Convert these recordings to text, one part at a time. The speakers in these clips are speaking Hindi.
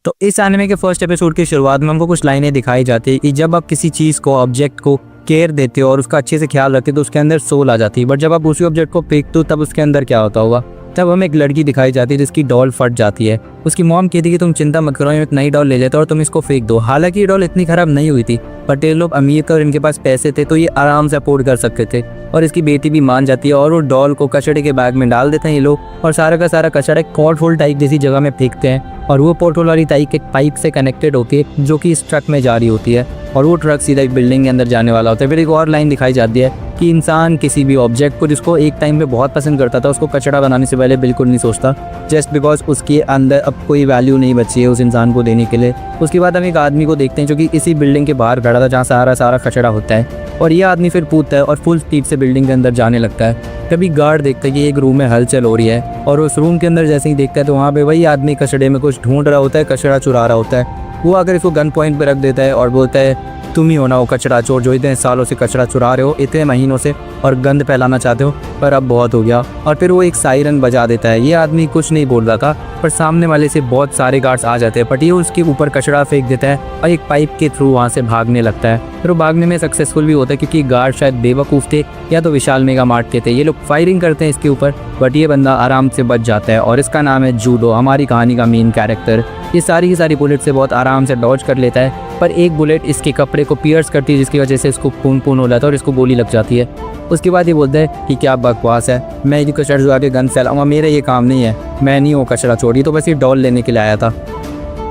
तो इस एनिमे के फर्स्ट एपिसोड की शुरुआत में हमको कुछ लाइनें दिखाई जाती है कि जब आप किसी चीज़ को, ऑब्जेक्ट को केयर देते हो और उसका अच्छे से ख्याल रखते हो तो उसके अंदर सोल आ जाती है। बट जब आप उसी ऑब्जेक्ट को फेंकते हो तब उसके अंदर क्या होता होगा। तब हमें एक लड़की दिखाई जाती है जिसकी डॉल फट जाती है। उसकी मॉम कहती है कि तुम चिंता मत करो, एक नई डॉल ले लेते और तुम इसको फेंक दो। हालांकि ये डॉल इतनी खराब नहीं हुई थी, बट ये लोग अमीर थे और इनके पास पैसे थे तो ये आराम से अफोर्ड कर सकते थे। और इसकी बेटी भी मान जाती है और वो डॉल को कचड़े के बैग में डाल देते हैं ये लोग, और सारा का सारा कचरा एक पॉट होल टाइप जैसी जगह में फेंकते हैं। और वो पॉट होल वाली टाइप एक पाइप से कनेक्टेड होती है जो कि इस ट्रक में जारी होती है, और वो ट्रक सीधा एक बिल्डिंग के अंदर जाने वाला होता है। फिर एक और लाइन दिखाई जाती है कि इंसान किसी भी ऑब्जेक्ट को जिसको एक टाइम पे बहुत पसंद करता था उसको कचड़ा बनाने से पहले बिल्कुल नहीं सोचता, जस्ट बिकॉज उसके अंदर अब कोई वैल्यू नहीं बची है उस इंसान को देने के लिए। उसके बाद हम एक आदमी को देखते हैं जो कि इसी बिल्डिंग के बाहर खड़ा था जहाँ सारा कचड़ा होता है, और ये आदमी फिर पूछता है और फुल स्पीड से बिल्डिंग के अंदर जाने लगता है। कभी गार्ड देखता है कि एक रूम में हलचल हो रही है, और उस रूम के अंदर जैसे ही देखता है तो वहाँ पे वही आदमी कचड़े में कुछ ढूंढ रहा होता है, कचड़ा चुरा रहा होता है। वो अगर इसको गन पॉइंट पे रख देता है और बोलता है तुम ही हो ना वो कचड़ा चोर जो इतने सालों से कचड़ा चुरा रहे हो, इतने महीनों से, और गंद फैलाना चाहते हो, पर अब बहुत हो गया। और फिर वो एक सायरन बजा देता है। ये आदमी कुछ नहीं बोल रहा था, पर सामने वाले से बहुत सारे गार्ड्स आ जाते हैं, बट ये उसके ऊपर कचड़ा फेंक देता है और एक पाइप के थ्रू वहाँ से भागने लगता है। फिर वो भागने में सक्सेसफुल भी होता है क्योंकि गार्ड शायद बेवकूफ़ थे या तो विशाल मेगा मार्ट के थे। ये लोग फायरिंग करते हैं इसके ऊपर, बट ये बंदा आराम से बच जाता है, और इसका नाम है जूडो, हमारी कहानी का मेन कैरेक्टर। ये सारी की सारी बुलेट से बहुत आराम से डॉज कर लेता है, पर एक बुलेट इसके कपड़े को पियर्स करती है जिसकी वजह से इसको खून हो जाता है और इसको गोली लग जाती है। उसके बाद ये बोलता है कि क्या बकवास है, मैं ये कचरा जुआ के गन फैलाऊंगा, मेरा ये काम नहीं है, मैं नहीं वो कचरा चोरी, तो बस ये डॉल लेने के लिए आया था।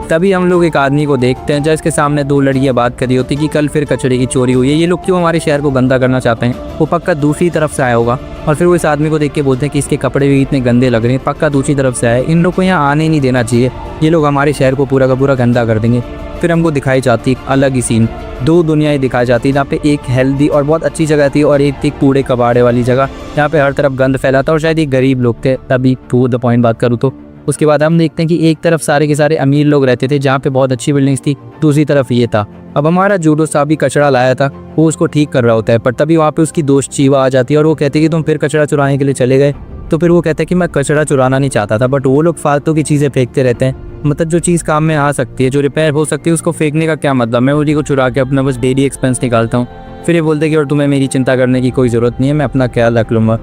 तभी हम लोग एक आदमी को देखते हैं जिसके सामने दो लड़कियां बात कर रही होती कि कल फिर कचरे की चोरी हुई है, ये लोग क्यों हमारे शहर को गंदा करना चाहते हैं। वो पक्का दूसरी तरफ से आया होगा, और फिर वो इस आदमी को देख के बोलते हैं कि इसके कपड़े भी इतने गंदे लग रहे हैं, पक्का दूसरी तरफ से आए, इन लोग को यहाँ आने नहीं देना चाहिए, ये लोग हमारे शहर को पूरा का पूरा गंदा कर देंगे। फिर हमको दिखाई जाती एक अलग ही सीन, दो दुनियाएं दिखाई जाती है जहाँ पे एक हेल्दी और बहुत अच्छी जगह थी और एक थी कूड़े कबाड़े वाली जगह जहाँ पे हर तरफ गंद फैला था और शायद ये गरीब लोग थे। तभी टू द पॉइंट बात करूँ तो उसके बाद हम देखते हैं कि एक तरफ सारे के सारे अमीर लोग रहते थे जहाँ पे बहुत अच्छी बिल्डिंग्स थी, दूसरी तरफ ये था। अब हमारा जूडो साहब भी कचरा लाया था, वो उसको ठीक कर रहा होता है, पर तभी वहाँ पे उसकी दोस्त चीवा आ जाती है और वो कहती है कि तुम फिर कचरा चुराने के लिए चले गए। तो फिर वो कहता है कि मैं कचरा चुराना नहीं चाहता था, बट वो लोग फालतू की चीज़ें फेंकते रहते हैं, मतलब जो चीज़ काम में आ सकती है, जो रिपेयर हो सकती है, उसको फेंकने का क्या मतलब, मैं उसी को चुरा के अपना बस डेली एक्सपेंस निकालता हूँ। फिर ये बोलते कि और तुम्हें मेरी चिंता करने की कोई ज़रूरत नहीं है, मैं अपना ख्याल रख लूँगा।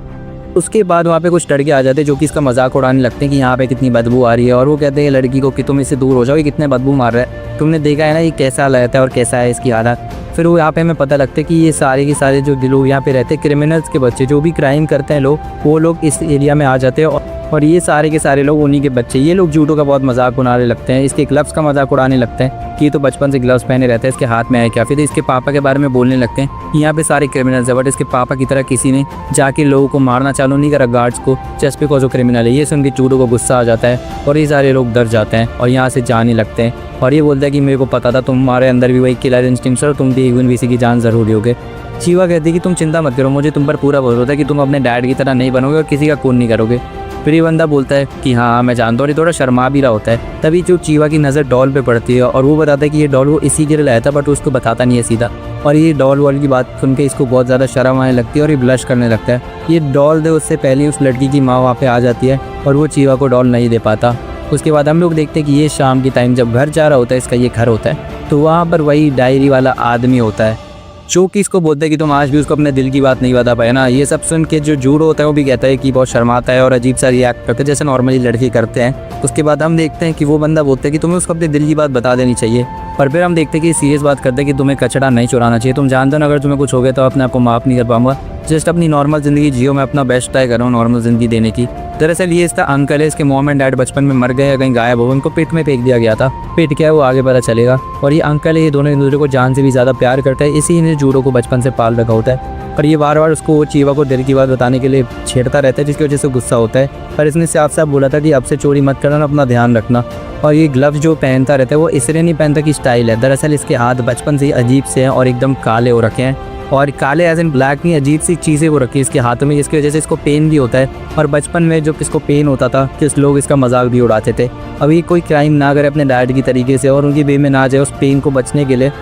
उसके बाद वहाँ पे कुछ लड़के आ जाते हैं जो कि इसका मजाक उड़ाने लगते हैं कि यहाँ पे कितनी बदबू आ रही है, और वो कहते हैं लड़की को कि तुम इससे दूर हो जाओ, ये कितने बदबू मार रहा है, तुमने देखा है ना ये कैसा लगता है और कैसा है इसकी हालत। फिर वो यहाँ पे हमें पता लगता है कि ये सारे के सारे जो लोग यहाँ पे रहते हैं, क्रिमिनल्स के बच्चे, जो भी क्राइम करते हैं लोग, वो लोग इस एरिया में आ जाते हैं, और ये सारे के सारे लोग उन्हीं के बच्चे। ये लोग जूडो का बहुत मजाक उड़ाने लगते हैं, इसके ग्लव्स का मजाक उड़ाने लगते हैं कि ये तो बचपन से ग्लव्स पहने रहते हैं, इसके हाथ में आए क्या। फिर इसके पापा के बारे में बोलने लगते हैं कि यहाँ पे सारे क्रिमिनल्स है, बट इसके पापा की तरह किसी ने जाके लोगों को मारना चालू नहीं करा, गार्ड्स को, जस्ट बिकॉज वो क्रिमिनल है। ये सुन के जूडो को गुस्सा आ जाता है और ये सारे लोग डर जाते हैं और यहाँ से जाने लगते हैं, और ये बोलता है कि मेरे को पता था तुम्हारे अंदर भी वही किलर इंस्टिंक्ट्स और तुम भी एक दिन किसी की जान ज़रूरी होगे। चीवा कहती है कि तुम चिंता मत करो, मुझे तुम पर पूरा भरोसा है कि तुम अपने डैड की तरह नहीं बनोगे और किसी का खून नहीं करोगे। फिर ये बंदा बोलता है कि हाँ मैं जानता हूँ, ये थोड़ा शर्मा भी रहा होता है। तभी जो चीवा की नज़र डॉल पे पड़ती है और वो बताता है कि ये डॉल वो इसी के लिए लाया था, बट उसको बताता नहीं है सीधा, और ये डॉल वॉल की बात सुन के इसको बहुत ज़्यादा शर्म आने लगती है और ये ब्लश करने लगता है। ये डॉल दे उससे पहले उस लड़की की माँ वहाँ पे आ जाती है और वो चीवा को डॉल नहीं दे पाता। उसके बाद हम लोग देखते हैं कि ये शाम की टाइम जब घर जा रहा होता है, इसका ये घर होता है, तो वहाँ पर वही डायरी वाला आदमी होता है जो कि इसको बोलता है कि तुम आज भी उसको अपने दिल की बात नहीं बता पाए ना। ये सब सुन के जो जूडो होता है वो भी कहता है कि बहुत शर्माता है और अजीब सा रिएक्ट करता है जैसे नॉर्मली लड़के करते हैं। उसके बाद हम देखते हैं कि वो बंदा बोलता है कि तुम्हें उसको अपने दिल की बात बता देनी चाहिए, पर फिर हम देखते हैं कि सीरियस बात करते हैं कि तुम्हें कचड़ा नहीं चुराना चाहिए, तुम जानते हो ना अगर तुम्हें कुछ हो गया तो अपने आप को माफ़ नहीं कर पाऊंगा, जस्ट अपनी नॉर्मल ज़िंदगी जियो, मैं अपना बेस्ट ट्राई कर रहा हूँ नॉर्मल ज़िंदगी देने की। दरअसल ये इसका अंकल है, इसके मॉम एंड डैड बचपन में मर गए या कहीं गायब हो, उनको पेट में फेंक दिया गया था, पेट क्या है वो आगे पता चलेगा। और ये अंकल है, ये दोनों एक दूसरे को जान से भी ज़्यादा प्यार करता है, इसी ने जूडो को बचपन से पाल रखा होता है, और ये बार बार उसको चीवा को दिल की बात बताने के लिए छेड़ता रहता है जिसकी वजह से गुस्सा होता है। पर इसने साफ साफ बोला था कि अब से चोरी मत करना, अपना ध्यान रखना। और ये ग्लव्स जो पहनता रहता है वो इसलिए नहीं पहनता कि स्टाइल है, दरअसल इसके हाथ बचपन से ही अजीब से हैं और एकदम काले हो रखे हैं, और काले एज इन ब्लैक नहीं, अजीब सी चीज़ें वो रखी है इसके हाथों में जिसकी वजह से इसको पेन भी होता है। और बचपन में जब इसको पेन होता था किस लोग इसका मजाक भी उड़ाते थे। अब ये कोई क्राइम ना करे अपने डैड की तरीके से और उनकी वे में ना जाए, उस पेन को बचने के लिए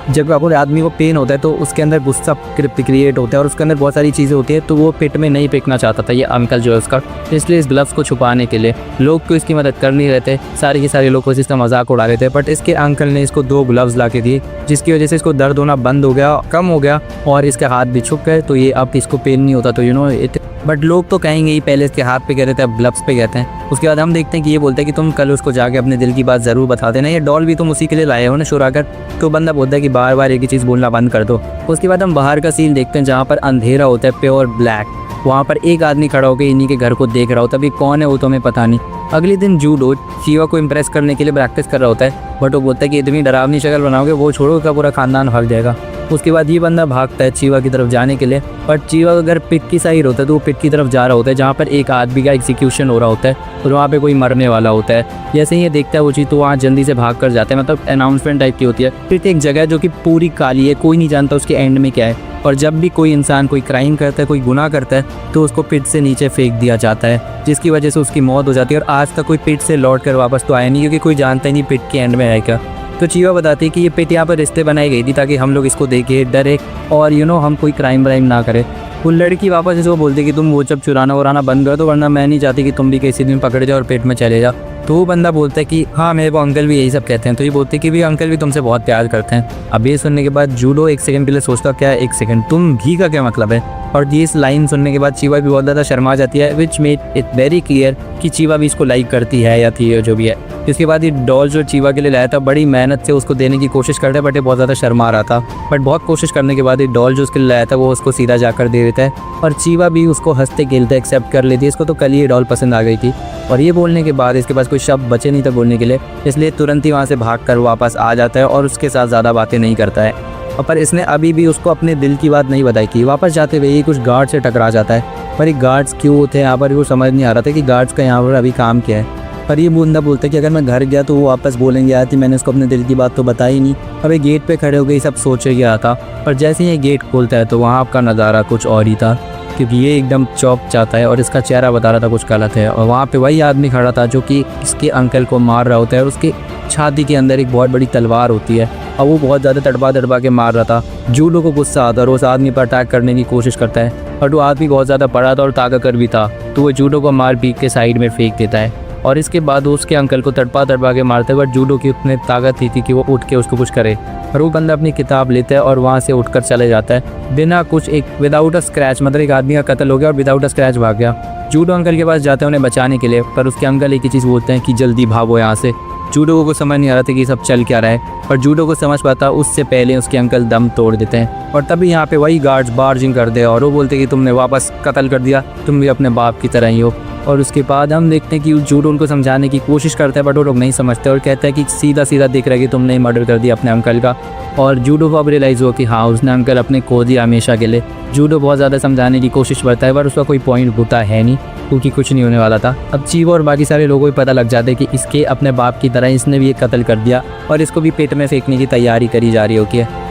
जब कोई आदमी को पेन होता है तो उसके अंदर गुस्सा क्रिएट होता है और उसके अंदर बहुत सारी चीज़ें होती है, तो वो पिट में नहीं फेंकना चाहता था ये अंकल जो है उसका। इसलिए इस ग्लव्स को छुपाने के लिए लोग को इसकी मदद कर नहीं रहे थे, सारे के सारे लोग को इसका मजाक उड़ा रहे थे। बट इसके अंकल ने इसको 2 ग्लव्स ला के दिए, जिसकी वजह से इसको दर्द होना बंद हो गया, कम हो गया और इसके हाथ भी छुप गए, तो ये अब इसको पेन नहीं होता। तो बट लोग तो कहेंगे ही, पहले इसके हाथ पे कहते थे, अब ग्लव्स पे कहते हैं। उसके बाद हम देखते हैं कि ये बोलते हैं कि तुम कल उसको जाके अपने दिल की बात ज़रूर बता देना, ये डॉल भी तुम उसी के लिए लाए हो ना चुरा कर। तो बंदा बोलता है कि बार बार एक ही चीज़ बोलना बंद कर दो। उसके बाद हम बाहर का सीन देखते हैं जहाँ पर अंधेरा होता है, प्योर ब्लैक। वहाँ पर एक आदमी खड़ा होकर इन्हीं के घर को देख रहा होता है। अभी कौन है वो तो हमें पता नहीं। अगले दिन जूडो चीवा को इम्प्रेस करने के लिए प्रैक्टिस कर रहा होता है, बट वो बोलता है कि इतनी डरावनी शक्ल बनाओगे, वो छोड़ो का पूरा खानदान भाग जाएगा। उसके बाद ये बंदा भागता है चीवा की तरफ जाने के लिए, बट चीवा का घर पिट की साइड होता है, तो वो पिट की तरफ जा रहा होता है जहाँ पर एक आदमी का एग्जीक्यूशन हो रहा होता है और वहाँ पे कोई मरने वाला होता है। जैसे ही ये देखता है वो चीज़, तो वहाँ जल्दी से भाग कर जाता है, मतलब अनाउंसमेंट टाइप की होती है। पिट एक जगह जो कि पूरी काली है, कोई नहीं जानता उसके एंड में क्या है। और जब भी कोई इंसान कोई क्राइम करता है, कोई गुनाह करता है, तो उसको पिट से नीचे फेंक दिया जाता है, जिसकी वजह से उसकी मौत हो जाती है। और आज तक कोई पिट से लौट कर वापस तो आया नहीं, क्योंकि कोई जानता ही नहीं पिट के एंड में है क्या। तो चीवा बताती है कि ये पिट यहाँ पर रिश्ते बनाई गई थी ताकि हम लोग इसको देखें, डरे और हम कोई क्राइम व्राइम ना करें। वो लड़की वापस इसको बोलती कि तुम वो जब चुराना वराना बंद कर दो, वरना मैं नहीं चाहती कि तुम भी किसी दिन पकड़ जाओ और पेट में चले जाओ। तो वो बंदा बोलता है कि हाँ, मेरे को अंकल भी यही सब कहते हैं। तो ये बोलते हैं कि भी अंकल भी तुमसे बहुत प्यार करते हैं। अब ये सुनने के बाद जूडो एक सेकंड के लिए सोचता, क्या एक सेकंड, तुम भी का क्या मतलब है। और ये इस लाइन सुनने के बाद चीवा भी बहुत ज़्यादा शर्मा जाती है, which made it very clear कि चीवा भी इसको लाइक करती है या थी जो भी है। इसके बाद ये डॉल जो चीवा के लिए लाया था, बड़ी मेहनत से उसको देने की कोशिश करता है, बट ये बहुत ज़्यादा शर्मा रहा था। बट बहुत कोशिश करने के बाद ये डॉल जो उसके लिए लाया था वो उसको सीधा जाकर दे देता है, और चीवा भी उसको हंसते खेलते एक्सेप्ट कर लेती है। इसको तो कल ये डॉल पसंद आ गई थी, और ये बोलने के बाद इसके पास कोई शब्द बचे नहीं था बोलने के लिए, इसलिए तुरंत ही वहाँ से भागकर वापस आ जाता है और उसके साथ ज़्यादा बातें नहीं करता है। पर इसने अभी भी उसको अपने दिल की बात नहीं बताई थी। वापस जाते हुए ये कुछ गार्ड से टकरा जाता है, पर ये गार्ड्स क्यों थे यहाँ पर वो समझ नहीं आ रहा था कि गार्ड्स का यहाँ पर अभी काम क्या है। पर ये बंदा बोलता है कि अगर मैं घर गया तो वो वापस बोलेंगे यार कि मैंने उसको अपने दिल की बात तो बताई नहीं। अब ये गेट पे खड़े हो गए सब सोच गया था, पर जैसे ही ये गेट खोलता है तो वहाँ आपका नज़ारा कुछ और ही था, क्योंकि ये एकदम चौंक जाता है और इसका चेहरा बता रहा था कुछ गलत है। और वहाँ पे वही आदमी खड़ा था जो कि इसके अंकल को मार रहा होता है, और उसके छाती के अंदर एक बहुत बड़ी तलवार होती है और वो बहुत ज़्यादा तड़पा के मार रहा था। जूडो को गुस्सा आता है और उस आदमी पर अटैक करने की कोशिश करता है, और वो आदमी बहुत ज़्यादा बड़ा था और ताकतवर भी था, तो वो जूडो को मार पीट के साइड में फेंक देता है। और इसके बाद उसके अंकल को तड़पा के मारते हैं, बट जूडो की उतनी ताकत थी कि वो उठ के उसको कुछ करे। और वो बंदा अपनी किताब लेता है और वहाँ से उठकर चले जाता है बिना कुछ, एक विदाउट अ स्क्रैच, मतलब एक आदमी का कत्ल हो गया और विदाउट अ स्क्रैच भाग गया। जूडो अंकल के पास जाते हैं उन्हें बचाने के लिए, पर उसके अंकल एक ही चीज़ बोलते हैं कि जल्दी भागो यहाँ से। जूडो को समझ नहीं आ रहा था कि सब चल क्या रहा है, पर जूडो को समझ पाता उससे पहले उसके अंकल दम तोड़ देते हैं। और तभी यहाँ पे वही गार्ड्स बार्जिंग कर दे और वो बोलते कि तुमने वापस कत्ल कर दिया, तुम भी अपने बाप की तरह ही हो। और उसके बाद हम देखते हैं कि जूडो उनको समझाने की कोशिश करता है, बट वो लोग नहीं समझते और कहता है कि सीधा सीधा दिख रहा है कि तुमने मर्डर कर दिया अपने अंकल का। और जूडो को अब रियलाइज़ हो कि हाँ, उसने अंकल अपने खो दिया हमेशा के लिए। जूडो बहुत ज़्यादा समझाने की कोशिश करता है, पर उसका कोई पॉइंट होता है नहीं, क्योंकि कुछ नहीं होने वाला था। अब चीवा और बाकी सारे लोगों को पता लग जाता है कि इसके अपने बाप की तरह इसने भी एक कत्ल कर दिया और इसको भी पेट में फेंकने की तैयारी करी जा रही होती है।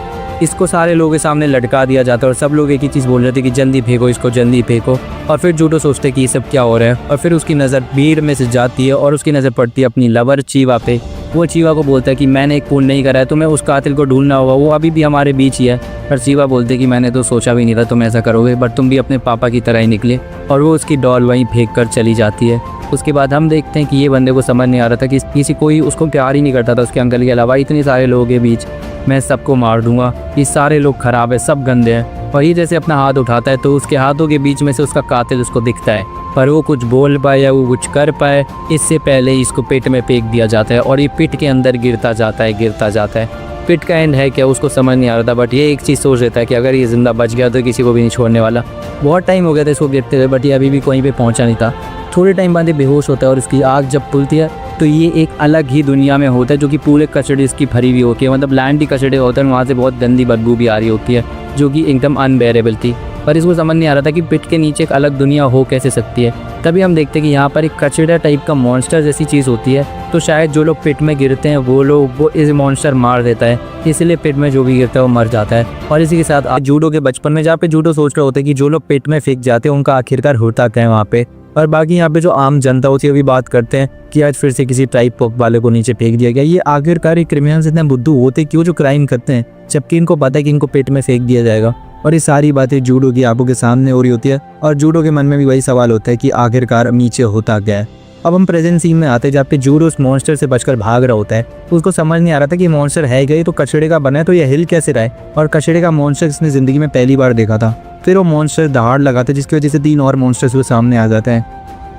इसको सारे लोगों के सामने लटका दिया जाता है और सब लोग एक ही चीज़ बोल रहे थे कि जल्दी फेंको इसको, जल्दी फेंको। और फिर जूडो सोचते कि ये सब क्या हो रहा है, और फिर उसकी नज़र भीड़ में से जाती है और उसकी नज़र पड़ती है अपनी लवर चीवा पे। वो चीवा को बोलता है कि मैंने एक खून नहीं करा है, तुम्हें उस कातिल को ढूंढना होगा, वो अभी भी हमारे बीच ही है। पर चीवा बोलते कि मैंने तो सोचा भी नहीं था तुम ऐसा करोगे, बट तुम भी अपने पापा की तरह ही निकले। और वो उसकी डॉल वहीं फेंक कर चली जाती है। उसके बाद हम देखते हैं कि ये बंदे को समझ नहीं आ रहा था कि किसी कोई उसको प्यार ही नहीं करता था उसके अंकल के अलावा। इतने सारे लोगों के बीच मैं सबको मार दूंगा, ये सारे लोग खराब है, सब गंदे हैं। और ये जैसे अपना हाथ उठाता है तो उसके हाथों के बीच में से उसका कातिल उसको दिखता है, पर वो कुछ बोल पाए या वो कुछ कर पाए इससे पहले ही इसको पेट में फेंक दिया जाता है और ये पिट के अंदर गिरता जाता है। पिट का एंड है क्या उसको समझ नहीं आ रहा था, बट ये एक चीज़ सोच लेता है कि अगर ये ज़िंदा बच गया तो किसी को भी नहीं छोड़ने वाला। बहुत टाइम हो गया था इसको गिरते हुए, बट ये अभी भी कहीं पे पहुंचा नहीं था। थोड़े टाइम बाद ये बेहोश होता है और इसकी आग जब खुलती है तो ये एक अलग ही दुनिया में होता है, जो कि पूरे कचड़े इसकी भरी हुई होती है, मतलब लैंड ही कचड़े होते हैं। वहाँ से बहुत गंदी बदबू भी आ रही होती है जो कि एकदम अनबेरेबल थी, पर इसको समझ नहीं आ रहा था कि पिट के नीचे एक अलग दुनिया हो कैसे सकती है। तभी हम देखते हैं कि यहाँ पर एक कचड़ा टाइप का मॉन्स्टर जैसी चीज़ होती है, तो शायद जो लोग पिट में गिरते हैं वो इस मॉन्स्टर मार देता है, इसलिए पिट में जो भी गिरता है वो मर जाता है। और इसी के साथ जूडो के बचपन में जहाँ पे जूडो सोच रहे होते हैं कि जो लोग पिट में फेंक जाते हैं उनका आखिरकार होता क्या है वहाँ पे, और बाकी यहाँ पे जो आम जनता होती है वो भी बात करते हैं कि आज फिर से किसी ट्राइब वाले को नीचे फेंक दिया गया। ये आखिरकार क्रिमिनल्स इतने बुद्धू होते क्यों जो क्राइम करते हैं, जबकि इनको पता है कि इनको पेट में फेंक दिया जाएगा। और ये सारी बातें जूडो की आंखों के सामने हो रही होती है और जूडो के मन में भी वही सवाल होता है कि आखिरकार नीचे होता क्या है। अब हम प्रेजेंट सीन में आते हैं जहाँ पे जूडो उस मॉन्स्टर से बचकर भाग रहा होता है। उसको समझ नहीं आ रहा था कि मॉन्स्टर है गई तो कचड़े का बना है, तो ये हिल कैसे रहा है, और कचड़े का मॉन्स्टर इसने ज़िंदगी में पहली बार देखा था। फिर वो मॉन्स्टर दहाड़ लगाते हैं जिसकी वजह से 3 और मॉन्स्टर्स वो सामने आ जाते हैं।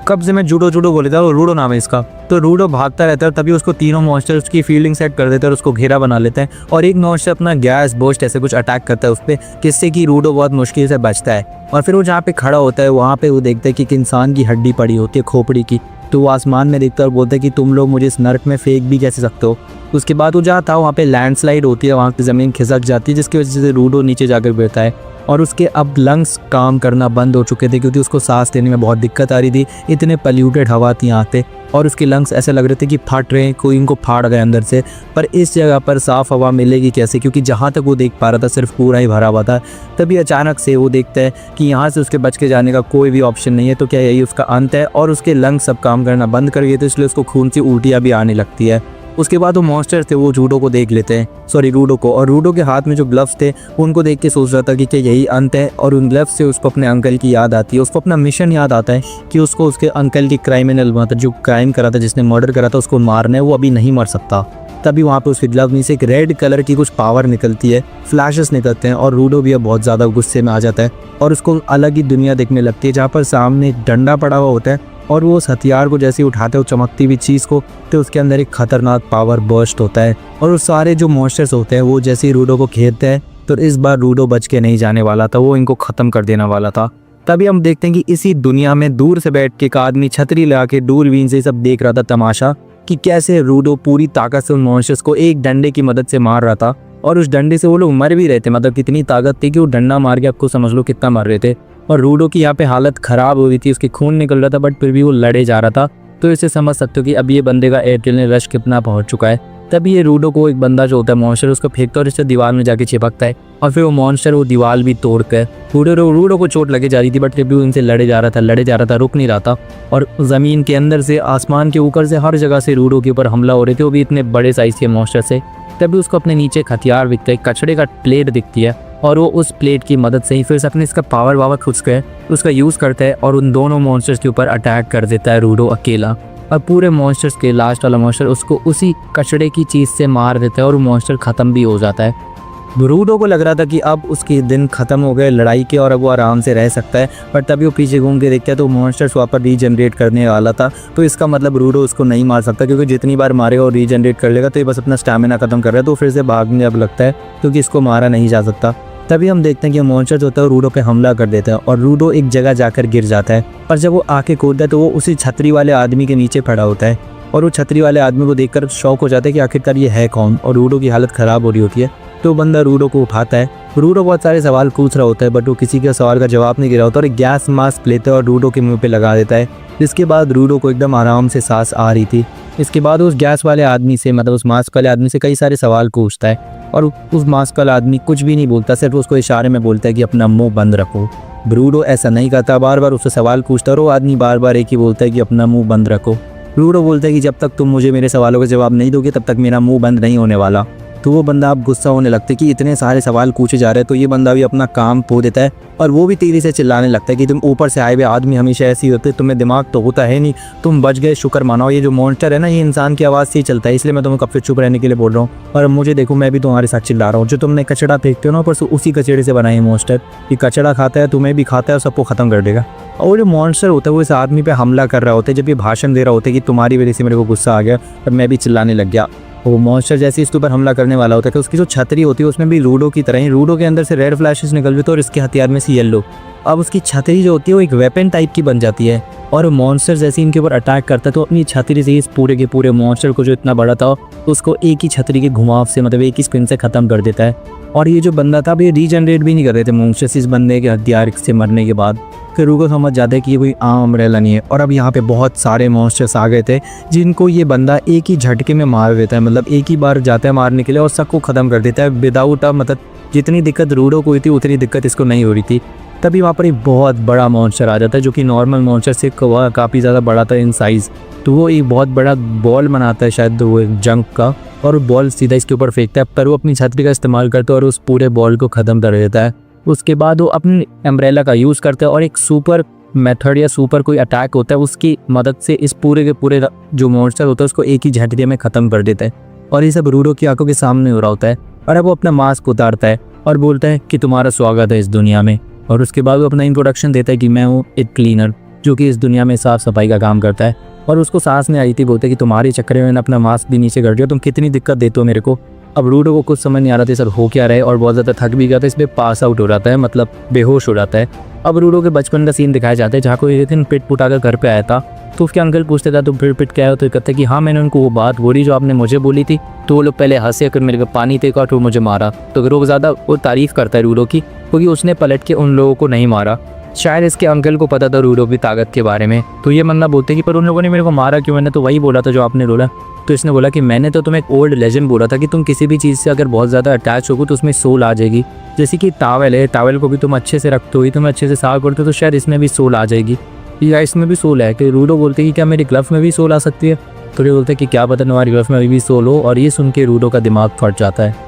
कब से मैं जूडो बोले था, रूडो नाम है इसका। तो रूडो भागता रहता है, तभी उसको तीनों मॉन्स्टर उसकी फील्डिंग सेट कर देते हैं और उसको घेरा बना लेते हैं। और एक मॉन्स्टर अपना गैस बोस्ट ऐसे कुछ अटैक करता है उस पर, जिससे कि रूडो बहुत मुश्किल से बचता है। और फिर वो जहाँ पे खड़ा होता है वहाँ पे वो देखता है कि एक इंसान की हड्डी पड़ी होती है खोपड़ी की। तो वो आसमान में देखता है और बोलता है कि तुम लोग मुझे इस नर्क में फेंक भी कैसे सकते हो। उसके बाद वो जहाँ था वहाँ पे लैंडस्लाइड होती है, वहाँ की ज़मीन खिसक जाती है, जिसकी वजह से रूडो नीचे जाकर गिरता है। और उसके अब लंग्स काम करना बंद हो चुके थे क्योंकि उसको सांस लेने में बहुत दिक्कत आ रही थी, इतने पल्यूटेड हवा थी यहाँ पे। और उसके लंग्स ऐसे लग रहे थे कि फट रहे हैं, कोई इनको फाड़ गए अंदर से। पर इस जगह पर साफ़ हवा मिलेगी कैसे, क्योंकि जहाँ तक वो देख पा रहा था सिर्फ पूरा ही भरा हुआ था। तभी अचानक से वो देखता है कि यहाँ से उसके बच के जाने का कोई भी ऑप्शन नहीं है। तो क्या यही उसका अंत है। और उसके लंग्स सब काम करना बंद कर गए थे, इसलिए उसको खून से उल्टियाँ भी आने लगती है। उसके बाद वो मॉन्स्टर थे वो जूडो को देख लेते हैं, सॉरी रूडो को। और रूडो के हाथ में जो ग्लव्स थे उनको देख के सोच रहा था कि क्या यही अंत है। और उन ग्लव्स से उसको अपने अंकल की याद आती है, उसको अपना मिशन याद आता है कि उसको उसके अंकल की क्राइमिनल मतलब जो क्राइम करा था, जिसने मर्डर करा था, उसको मारना है, वो अभी नहीं मर सकता। तभी वहाँ पे उसके ग्लव में से एक रेड कलर की कुछ पावर निकलती है, फ्लैशेस निकलते हैं और रूडो भी अब बहुत ज़्यादा गुस्से में आ जाता है और उसको अलग ही दुनिया देखने लगती है जहाँ पर सामने एक डंडा पड़ा हुआ होता है। और वो उस हथियार को जैसे ही उठाते हैं चमकती हुई चीज़ को, तो उसके अंदर एक खतरनाक पावर बर्स्ट होता है। और वो सारे जो मॉन्स्टर्स होते हैं वो जैसे ही रूडो को घेरते हैं, तो इस बार रूडो बच के नहीं जाने वाला था, वो इनको ख़त्म कर देने वाला था। तभी हम देखते हैं कि इसी दुनिया में दूर से बैठ के एक आदमी छतरी लगा के दूरबीन से सब देख रहा था तमाशा, कि कैसे रूडो पूरी ताकत से उन मॉन्स्टर्स को एक डंडे की मदद से मार रहा था। और उस डंडे से वो लोग मर भी रहे थे, मतलब कितनी ताकत थी कि वो डंडा मार के आपको समझ लो कितना मर रहे थे। और रूडो की यहाँ पे हालत ख़राब हो रही थी, उसकी खून निकल रहा था, बट फिर भी वो लड़े जा रहा था। तो इससे समझ सकते हो कि अब ये बंदे का एड्रेनलिन रश कितना पहुँच चुका है। तभी ये रूडो को एक बंदा जो होता है मॉन्स्टर उसको फेंकता है और इससे दीवार में जाके चिपकता है। और फिर वो मॉन्स्टर वो दीवार भी तोड़ कर रूडो को चोट लगे जा रही थी, बट फिर भी उनसे लड़े जा रहा था, रुक नहीं रहा था। और ज़मीन के अंदर से, आसमान के ऊपर से, हर जगह से रूडो के ऊपर हमला हो रहे थे, वो भी इतने बड़े साइज़ के मॉन्स्टर से। तभी उसको अपने नीचे एक हथियार दिखता है, कचड़े का प्लेट दिखती है, और वो उस प्लेट की मदद से ही फिर से अपने इसका पावर खुद के उसका यूज़ करता है और उन दोनों मॉन्स्टर्स के ऊपर अटैक कर देता है रूडो अकेला। और पूरे मॉन्स्टर्स के लास्ट वाला मॉन्स्टर उसको उसी कचड़े की चीज़ से मार देता है और वो मॉन्स्टर ख़त्म भी हो जाता है। रूडो को लग रहा था कि अब उसके दिन ख़त्म हो गए लड़ाई के और अब वो आराम से रह सकता है, पर तभी वो पीछे घूम के देखता है तो मॉन्स्टर्स वापस रीजनरेट करने वाला था। तो इसका मतलब रूडो उसको नहीं मार सकता, क्योंकि जितनी बार मारेगा और रीजनरेट कर लेगा तो ये बस अपना स्टैमिना ख़त्म कर रहा है। तो फिर से भागने अब लगता है क्योंकि इसको मारा नहीं जा सकता। तभी हम देखते हैं कि मॉन्स्टर जो होता है रूडो पे हमला कर देता है और रूडो एक जगह जाकर गिर जाता है। पर जब वो आके कूदता है तो वो उसी छतरी वाले आदमी के नीचे पड़ा होता है और वो छतरी वाले आदमी को देखकर शौक हो जाता है कि आखिरकार ये है कौन। और रूडो की हालत ख़राब हो रही होती है, तो बंदा रूडो को उठाता है। रूडो बहुत सारे सवाल पूछ रहा होता है, बट वो किसी के सवाल का जवाब नहीं दे रहा होता और एक गैस मास्क लेता है और रूडो के मुंह पे लगा देता है, जिसके बाद रूडो को एकदम आराम से सांस आ रही थी। इसके बाद उस गैस वाले आदमी से, मतलब उस मास्क वाले आदमी से कई सारे सवाल पूछता है और उस मास्क वाला आदमी कुछ भी नहीं बोलता, सिर्फ उसको इशारे में बोलता है कि अपना मुंह बंद रखो। रूडो ऐसा नहीं करता, बार बार उससे सवाल पूछता और वो आदमी बार बार एक ही बोलता है कि अपना मुंह बंद रखो। रूडो बोलता है कि जब तक तुम मुझे मेरे सवालों का जवाब नहीं दोगे तब तक मेरा मुंह बंद नहीं होने वाला। तो वो बंदा अब गुस्सा होने लगता है कि इतने सारे सवाल पूछे जा रहे हैं, तो ये बंदा भी अपना काम खो देता है और वो भी तेजी से चिल्लाने लगता है कि तुम ऊपर से आए हुए आदमी हमेशा ऐसे ही होते, तुम्हें दिमाग तो होता है नहीं, तुम बच गए, शुक्र मानो। ये जो मॉन्स्टर है ना, ये इंसान की आवाज़ से ही चलता है, इसलिए मैं तुम्हें कब से चुप रहने के लिए बोल रहा हूँ। और मुझे देखो, मैं भी तुम्हारे साथ चिल्ला रहा हूँ। जो तुमने कचड़ा फेंकते हो ना, पर उसी कचड़े से बनाए मॉन्स्टर, ये कचड़ा खाता है, तुम्हें भी खाता है और सबको ख़त्म कर देगा। और जो मॉन्स्टर होता है वो इस आदमी पे हमला कर रहा होता है जब ये भाषण दे रहा होता है कि तुम्हारी वजह से मेरे को गुस्सा आ गया और मैं भी चिल्लाने लग गया। वो मॉन्स्टर जैसे इसके ऊपर हमला करने वाला होता है तो उसकी जो छतरी होती है उसमें भी रूडो की तरह ही रूडो के अंदर से रेड फ्लैशेस निकल रहे थे और इसके हथियार में से येलो। अब उसकी छतरी जो होती है वो एक वेपन टाइप की बन जाती है और मॉन्स्टर जैसे इनके ऊपर अटैक करता है तो अपनी छतरी से इस पूरे के पूरे मॉन्स्टर को, जो इतना बड़ा था, उसको एक ही छतरी के घुमाव से, मतलब एक ही स्पिन से ख़त्म कर देता है। और ये जो बंदा था, अब ये रीजनरेट भी नहीं कर रहे थे मॉन्स्टर्स इस बंदे के हथियार से मरने के बाद। फिर रूडो समझ जाता है कि ये कोई आम अम्ब्रेला नहीं है और अब यहाँ पे बहुत सारे मॉन्स्टर्स आ गए थे जिनको ये बंदा एक ही झटके में मार देता है, मतलब एक ही बार जाता है मारने के लिए और सबको ख़त्म कर देता है विदाउट मतलब जितनी दिक्कत रूडो को हुई थी उतनी दिक्कत इसको नहीं हो रही थी। तभी वहाँ पर एक बहुत बड़ा मॉन्स्टर आ जाता है जो कि नॉर्मल मॉन्स्टर से काफ़ी ज़्यादा बड़ा था इन साइज़। तो वो एक बहुत बड़ा बॉल बनाता है शायद वो जंक का, और बॉल सीधा इसके ऊपर फेंकता है, पर वो अपनी छतरी का इस्तेमाल करता है और उस पूरे बॉल को ख़त्म कर देता है। उसके बाद वो अपनी अम्ब्रेला का यूज़ करता है और एक सुपर मेथड या सुपर कोई अटैक होता है उसकी मदद से इस पूरे के पूरे जो मॉन्स्टर होता है उसको एक ही झटके में ख़त्म कर देता है। और ये सब रूडो की आंखों के सामने हो रहा होता है। और अब वो अपना मास्क उतारता है और बोलता है कि तुम्हारा स्वागत है इस दुनिया में। और उसके बाद वो अपना इंट्रोडक्शन देता है कि मैं हूँ एक क्लीनर जो कि इस दुनिया में साफ़ सफाई का काम करता है। और उसको सांस नहीं आई थी, बोलते कि तुम्हारे चक्कर में मैंने अपना मास्क भी नीचे कर दिया, तुम कितनी दिक्कत देते हो मेरे को। अब रूडो को कुछ समझ नहीं आ रहा था सर हो क्या रहा है, और बहुत ज़्यादा थक भी गया था, इसमें पास आउट हो जाता है, मतलब बेहोश हो जाता है। अब रूडो के बचपन का सीन दिखाया जाता है जहाँ कोई एक दिन पिट पुटाकर घर पे आया था। तो उसके अंकल पूछते था तुम फिर पिट क्या हो, तो कहते कि हाँ मैंने उनको वो बात बोली जो आपने मुझे बोली थी। तो वो लोग पहले हंसे कर मेरे को पानी फेंका और मुझे मारा। तो फिर वो ज़्यादा वो तारीफ़ करता है रूडो की, क्योंकि उसने पलट के उन लोगों को नहीं मारा। शायद इसके अंकल को पता था रूडो की ताकत के बारे में। तो ये बंदा बोलते कि पर उन लोगों ने मेरे को मारा क्यों, मैंने तो वही बोला था जो आपने बोला। तो इसने बोला कि मैंने तो तुम्हें एक ओल्ड लेजेंड बोला था कि तुम किसी भी चीज़ से अगर बहुत ज़्यादा अटैच होगो तो उसमें सोल आ जाएगी। जैसे कि टावल है, टावल को भी तुम अच्छे से रखते हो ही, तुम अच्छे से साफ करते हो, तो शायद इसमें भी सोल आ जाएगी या इसमें भी सोल है। कि रूडो बोलते कि क्या मेरे ग्लव में भी सोल आ सकती है। तो ये बोलते कि क्या पता तुम्हारी ग्लव में भी सोल हो। और ये सुन के रूडो का दिमाग फट जाता है।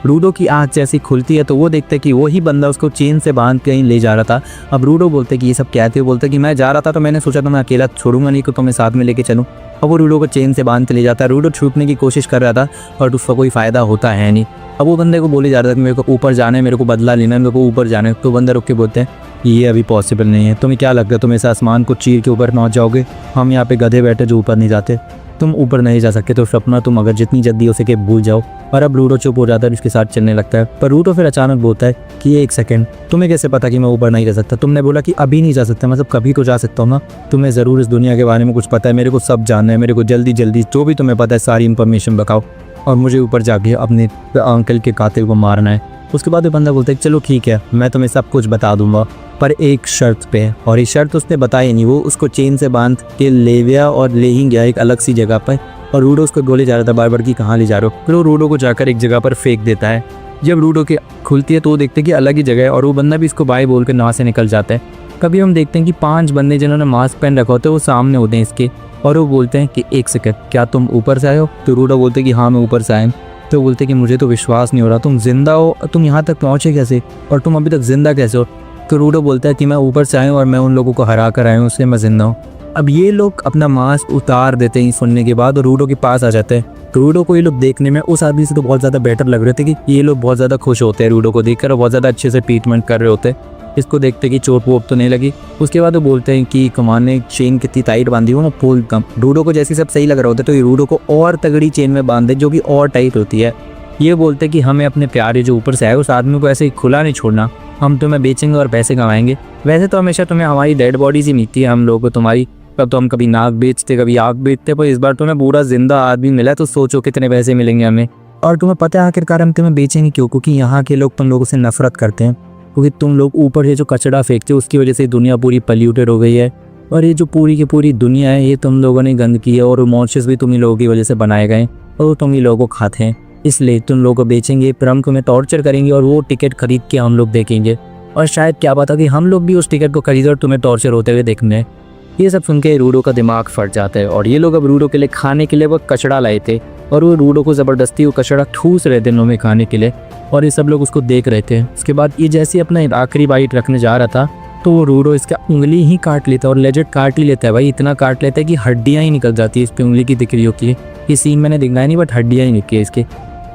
रूडो की आँख जैसी खुलती है तो वो देखते हैं कि वही बंदा उसको चेन से बांध कहीं ले जा रहा था। अब रूडो बोलते कि ये सब कहते हो, बोलते कि मैं जा रहा था तो मैंने सोचा था मैं अकेला छोड़ूंगा नहीं, तो मैं साथ में लेके चलूँ। अब वो रूडो को चेन से बांध के ले जाता है। रूडो छूटने की कोशिश कर रहा था और उसका कोई फ़ायदा होता है नहीं। अब वो बंदे को बोले जा रहा था कि मेरे को ऊपर जाना है, मेरे को बदला लेना है, मेरे को ऊपर जाना है। तो बंदा रुक के बोलते हैं ये अभी पॉसिबल नहीं है, तुम्हें क्या लगता है तुम इस आसमान को चीर के ऊपर पहुँच जाओगे? हम यहाँ पे गधे बैठे जो ऊपर नहीं जाते, तुम ऊपर नहीं जा सकते। तो सपना तुम अगर जितनी जल्दी हो सके भूल जाओ। और अब रूडो चुप हो जाता है, उसके साथ चलने लगता है। पर रूडो फिर अचानक बोलता है कि एक सेकंड, तुम्हें कैसे पता कि मैं ऊपर नहीं जा सकता? तुमने बोला कि अभी नहीं जा सकता, मतलब कभी तो जा सकता हूँ ना। तुम्हें ज़रूर इस दुनिया के बारे में कुछ पता है, मेरे को सब जानना है, मेरे को जल्दी जल्दी जो भी तुम्हें पता है सारी इन्फॉर्मेशन बताओ, और मुझे ऊपर जाके अपने अंकल के कातिल को मारना है। उसके बाद वो बंदा बोलता है चलो ठीक है, मैं तुम्हें सब कुछ बता दूंगा, पर एक शर्त पे। और ये शर्त उसने बताई नहीं, वो उसको चेन से बांध के ले गया और ले ही गया एक अलग सी जगह पर। और रूडो उसको बोले जा रहा था बार बार कि कहाँ ले जा रहे हो। फिर वो रूडो को जाकर एक जगह पर फेंक देता है। जब रूडो के खुलती है तो वो देखते हैं कि अलग ही जगह है, और वो बंदा भी इसको बाय बोल कर वहाँ से निकल जाता है। कभी हम देखते हैं कि 5 बंदे जिन्होंने मास्क पहन रखा होता है वो सामने होते हैं इसके, और वो बोलते हैं कि एक सेकंड, क्या तुम ऊपर से आए हो? तो रूडो बोलते हैं कि हाँ मैं ऊपर से आया। तो बोलते कि मुझे तो विश्वास नहीं हो रहा, तुम जिंदा हो, तुम यहाँ तक पहुँचे कैसे, और तुम अभी तक जिंदा कैसे हो? तो रूडो बोलता है कि मैं ऊपर से आया हूँ और मैं उन लोगों को हरा कर आया हूँ, उससे मैं जिंदा हूँ। अब ये लोग अपना मास्क उतार देते हैं सुनने के बाद और रूडो के पास आ जाते हैं। तो रूडो को ये लोग देखने में उस आदमी से तो बहुत ज़्यादा बेटर लग रहे थे कि ये लोग बहुत ज़्यादा खुश होते हैं रूडो को देखकर और बहुत ज़्यादा अच्छे से ट्रीटमेंट कर रहे होते हैं। इसको देखते कि चोट वोट तो नहीं लगी। उसके बाद वो बोलते हैं कि कमान ने चेन कितनी टाइट बांधी हो ना, फुल कम। रूडो को जैसे सब सही लग रहा होता है तो ये रूडो को और तगड़ी चेन में बांध दे जो कि और टाइट होती है। ये बोलते हैं कि हमें अपने प्यारे जो ऊपर से आए उस आदमी को ऐसे ही खुला नहीं छोड़ना, हम तुम्हें बेचेंगे और पैसे कमाएंगे। वैसे तो हमेशा तुम्हें हमारी डेड बॉडीज ही मिलती है हम लोगों को तुम्हारी, तब तो हम कभी नाक बेचते कभी आग बेचते, पर इस बार तुम्हें पूरा जिंदा आदमी मिला है तो सोचो कितने पैसे मिलेंगे हमें। और तुम्हें पता है आखिरकार हम तुम्हें बेचेंगे क्यों? क्योंकि यहाँ के लोग तुम लोगों से नफरत करते हैं, क्योंकि तुम लोग ऊपर से जो कचरा फेंकते हो उसकी वजह से दुनिया पूरी पल्यूटेड हो गई है, और ये जो पूरी की पूरी दुनिया है ये तुम लोगों ने गंद की है, और मॉन्स्टर्स भी तुम ही लोगों की वजह से बनाए गए और तुम ही लोगों को खाते हैं, इसलिए तुम लोगों को बेचेंगे, फिर हम तुम्हें टॉर्चर करेंगे और वो टिकट खरीद के हम लोग देखेंगे, और शायद क्या पता कि हम लोग भी उस टिकट को खरीदे और तुम्हें टॉर्चर होते हुए देखने। ये सब सुन के रूडो का दिमाग फट जाता है, और ये लोग अब रूडो के लिए खाने के लिए वो कचड़ा लाए थे, और वो रूडो को ज़बरदस्ती वो कचड़ा ठूस रहे थे मुंह में खाने के लिए, और ये सब लोग उसको देख रहे थे। उसके बाद ये जैसे अपना आखिरी बाइट रखने जा रहा था तो वो रूडो इसका उंगली ही काट लेता है, और लेजेंड काट ही लेता है भाई, इतना काट लेता है कि हड्डियाँ ही निकल जाती है इस पर उंगली की दिख रही होती है। ये सीन मैंने दिखाया नहीं, बट हड्डियाँ ही निकली है इसके।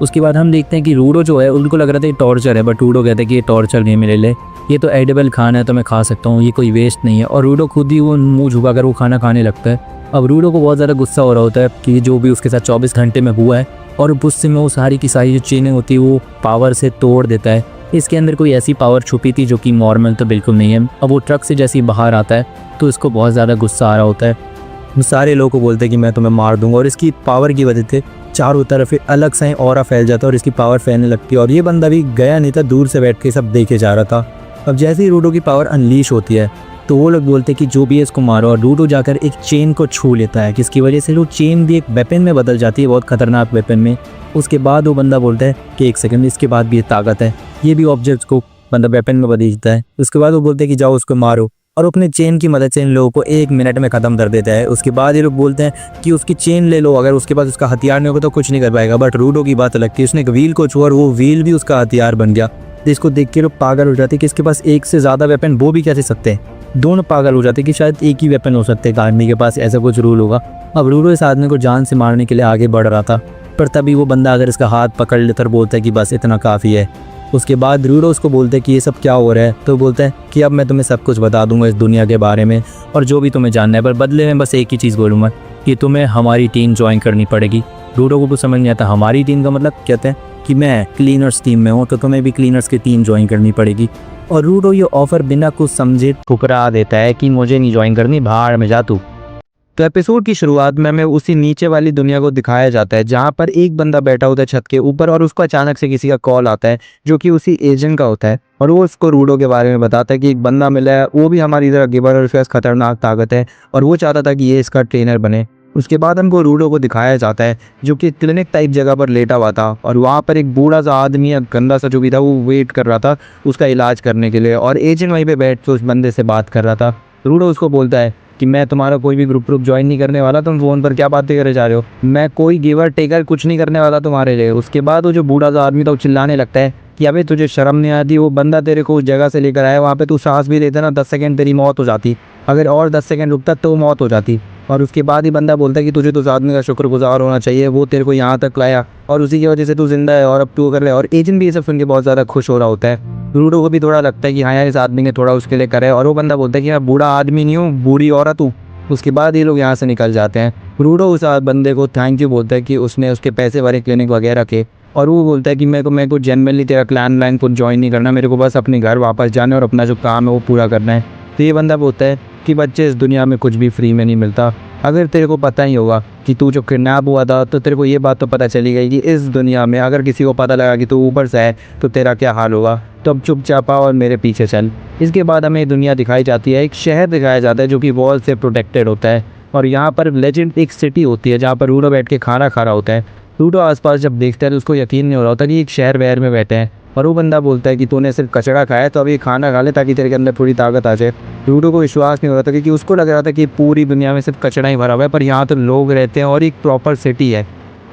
उसके बाद हम देखते हैं कि रूडो जो है उनको लग रहा था ये टॉर्चर है, बट रूडो कहते हैं कि ये टॉर्चर नहीं है मेरे लिए, ये तो एडिबल खाना है तो मैं खा सकता हूँ, ये कोई वेस्ट नहीं है। और रूडो खुद ही वो मुंह झुका कर वो खाना खाने लगता है। अब रूडो को बहुत ज़्यादा गुस्सा हो रहा होता है कि जो भी उसके साथ 24 घंटे में हुआ है, और गुस्से में वो सारी की सारी जो चेनें होती है वो पावर से तोड़ देता है। इसके अंदर कोई ऐसी पावर छुपी थी जो कि नॉर्मल तो बिल्कुल नहीं है। अब वो ट्रक से जैसे ही बाहर आता है तो इसको बहुत ज़्यादा गुस्सा आ रहा होता है। सारे लोगों को बोलते हैं कि मैं तुम्हें मार दूंगा, और इसकी पावर की वजह से चारों तरफ अलग सा ऑरा फैल जाता है और इसकी पावर फैलने लगती है। और ये बंदा भी गया नहीं था, दूर से बैठ के सब देखे जा रहा था। अब जैसे ही रूडो की पावर अनलीश होती है तो वो लोग बोलते हैं कि जो भी है इसको मारो, और रूडो जाकर एक चेन को छू लेता है, जिसकी वजह से वो चेन भी एक वेपन में बदल जाती है, बहुत खतरनाक वेपन में। उसके बाद वो बंदा बोलता है कि एक सेकंड, इसके बाद भी ये ताकत है, ये भी ऑब्जेक्ट्स को बंदा वेपन में बदलता है। उसके बाद वो बोलते हैं कि जाओ उसको मारो, और अपने चेन की मदद से इन लोगों को 1 मिनट में ख़त्म कर देता है। उसके बाद ये लोग बोलते हैं कि उसकी चेन ले लो, अगर उसके पास उसका हथियार नहीं होगा तो कुछ नहीं कर पाएगा। बट रूडो की बात अलग थी, उसने एक व्हील को छुआ और वो व्हील भी उसका हथियार बन गया। जिसको देख के लोग पागल हो जाते कि इसके पास एक से ज़्यादा वेपन, वो भी कैसे सकते हैं। दोनों पागल हो जाते कि शायद एक ही वेपन हो सकते हैं आदमी के पास, ऐसा कुछ रूल होगा। अब रूडो इस आदमी को जान से मारने के लिए आगे बढ़ रहा था, पर तभी वो बंदा अगर इसका हाथ पकड़ लेता और बोलता है कि बस इतना काफ़ी है। उसके बाद रूडो उसको बोलते हैं कि ये सब क्या हो रहा है, तो बोलता है कि अब मैं तुम्हें सब कुछ बता दूंगा इस दुनिया के बारे में और जो भी तुम्हें जानना है, पर बदले में बस एक ही चीज़ बोलूँगा कि तुम्हें हमारी टीम ज्वाइन करनी पड़ेगी। रूडो को कुछ समझ नहीं आता, हमारी टीम का मतलब कहते हैं कि मैं क्लीनर्स टीम में हूँ तो तुम्हें भी क्लीनर्स की टीम ज्वाइन करनी पड़ेगी। और रूडो ये ऑफ़र बिना कुछ समझे ठुकरा देता है कि मुझे नहीं ज्वाइन करनी, बाहर में जा तू। तो एपिसोड की शुरुआत में हमें उसी नीचे वाली दुनिया को दिखाया जाता है जहाँ पर एक बंदा बैठा होता है छत के ऊपर और उसको अचानक से किसी का कॉल आता है जो कि उसी एजेंट का होता है, और वो उसको रूडो के बारे में बताता है कि एक बंदा मिला है, वो भी हमारी तरह गिवर और उसके पास खतरनाक ताकत है और वो चाहता था कि ये इसका ट्रेनर बने। उसके बाद हमको रूडो को दिखाया जाता है जो कि क्लिनिक टाइप जगह पर लेटा हुआ था, और वहाँ पर एक बूढ़ा सा आदमी, गंदा सा जो भी था, वो वेट कर रहा था उसका इलाज करने के लिए, और एजेंट वहीं पे बैठ के उस बंदे से बात कर रहा था। रूडो उसको बोलता है कि मैं तुम्हारा कोई भी ग्रुप ज्वाइन नहीं करने वाला, तुम फ़ोन पर क्या बातें करे जा रहे हो, मैं कोई गिवर टेकर कुछ नहीं करने वाला तुम्हारे लिए। उसके बाद वो जो बूढ़ा सा आदमी था वो चिल्लाने लगता है कि अबे तुझे शर्म नहीं आती, वो बंदा तेरे को उस जगह से लेकर आया, वहाँ पे तू सांस भी लेता ना 10 सेकंड तेरी मौत हो जाती, अगर और 10 सेकंड रुकता तो मौत हो जाती। और उसके बाद ही बंदा बोलता है कि तुझे तो उस आदमी का शुक्रगुजार होना चाहिए, वो तेरे को यहाँ तक लाया और उसी की वजह से तू जिंदा है और अब तू कर ले। और एजेंट भी ये सब सुन के बहुत ज़्यादा खुश हो रहा होता है। रूडो को भी थोड़ा लगता है कि हाँ यार इस आदमी ने थोड़ा उसके लिए करा है, और वो बंदा बोलता है कि मैं बूढ़ा आदमी नहीं हूँ, बूढ़ी औरत हूँ। उसके बाद ये लोग यहाँ से निकल जाते हैं। रूडो उस बंदे को थैंक यू बोलता है कि उसने उसके पैसे भरे क्लिनिक वगैरह के, और वो बोलता है कि मेरे को जेनरली तेरा क्लैन लाइन को ज्वाइन नहीं करना, मेरे को बस अपने घर वापस जाना और अपना जो काम है वो पूरा करना है। तो ये बंदा बोलता है कि बच्चे इस दुनिया में कुछ भी फ्री में नहीं मिलता, अगर तेरे को पता ही होगा कि तू जो किडनैप हुआ था तो तेरे को ये बात तो पता चली गई कि इस दुनिया में अगर किसी को पता लगा कि तू ऊपर से है तो तेरा क्या हाल होगा, तो अब चुपचाप आ और मेरे पीछे चल। इसके बाद हमें दुनिया दिखाई जाती है, एक शहर दिखाया जाता है जो कि वॉल से प्रोटेक्टेड होता है, और यहाँ पर लेजेंड एक सिटी होती है जहाँ पर रूडो बैठ के खाना खा रहा होता है। रूडो आसपास जब देखता है तो उसको यकीन नहीं हो रहा होता कि एक शहर वहर में बैठे हैं, और वो बंदा बोलता है कि तूने सिर्फ कचड़ा खाया है तो अभी खाना खा ले ताकि तेरे के अंदर थोड़ी ताकत आ जाए। रूडो को विश्वास नहीं हो रहा था क्योंकि उसको लग रहा था कि पूरी दुनिया में सिर्फ कचड़ा ही भरा हुआ है, पर यहाँ तो लोग रहते हैं और एक प्रॉपर सिटी है।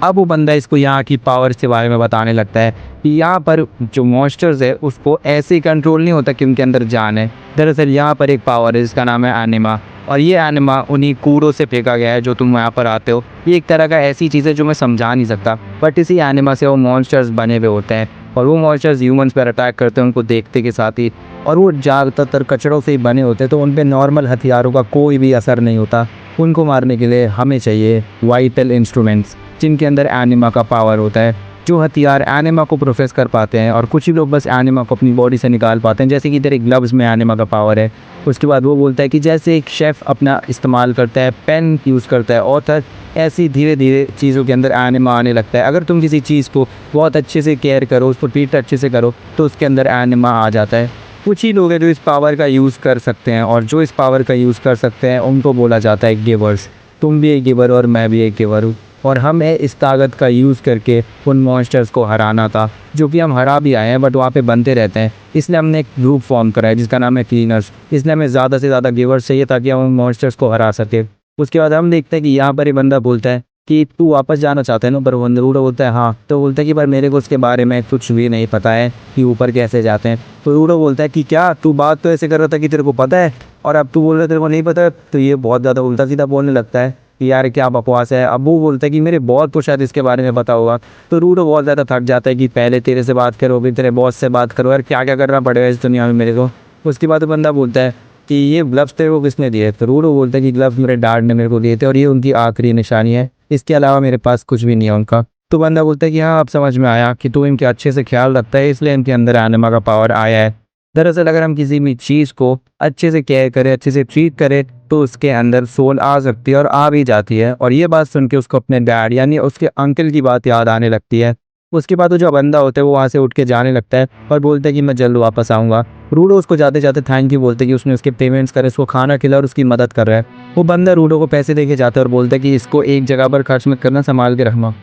अब वो बंदा इसको यहाँ की पावर्स के बारे में बताने लगता है कि यहाँ पर जो मॉन्स्टर्स है उसको ऐसे ही कंट्रोल नहीं होता कि उनके अंदर जान है। दरअसल यहाँ पर एक पावर है जिसका नाम है एनिमा, और ये एनिमा उन्हीं कूड़ों से फेंका गया है जो तुम यहाँ पर आते हो। ये एक तरह का ऐसी चीज़ है जो मैं समझा नहीं सकता, बट इसी एनिमा से वो मॉन्स्टर्स बने हुए होते हैं, और वो मॉन्स्टर्स ह्यूमंस पर अटैक करते हैं उनको देखते के साथ ही, और वो ज़्यादातर कचड़ों से ही बने होते हैं तो उन पर नॉर्मल हथियारों का कोई भी असर नहीं होता। उनको मारने के लिए हमें चाहिए वाइटल इंस्ट्रूमेंट्स जिनके अंदर एनिमा का पावर होता है, जो हथियार एनिमा को प्रोसेस कर पाते हैं, और कुछ ही लोग बस एनिमा को अपनी बॉडी से निकाल पाते हैं, जैसे कि तेरे ग्लव्स में एनिमा का पावर है। उसके बाद वो बोलता है कि जैसे एक शेफ़ अपना इस्तेमाल करता है, पेन यूज़ करता है ऑथर, ऐसी धीरे धीरे चीज़ों के अंदर एनिमा आने लगता है। अगर तुम किसी चीज़ को बहुत अच्छे से केयर करो, उसको ट्रीट अच्छे से करो तो उसके अंदर एनिमा आ जाता है। कुछ ही लोग हैं जो इस पावर का यूज़ कर सकते हैं, और जो इस पावर का यूज़ कर सकते हैं उनको बोला जाता है गिवर्स। तुम भी एक गिवर और मैं भी एक गिवर हूँ, और हमें इस ताकत का यूज़ करके उन मॉन्स्टर्स को हराना था, जो कि हम हरा भी आए हैं बट वहाँ पे बनते रहते हैं। इसलिए हमने एक ग्रुप फॉर्म करा है जिसका नाम है क्लीनर्स। इसलिए हमें ज़्यादा से ज़्यादा गिवर्स चाहिए ताकि हम उन मॉन्स्टर्स को हरा सकें। उसके बाद हम देखते हैं कि यहाँ पर ये बंदा बोलता है कि तू वापस जाना चाहता है ना, पर रूडो बोलता है हाँ, तो बोलता है कि पर मेरे को उसके बारे में कुछ भी नहीं पता है कि ऊपर कैसे जाते हैं। तो रूडो बोलता है कि क्या तू बात तो ऐसे कर रहा था कि तेरे को पता है और अब तू बोल रहा है तेरे को नहीं पता। तो ये बहुत ज़्यादा उल्टा सीधा बोलने लगता है कि यार क्या बकवास है। अब वो बोलता है कि मेरे बॉस को शायद इसके बारे में पता होगा। तो रूडो बहुत ज़्यादा थक जाता है कि पहले तेरे से बात करो, फिर तेरे बॉस से बात करो, यार क्या क्या करना पड़ेगा इस दुनिया में मेरे को। उसके बाद बंदा बोलता है कि ये ग्लव्स तेरे को किसने दिए। तो रूडो बोलता है कि ग्लव्स मेरे डैड ने मेरे को दिए थे और ये उनकी आखिरी निशानी है, इसके अलावा मेरे पास कुछ भी नहीं है उनका। तो बंदा बोलता है कि हाँ अब समझ में आया कि तू इनके अच्छे से ख्याल रखता है, इसलिए इनके अंदर एनिमा का पावर आया है। दरअसल अगर हम किसी भी चीज़ को अच्छे से केयर करें, अच्छे से ट्रीट करें तो उसके अंदर सोल आ सकती है और आ भी जाती है। और ये बात सुन के उसको अपने डैड यानी उसके अंकल की बात याद आने लगती है। उसके बाद वो जो बंदा होता है वो वहाँ से उठ के जाने लगता है और बोलता है कि मैं जल्द वापस आऊँगा। रूडो उसको जाते जाते थैंक यू बोलते कि उसने उसके पेमेंट्स करे, उसको खाना खिला और उसकी मदद कर रहा है। वो बंदा रूडो को पैसे देके जाता है और बोलता है कि इसको एक जगह पर खर्च मत करना, संभाल के रखना।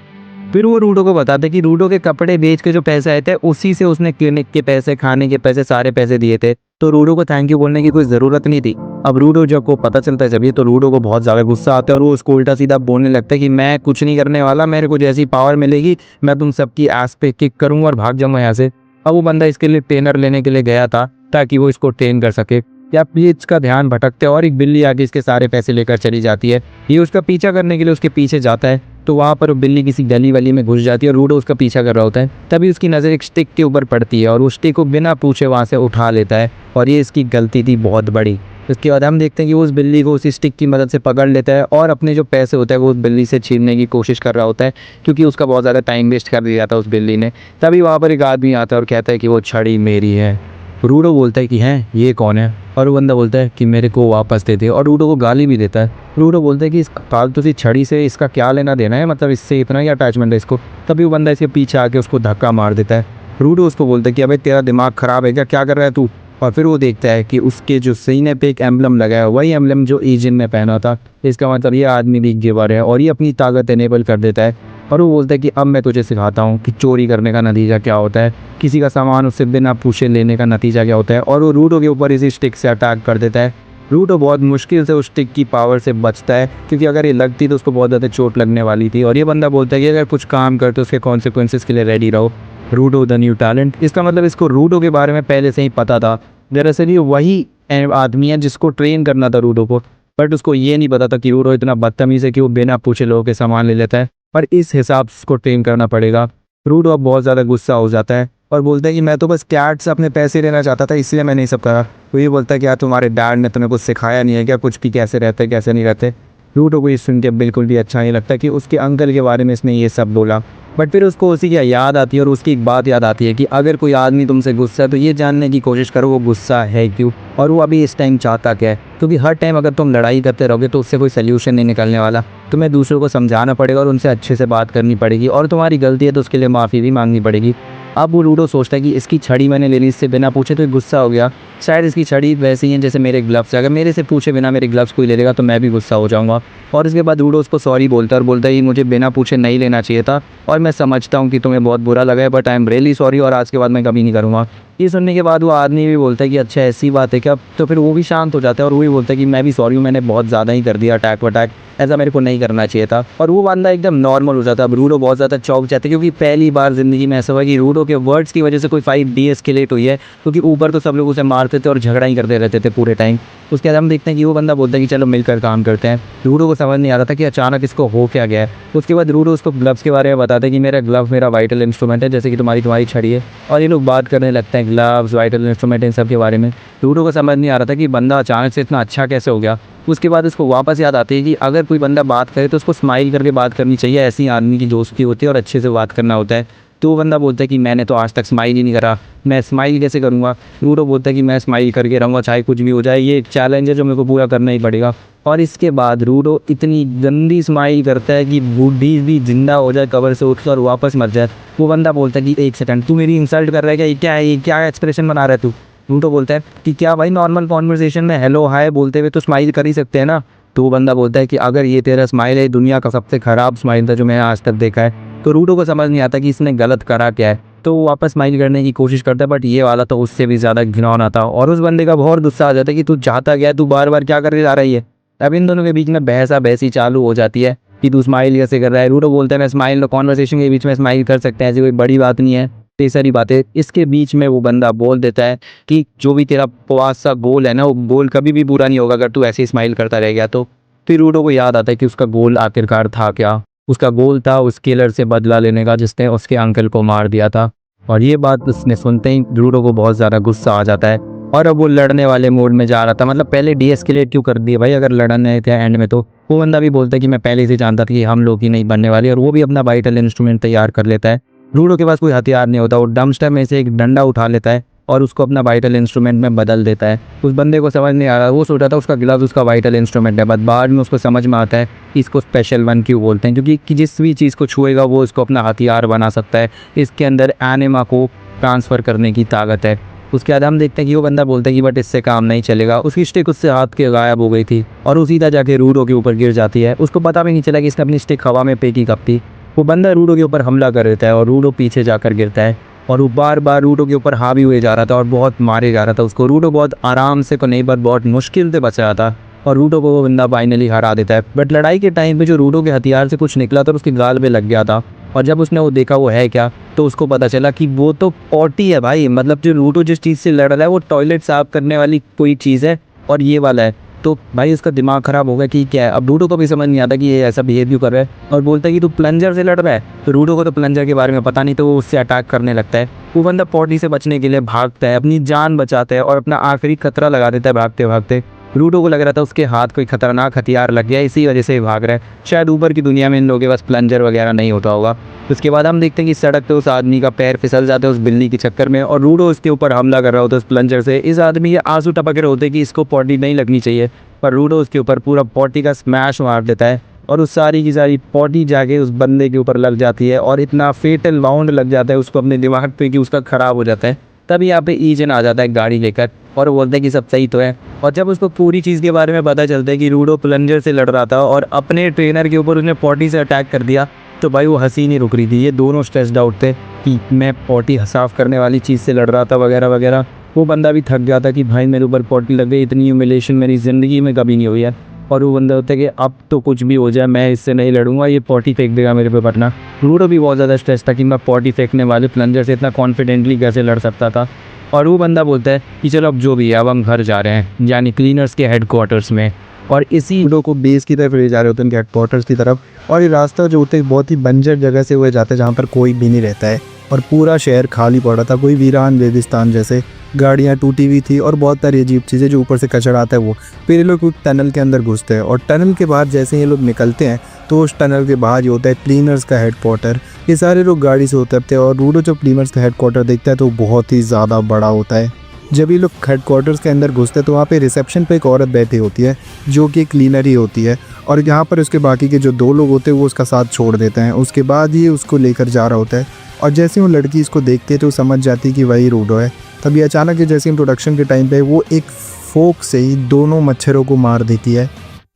फिर वो रूडो को बताते कि रूडो के कपड़े बेच के जो पैसे आए थे उसी से उसने क्लिनिक के पैसे, खाने के पैसे, सारे पैसे दिए थे। तो रूडो को थैंक यू बोलने की कोई ज़रूरत नहीं थी। अब रूडो जब को पता चलता है जब ये, तो रूडो को बहुत ज़्यादा गुस्सा आता है और वो उसको उल्टा सीधा बोलने लगता है कि मैं कुछ नहीं करने वाला, मेरे को जैसी पावर मिलेगी मैं तुम सबकी एस पे किक करूँगा और भाग जाऊँगा यहाँ से। अब वो बंदा इसके लिए ट्रेनर लेने के लिए गया था ताकि वो इसको ट्रेन कर सके। या ये इसका ध्यान भटकते और एक बिल्ली आगे इसके सारे पैसे लेकर चली जाती है। ये उसका पीछा करने के लिए उसके पीछे जाता है, तो वहाँ पर बिल्ली किसी गली वली में घुस जाती है और रूडो उसका पीछा कर रहा होता है। तभी उसकी नज़र एक स्टिक के ऊपर पड़ती है और उस स्टिक को बिना पूछे वहाँ से उठा लेता है और ये इसकी गलती थी बहुत बड़ी। उसके बाद हम देखते हैं कि वो उस बिल्ली को उसी स्टिक की मदद से पकड़ लेता है और अपने जो पैसे होते हैं वो उस बिल्ली से छीनने की कोशिश कर रहा होता है, क्योंकि उसका बहुत ज़्यादा टाइम वेस्ट कर दिया था उस बिल्ली ने। तभी वहाँ पर एक आदमी आता है और कहता है कि वो छड़ी मेरी है। रूडो बोलता है कि हैं ये कौन है, और वो बंदा बोलता है कि मेरे को वापस दे दे, और रूडो को गाली भी देता है। रूडो बोलता है कि इस फालतू सी छड़ी से इसका क्या लेना देना है, मतलब इससे इतना ही अटैचमेंट है इसको। तभी वो बंदा इसके पीछे आके उसको धक्का मार देता है। रूडो उसको बोलता है कि अबे तेरा दिमाग ख़राब है क्या कर रहा है तू। और फिर वो देखता है कि उसके जो सीने पे एक एम्बलम लगा है, वही एम्बलम जो एजेंट ने पहना था। इसका मतलब ये आदमी भी गिवर है और ये अपनी ताकत इनेबल कर देता है। और वो बोलता है कि अब मैं तुझे सिखाता हूँ कि चोरी करने का नतीजा क्या होता है, किसी का सामान उससे बिना पूछे लेने का नतीजा क्या होता है। और वो रूडो के ऊपर इसी स्टिक से अटैक कर देता है। रूडो बहुत मुश्किल से उस स्टिक की पावर से बचता है, क्योंकि अगर ये लगती तो उसको बहुत ज़्यादा चोट लगने वाली थी। और ये बंदा बोलता है कि अगर कुछ काम करते उसके कॉन्सिक्वेंसेस के लिए रेडी रहो। रूडो द न्यू टैलेंट, इसका मतलब इसको रूडो के बारे में पहले से ही पता था। दरअसल ये वही आदमी है जिसको ट्रेन करना था रूडो को, बट उसको ये नहीं पता था कि रूडो इतना बदतमीज़ है कि वो बिना पूछे लोगों के सामान ले लेता है, और इस हिसाब से उसको ट्रेन करना पड़ेगा। रूडो अब बहुत ज़्यादा गुस्सा हो जाता है और बोलता है कि मैं तो बस कैट से अपने पैसे लेना चाहता था, इसलिए मैंने ये सब करा। तो ये बोलता है कि यार तुम्हारे डैड ने तुम्हें कुछ सिखाया नहीं है क्या, कुछ भी कैसे रहते कैसे नहीं रहते। रूडो को ये सुन के बिल्कुल भी अच्छा नहीं लगता कि उसके अंकल के बारे में इसने ये सब बोला। बट फिर उसको उसी की याद आती है और उसकी एक बात याद आती है कि अगर कोई आदमी तुमसे गुस्सा है तो ये जानने की कोशिश करो वो गुस्सा है क्यों, और वो अभी इस टाइम चाहता क्या है। क्योंकि हर टाइम अगर तुम लड़ाई करते रहोगे तो उससे कोई सल्यूशन नहीं निकलने वाला। तुम्हें दूसरों को समझाना पड़ेगा और उनसे अच्छे से बात करनी पड़ेगी, और तुम्हारी गलती है तो उसके लिए माफ़ी भी मांगनी पड़ेगी। अब वो रूडो सोचता है कि इसकी छड़ी मैंने ले ली इससे बिना पूछे, तो ये गुस्सा हो गया। शायद इसकी छड़ी वैसी है जैसे मेरे ग्लव्स है, अगर मेरे से पूछे बिना मेरे ग्लव्स कोई ले लेगा तो मैं भी गुस्सा हो जाऊंगा। और इसके बाद रूडो उसको सॉरी बोलता है और बोलता है कि मुझे बिना पूछे नहीं लेना चाहिए था, और मैं समझता हूँ कि तुम्हें बहुत बुरा लगा है, but I am really sorry, और आज के बाद मैं कभी नहीं करूँगा। ये सुनने के बाद वो आदमी भी बोलता है कि अच्छा ऐसी बात है क्या, तो फिर वो भी शांत हो जाता है और वो भी बोलता है कि मैं भी सॉरी हूँ, मैंने बहुत ज़्यादा ही कर दिया अटैक वटैक, ऐसा मेरे को नहीं करना चाहिए था। और वो बंदा एकदम नॉर्मल हो जाता है। अब रूडो बहुत ज़्यादा चौंक जाता है, क्योंकि पहली बार ज़िंदगी में ऐसा हुआ कि रूडो के वर्ड्स की वजह से कोई फाइट डीएस्केलेट हुई है, क्योंकि ऊपर तो सब लोग उसे मारते थे और झगड़ा ही करते रहते थे पूरे टाइम। उसके बाद हम देखते हैं कि वो बंदा बोलता है कि चलो मिलकर काम करते हैं। रूडो को समझ नहीं आ रहा था कि अचानक इसको हो क्या गया है। उसके बाद रूडो उसको ग्लव्स के बारे में बताते हैं कि मेरा ग्लव मेरा वाइटल इंस्ट्रूमेंट है, जैसे कि तुम्हारी छड़ी है। और ये लोग बात करने लगते हैं ग्लव्स, वाइटल इंस्ट्रूमेंट, इन सब के बारे में। रूडो को समझ नहीं आ रहा था कि बंदा अचानक से इतना अच्छा कैसे हो गया। उसके बाद उसको वापस याद आती है कि अगर कोई बंदा बात करे तो उसको स्माइल करके बात करनी चाहिए, ऐसी आदमी की दोस्ती होती है और अच्छे से बात करना होता है। तो वो बंदा बोलता है कि मैंने तो आज तक स्माइल ही नहीं करा, मैं स्माइल कैसे करूँगा। रूडो बोलता है कि मैं स्माइल करके रहूँगा चाहे कुछ भी हो जाए, ये एक चैलेंज है जो मेरे को पूरा करना ही पड़ेगा। और इसके बाद रूडो इतनी गंदी स्माइल करता है कि बूढ़ी भी जिंदा हो जाए कबर से उठ कर वापस मर जाए। वो बंदा बोलता है कि एक सेकंड, तू मेरी इंसल्ट कर रहा है क्या, ये क्या है, ये क्या एक्सप्रेशन बना रहा है तू। रूडो बोलता है कि क्या भाई, नॉर्मल कॉन्वर्सेशन में हेलो हाय बोलते हुए तो स्माइल कर ही सकते हैं ना। तो वो बंदा बोलता है कि अगर ये तेरा स्माइल है, दुनिया का सबसे ख़राब स्माइल था जो मैंने आज तक देखा है। तो रूडो को समझ नहीं आता कि इसने गलत करा क्या है, तो वो वापस स्माइल करने की कोशिश करता है, बट ये वाला तो उससे भी ज़्यादा घिनौना था। और उस बंदे का बहुत गुस्सा आ जाता है कि तू चाहता क्या है, तू बार बार क्या करके जा रही है। अब इन दोनों के बीच में बहसा बहसी चालू हो जाती है कि तू स्माइल कैसे कर रहा है। रूडो बोलता है मैं स्माइल कॉन्वर्सेशन के बीच में स्माइल कर सकते हैं, ऐसी कोई बड़ी बात नहीं है, ये सारी बातें। इसके बीच में वो बंदा बोल देता है कि जो भी तेरा पास सा गोल है ना, वो गोल कभी भी पूरा नहीं होगा अगर तू ऐसे ही स्माइल करता रह गया तो। फिर रूडो को याद आता है कि उसका गोल आखिरकार था क्या। उसका गोल था उस किलर से बदला लेने का जिसने उसके अंकल को मार दिया था। और ये बात उसने सुनते ही रूडो को बहुत ज़्यादा गुस्सा आ जाता है और अब वो लड़ने वाले मोड में जा रहा था। मतलब पहले डीएस्केलेट क्यों कर दिए भाई, अगर लड़ने थे एंड में। तो वो बंदा भी बोलता है कि मैं पहले से जानता था कि हम लोग ही नहीं बनने वाले, और वो भी अपना वाइटल इंस्ट्रूमेंट तैयार कर लेता है। रूडो के पास कोई हथियार नहीं होता, वो डम्पस्टर में से एक डंडा उठा लेता है और उसको अपना वाइटल इंस्ट्रूमेंट में बदल देता है। उस बंदे को समझ नहीं आ रहा, वो सोचा था उसका ग्लव्स उसका वाइटल इंस्ट्रूमेंट है, बट बाद में उसको समझ में आता है कि इसको स्पेशल वन क्यों बोलते हैं, क्योंकि कि जिस भी चीज़ को छुएगा वो इसको अपना हथियार बना सकता है। इसके अंदर एनिमा को ट्रांसफ़र करने की ताकत है। उसके बाद हम देखते हैं कि वो बंदा बोलता है कि बट इससे काम नहीं चलेगा। उसकी स्टिक उससे हाथ के गायब हो गई थी और वो सीधा जाके रूडो के ऊपर गिर जाती है। उसको पता भी नहीं चला कि इसने अपनी स्टिक हवा में फेंकी कब थी। वो बंदा रूडो के ऊपर हमला कर देता है और रूडो पीछे जाकर गिरता है और वो बार बार रूडो के ऊपर हावी हुए जा रहा था और बहुत मारे जा रहा था उसको। रूडो बहुत आराम से को नहीं पर बहुत मुश्किल से बचा था और रूडो को वो बंदा फाइनली हरा देता है। बट लड़ाई के टाइम पे जो रूडो के हथियार से कुछ निकला था उसके गाल पे लग गया था और जब उसने वो देखा वो है क्या, तो उसको पता चला कि वो तो पॉटी है भाई। मतलब जो रूडो जिस चीज़ से लड़ रहा है वो टॉयलेट साफ करने वाली कोई चीज़ है और ये वाला है। तो भाई उसका दिमाग ख़राब हो गया कि क्या है। अब रूडो को भी समझ नहीं आता कि ये ऐसा बिहेव क्यों कर रहा है और बोलता है कि तू प्लंजर से लड़ रहा है। तो रूडो को तो प्लंजर के बारे में पता नहीं, तो वो उससे अटैक करने लगता है। वो बंदा पॉटी से बचने के लिए भागता है, अपनी जान बचाता है और अपना आखिरी खतरा लगा देता है भागते भागते। रूडो को लग रहा था उसके हाथ कोई खतरनाक हथियार लग गया, इसी वजह से भाग रहा है। शायद ऊपर की दुनिया में इन लोगों के पास प्लंजर वगैरह नहीं होता होगा। उसके बाद हम देखते हैं कि सड़क पे उस आदमी का पैर फिसल जाता है उस बिल्ली के चक्कर में और रूडो उसके ऊपर हमला कर रहा होता है उस प्लंजर से। इस आदमी के आंसू टपक रहे होते कि इसको पॉटी नहीं लगनी चाहिए, पर रूडो उसके ऊपर पूरा पॉटी का स्मैश मार देता है और उस सारी की सारी पॉटी जाके उस बंदे के ऊपर लग जाती है और इतना फेटल वाउंड लग जाता है उसको अपने दिमाग पे कि उसका ख़राब हो जाता है। तब यहाँ पे ईजन आ जाता है गाड़ी लेकर और वो बोलते हैं कि सब सही तो है। और जब उसको पूरी चीज़ के बारे में पता चलता है कि रूडो प्लंजर से लड़ रहा था और अपने ट्रेनर के ऊपर उसने पॉटी से अटैक कर दिया, तो भाई वो हंसी नहीं रुक रही थी। ये दोनों स्ट्रेस्ड आउट थे कि मैं पॉटी साफ करने वाली चीज़ से लड़ रहा था वगैरह वगैरह। वो बंदा भी थक गया था कि भाई मेरे ऊपर पॉटी लग गई, इतनी ह्यूमिलेशन मेरी ज़िंदगी में कभी नहीं हुई है। और वो बंदा होता है कि अब तो कुछ भी हो जाए मैं इससे नहीं लड़ूंगा, ये पॉटी फेंक देगा मेरे पे वरना। रूडो भी बहुत ज़्यादा स्ट्रेस था कि मैं पॉटी फेंकने वाले प्लंजर से इतना कॉन्फिडेंटली कैसे लड़ सकता था। और वो बंदा बोलता है कि चलो अब जो भी है अब हम घर जा रहे हैं, यानी क्लीनर्स के हेडक्वार्टर्स में। और इसी रूडो को बेस की तरफ ले जा रहे होते हैं, उनके हेडक्वार्टर्स की तरफ। और ये रास्ता जो होता है बहुत ही बंजर जगह से हुए जाता है जहाँ पर कोई भी नहीं रहता है और पूरा शहर खाली पड़ा था, कोई वीरान रेगिस्तान जैसे। गाड़ियाँ टूटी हुई थी और बहुत सारी अजीब चीज़ें जो ऊपर से कचरा आता है वो। फिर ये लोग टनल के अंदर घुसते हैं और टनल के बाहर जैसे ये लोग निकलते हैं तो उस टनल के बाहर ये होता है क्लीनर्स का हेडक्वार्टर। ये सारे लोग गाड़ी से उतरते हैं और रूडो जो क्लीनर्स का हेडक्वार्टर देखता है तो बहुत ही ज़्यादा बड़ा होता है। जब ये लोग हेडक्वार्टर्स के अंदर घुसते हैं तो वहाँ पे रिसेप्शन पे एक औरत बैठी होती है जो कि क्लीनर ही होती है और यहाँ पर उसके बाकी के जो दो लोग होते हैं वो उसका साथ छोड़ देते हैं। उसके बाद ये उसको लेकर जा रहा होता है और जैसे वो लड़की इसको देखती है तो समझ जाती है कि वही रूडो है। तभी अचानक जैसे इंट्रोडक्शन के टाइम पे वो एक फोक से ही दोनों मच्छरों को मार देती है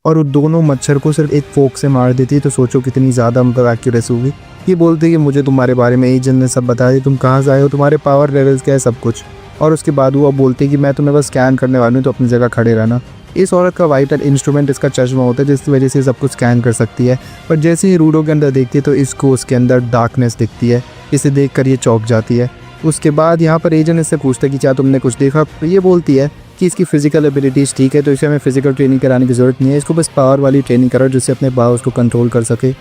और वो दोनों मच्छर को सिर्फ एक फोक से मार देती है। तो सोचो कितनी ज़्यादा मतलब एक्यूरेसी होगी। ये बोलते हैं कि मुझे तुम्हारे बारे में एजेंट ने सब बता दिया, तुम कहाँ से आए हो, तुम्हारे पावर लेवल्स क्या है, सब कुछ। और उसके बाद वो बोलते हैं कि मैं तुम्हें बस स्कैन करने वाली हूँ तो अपनी जगह खड़े रहना। इस औरत का वाइटल इंस्ट्रूमेंट इसका चश्मा होता है जिसकी वजह से सब कुछ स्कैन कर सकती है। पर जैसे ही रूडो के अंदर देखती है तो इसको उसके अंदर डार्कनेस दिखती है। इसे देखकर ये चौंक जाती है। उसके बाद यहाँ पर एजेंट इससे पूछता है कि क्या तुमने कुछ देखा। तो ये बोलती है कि इसकी फिजिकल एबिलिटीज़ ठीक है तो इसे हमें फिजिकल ट्रेनिंग कराने की ज़रूरत नहीं है, इसको बस पावर वाली ट्रेनिंग करो जिससे अपने पावर्स को कंट्रोल कर सके।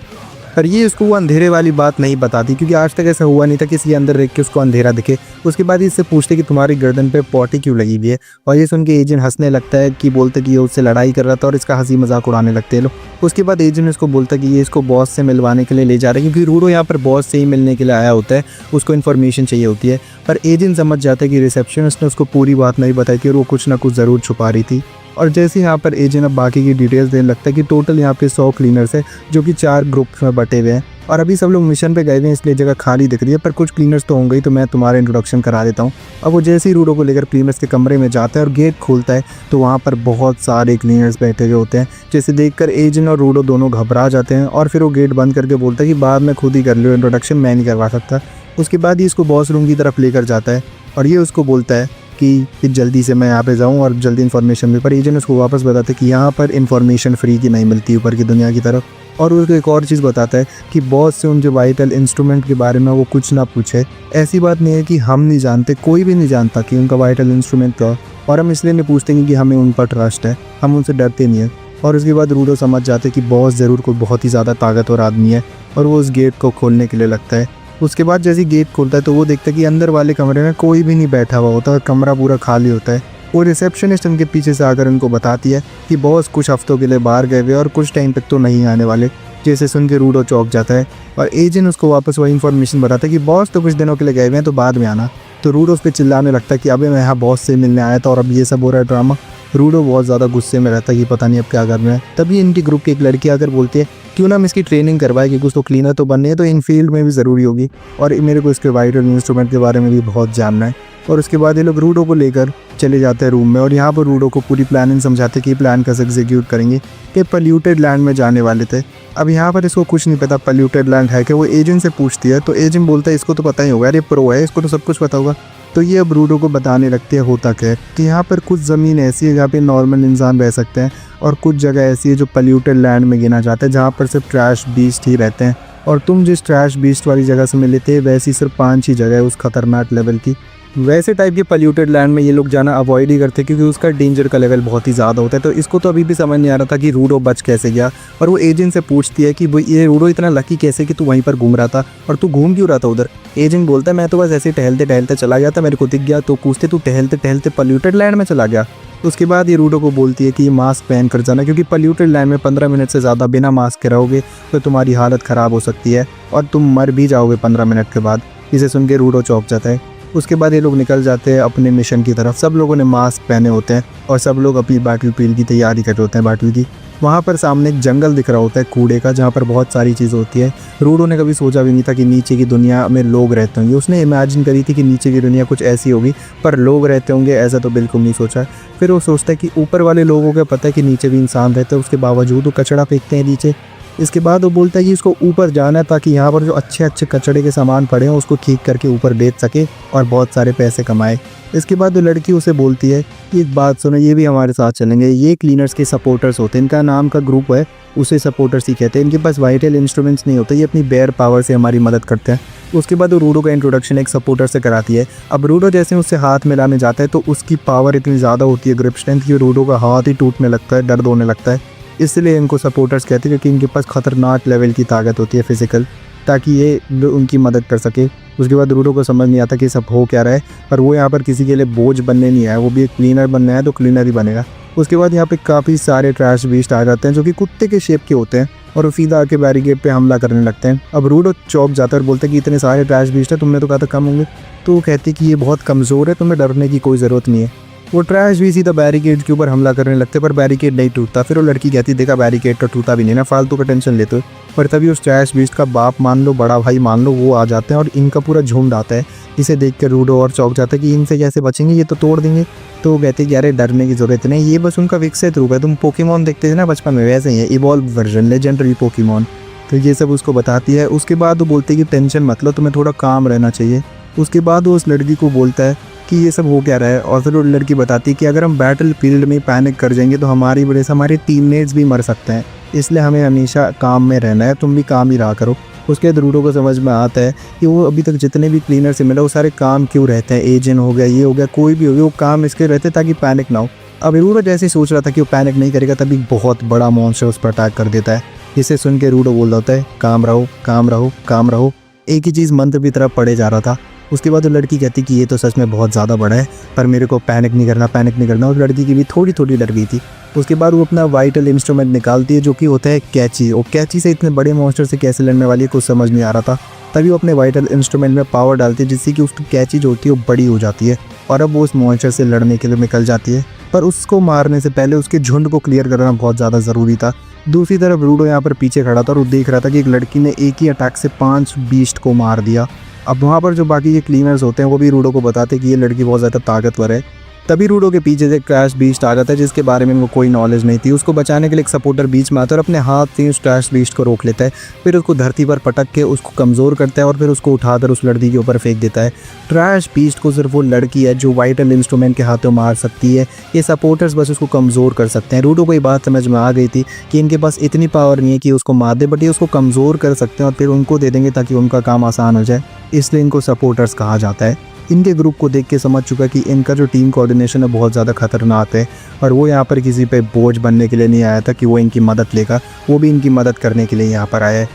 पर ये उसको वो अंधेरे वाली बात नहीं बताती क्योंकि आज तक ऐसा हुआ नहीं था कि किसी अंदर देख के उसको अंधेरा दिखे। उसके बाद इससे पूछते कि तुम्हारी गर्दन पे पॉटी क्यों लगी हुई है और ये सुन के एजेंट हंसने लगता है कि बोलते कि ये उससे लड़ाई कर रहा था और इसका हंसी मजाक उड़ाने लगते हैं लोग। उसके बाद एजेंट इसको बोलता कि ये इसको बॉस से मिलवाने के लिए ले जा रहे हैं क्योंकि रूडो यहाँ पर बॉस से ही मिलने के लिए आया होता है, उसको इन्फॉर्मेशन चाहिए होती है। पर एजेंट समझ जाता है कि रिसेप्शनिस्ट ने उसको पूरी बात नहीं बताई थी और वो कुछ ना कुछ ज़रूर छुपा रही थी। और जैसे यहाँ पर एजेंट अब बाकी की डिटेल्स देने लगता है कि टोटल यहाँ पे 100 क्लीनर्स है जो कि 4 ग्रुप्स में बटे हुए हैं और अभी सब लोग मिशन पे गए हुए हैं इसलिए जगह खाली दिख रही है। पर कुछ क्लीनर्स तो होंगे ही, तो मैं तुम्हारा इंट्रोडक्शन करा देता हूँ। अब वो जैसे ही रूडो को लेकर क्लीनर्स के कमरे में जाता है और गेट खोलता है तो वहाँ पर बहुत सारे क्लीनर्स बैठे हुए होते हैं, जिसे देखकर एजेंट और रूडो दोनों घबरा जाते हैं और फिर वो गेट बंद करके बोलता है कि बाद में खुद ही कर लो, इंट्रोडक्शन मैं नहीं करवा सकता। उसके बाद ही इसको बॉस रूम की तरफ लेकर जाता है और ये उसको बोलता है कि जल्दी से मैं यहाँ पे जाऊँ और जल्दी इन्फॉर्मेशन मिले। पर एजेंट उसको वापस बताता है कि यहाँ पर इन्फॉर्मेशन फ्री की नहीं मिलती ऊपर की दुनिया की तरफ। और उसको एक और चीज़ बताता है कि बॉस से उन जो वाइटल इंस्ट्रूमेंट के बारे में वो कुछ ना पूछे। ऐसी बात नहीं है कि हम नहीं जानते, कोई भी नहीं जानता कि उनका वाइटल इंस्ट्रूमेंट क्या, और हम इसलिए नहीं पूछते कि हमें उन पर ट्रस्ट है, हम उनसे डरते नहीं है। और उसके बाद रूडो समझ जाते हैं कि बॉस ज़रूर कोई बहुत ही ज़्यादा ताकतवर आदमी है और वो उस गेट को खोलने के लिए लगता है। उसके बाद जैसे गेट खोलता है तो वो देखता है कि अंदर वाले कमरे में कोई भी नहीं बैठा हुआ होता, कमरा पूरा खाली होता है। वो रिसेप्शनिस्ट उनके पीछे से आकर उनको बताती है कि बॉस कुछ हफ्तों के लिए बाहर गए हुए और कुछ टाइम तक तो नहीं आने वाले। जैसे सुन के रूडो चौंक जाता है और एजेंट उसको वापस वही इन्फॉर्मेशन बताता है कि बॉस तो कुछ दिनों के लिए गए हुए हैं तो बाद में आना। तो रूडो उस पर चिल्लाने लगता है कि अबे मैं यहाँ बॉस से मिलने आया था और अब ये सब हो रहा है ड्रामा। रूडो बहुत ज़्यादा गुस्से में रहता है कि पता नहीं अब क्या करना है। तभी इनकी ग्रुप की एक लड़की आकर बोलती है क्यों ना हम इसकी ट्रेनिंग करवाए कि कुछ तो क्लीनर तो बनने है, तो इन फील्ड में भी ज़रूरी होगी और मेरे को इसके वाइटल इंस्ट्रूमेंट के बारे में भी बहुत जानना है। और उसके बाद ये लोग रूडो को लेकर चले जाते हैं रूम में, और यहाँ पर रूडो को पूरी प्लानिंग समझाते कि प्लान कैसे एग्जीक्यूट करेंगे कि पल्यूटेड लैंड में जाने वाले थे। अब यहाँ पर इसको कुछ नहीं पता पल्यूटेड लैंड है कि, वो एजेंट से पूछती है तो एजेंट बोलता है इसको तो पता ही होगा, अरे प्रो है, इसको तो सब कुछ पता होगा। तो ये अब रूडो को बताने लगती है होता क्या है कि यहाँ पर कुछ ज़मीन ऐसी है जहाँ पे नॉर्मल इंसान रह सकते हैं, और कुछ जगह ऐसी है जो पल्यूटेड लैंड में गिना जाता है जहाँ पर सिर्फ ट्रैश बीस्ट ही रहते हैं, और तुम जिस ट्रैश बीस्ट वाली जगह से मिले थे वैसी सिर्फ 5 ही जगह है उस खतरनाक लेवल की। वैसे टाइप के पल्यूटेड लैंड में ये लोग जाना अवॉइड ही करते क्योंकि उसका डेंजर का लेवल बहुत ही ज़्यादा होता है। तो इसको तो अभी भी समझ नहीं आ रहा था कि रूडो बच कैसे गया, और वो एजेंट से पूछती है कि वो ये रूडो इतना लकी कैसे कि तू वहीं पर घूम रहा था, और तू घूम क्यों रहा था उधर। एजेंट बोलता है मैं तो बस ऐसे टहलते टहलते चला गया था, मेरे को दिख गया। तो पूछते तू टहलते टहलते पल्यूटेड लैंड में चला गया। उसके बाद ये रूडो को बोलती है कि ये मास्क पहन कर जाना, क्योंकि पल्यूटेड लैंड में 15 मिनट से ज़्यादा बिना मास्क के रहोगे तो तुम्हारी हालत ख़राब हो सकती है और तुम मर भी जाओगे 15 मिनट के बाद। इसे सुन के रूडो चौंक जाता है। उसके बाद ये लोग निकल जाते हैं अपने मिशन की तरफ। सब लोगों ने मास्क पहने होते हैं और सब लोग अपनी बैटलफील्ड की तैयारी कर रहे होते हैं बैटल की। वहाँ पर सामने एक जंगल दिख रहा होता है कूड़े का, जहाँ पर बहुत सारी चीज़ होती है। रूडो ने कभी सोचा भी नहीं था कि नीचे की दुनिया में लोग रहते होंगे। उसने इमेजिन करी थी कि नीचे की दुनिया कुछ ऐसी होगी, पर लोग रहते होंगे ऐसा तो बिल्कुल नहीं सोचा। फिर वो सोचता है कि ऊपर वाले लोगों को पता है कि नीचे भी इंसान रहते हैं, उसके बावजूद वो कचरा फेंकते हैं नीचे। इसके बाद वो बोलता है कि इसको ऊपर जाना है ताकि यहाँ पर जो अच्छे अच्छे कचड़े के सामान पड़े हैं उसको ठीक करके ऊपर बेच सके और बहुत सारे पैसे कमाए। इसके बाद वो लड़की उसे बोलती है कि एक बात सुनो, ये भी हमारे साथ चलेंगे। ये क्लीनर्स के सपोर्टर्स होते हैं, इनका नाम का ग्रुप है, उसे सपोर्टर्स ही कहते हैं। इनके पास वाइटल इंस्ट्रूमेंट्स नहीं होते, ये अपनी बेयर पावर से हमारी मदद करते हैं। उसके बाद वो रूडो का इंट्रोडक्शन एक सपोर्टर से कराती है। अब रूडो जैसे उससे हाथ मिलाने जाता है तो उसकी पावर इतनी ज़्यादा होती है, ग्रिप स्ट्रेंथ, कि रूडो का हाथ ही टूटने लगता है, दर्द होने लगता है। इसलिए इनको सपोर्टर्स कहते हैं, क्योंकि इनके पास खतरनाक लेवल की ताकत होती है फिजिकल, ताकि ये उनकी मदद कर सके। उसके बाद रूडो को समझ नहीं आता कि सब हो क्या रहा है, पर वो यहाँ पर किसी के लिए बोझ बनने नहीं आया, वो भी एक क्लीनर बनना है तो क्लीनर ही बनेगा। उसके बाद यहाँ पे काफ़ी सारे ट्रैश बीस्ट आ जाते हैं जो कि कुत्ते के शेप के होते हैं, और वो सीधा आके बैरिकेड पे हमला करने लगते हैं। अब रूडो चौंक जाता है और बोलते हैं कि इतने सारे ट्रैश बीस्ट है, तुमने तो कहा था कम होंगे। तो वो कहती है कि ये बहुत कमज़ोर है, तुम्हें डरने की कोई ज़रूरत नहीं है। वो ट्रैश भी सीधा बैरिकेड के ऊपर हमला करने लगते, पर बैरिकेड नहीं टूटता। फिर वो लड़की कहती, देखा बैरिकेड तो टूटा भी नहीं ना, फालतू का टेंशन लेते हो। पर तभी उस ट्रैश बीस्ट का बाप मान लो, बड़ा भाई मान लो, वो आ जाते हैं और इनका पूरा झुंड आता है। इसे देख कर रूडो और चौंक जाता है कि इनसे कैसे बचेंगे, ये तो तोड़ देंगे। तो वो कहते हैं कि अरे डरने की ज़रूरत नहीं, ये बस उनका विकसित रूप है। तुम पोकेमॉन देखते थे ना बचपन में, वैसे ही है, इवॉल्व वर्जन, लेजेंडरी पोकेमॉन। तो ये सब उसको बताती है। उसके बाद वो बोलती है कि टेंशन मत लो, तुम्हें थोड़ा काम रहना चाहिए। उसके बाद वो उस लड़की को बोलता है कि ये सब हो क्या रहा है, और फिर वो लड़की बताती है कि अगर हम बैटल फील्ड में पैनिक कर जाएंगे तो हमारी वजह से हमारे टीममेट्स भी मर सकते हैं, इसलिए हमें हमेशा काम में रहना है, तुम भी काम ही रहा करो। उसके बाद रूडो को समझ में आता है कि वो अभी तक जितने भी क्लीनर से मिला वो सारे काम क्यों रहते हैं, एजेंट हो गया, ये हो गया, कोई भी हो गया, वो काम इसके रहते हैं ताकि पैनिक ना हो। अब रूडो जैसे सोच रहा था कि वो पैनिक नहीं करेगा, तभी बहुत बड़ा मॉन्स्टर उस पर अटैक कर देता है। इसे सुन के रूडो बोल होता है, काम रहो काम रहो काम रहो। एक ही चीज़ मंत्र की तरह पढ़े जा रहा था। उसके बाद वो लड़की कहती कि ये तो सच में बहुत ज़्यादा बड़ा है, पर मेरे को पैनिक नहीं करना। उस लड़की की भी थोड़ी थोड़ी डर गई थी। उसके बाद वो अपना वाइटल इंस्ट्रूमेंट निकालती है जो कि होता है कैची। और कैची से इतने बड़े मॉन्स्टर से कैसे लड़ने वाली है कुछ समझ नहीं आ रहा था। तभी वो अपने वाइटल इंस्ट्रूमेंट में पावर डालती है जिससे कि उसकी कैची जो होती है वो बड़ी हो जाती है, और अब वो उस मॉन्स्टर से लड़ने के लिए निकल जाती है। पर उसको मारने से पहले उसके झुंड को क्लियर करना बहुत ज़्यादा ज़रूरी था। दूसरी तरफ रूडो यहाँ पर पीछे खड़ा था और वो देख रहा था कि एक लड़की ने एक ही अटैक से 5 बीस्ट को मार दिया। अब वहाँ पर जो बाकी के क्लीनर्स होते हैं वो भी रूडो को बताते कि ये लड़की बहुत ज़्यादा ताकतवर है। तभी रूडो के पीछे से ट्रैश बीस्ट आ जाता है जिसके बारे में उनको कोई नॉलेज नहीं थी। उसको बचाने के लिए एक सपोर्टर बीच में आता है और अपने हाथ से उस ट्रैश बीस्ट को रोक लेता है। फिर उसको धरती पर पटक के उसको कमज़ोर करता है और फिर उसको उठाकर उस लड़की के ऊपर फेंक देता है। ट्रैश बीस्ट को सिर्फ वो लड़की है जो वाइटल इंस्ट्रूमेंट के हाथों मार सकती है, ये सपोर्टर्स बस उसको कमज़ोर कर सकते हैं। रूडो को ये बात समझ में आ गई थी कि इनके पास इतनी पावर नहीं है कि उसको मार दे, बट ये उसको कमज़ोर कर सकते हैं और फिर उनको दे देंगे ताकि उनका काम आसान हो जाए, इसलिए इनको सपोर्टर्स कहा जाता है। इनके ग्रुप को देख के समझ चुका कि इनका जो टीम कोऑर्डिनेशन है बहुत ज़्यादा खतरनाक है, और वो यहाँ पर किसी पे बोझ बनने के लिए नहीं आया था कि वो इनकी मदद लेगा, वो भी इनकी मदद करने के लिए यहाँ पर आया है।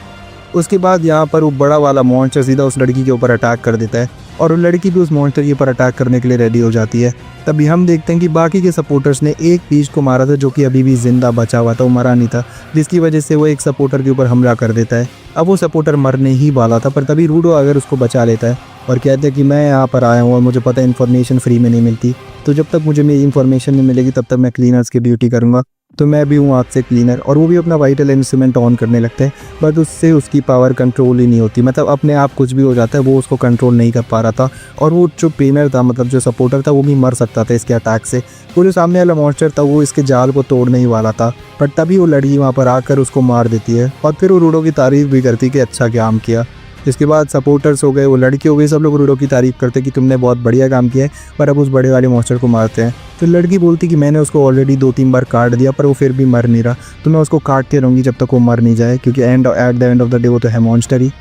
उसके बाद यहाँ पर वो बड़ा वाला मॉन्स्टर सीधा उस लड़की के ऊपर अटैक कर देता है और वो लड़की भी उस मॉन्स्टर के ऊपर अटैक करने के लिए रेडी हो जाती है। तभी हम देखते हैं कि बाकी के सपोर्टर्स ने एक बीस्ट को मारा था जो कि अभी भी जिंदा बचा हुआ था, वो मरा नहीं था, जिसकी वजह से वो एक सपोर्टर के ऊपर हमला कर देता है। अब वो सपोर्टर मरने ही वाला था, पर तभी रूडो अगर उसको बचा लेता है और कहते हैं कि मैं यहाँ पर आया हूँ और मुझे पता है इन्फॉर्मेशन फ्री में नहीं मिलती, तो जब तक मुझे मेरी इन्फॉर्मेशन नहीं मिलेगी तब तक मैं क्लीनर्स की ड्यूटी करूँगा। तो मैं भी हूँ आपसे क्लीनर। और वो भी अपना वाइटल इंस्ट्रूमेंट ऑन करने लगता है, बट उससे उसकी पावर कंट्रोल ही नहीं होती, मतलब अपने आप कुछ भी हो जाता है, वो उसको कंट्रोल नहीं कर पा रहा था। और वो जो ट्रेनर था, मतलब जो सपोर्टर था, वो भी मर सकता था इसके अटैक से। वो जो सामने वाला मॉन्स्टर था वो इसके जाल को तोड़ने ही वाला था, बट तभी वो लड़की वहाँ पर आकर उसको मार देती है। और फिर वो रूडो की तारीफ़ भी करती कि अच्छा काम किया। इसके बाद सपोर्टर्स हो गए, वो लड़की हो गई, सब लोग रूडो की तारीफ़ करते कि तुमने बहुत बढ़िया काम किया है, पर अब उस बड़े वाले मॉन्स्टर को मारते हैं। तो लड़की बोलती कि मैंने उसको ऑलरेडी 2-3 बार काट दिया, पर वो फिर भी मर नहीं रहा, तो मैं उसको काटते रहूँगी जब तक वो मर नहीं जाए, क्योंकि at the end of the day वो तो है मॉन्स्टर ही।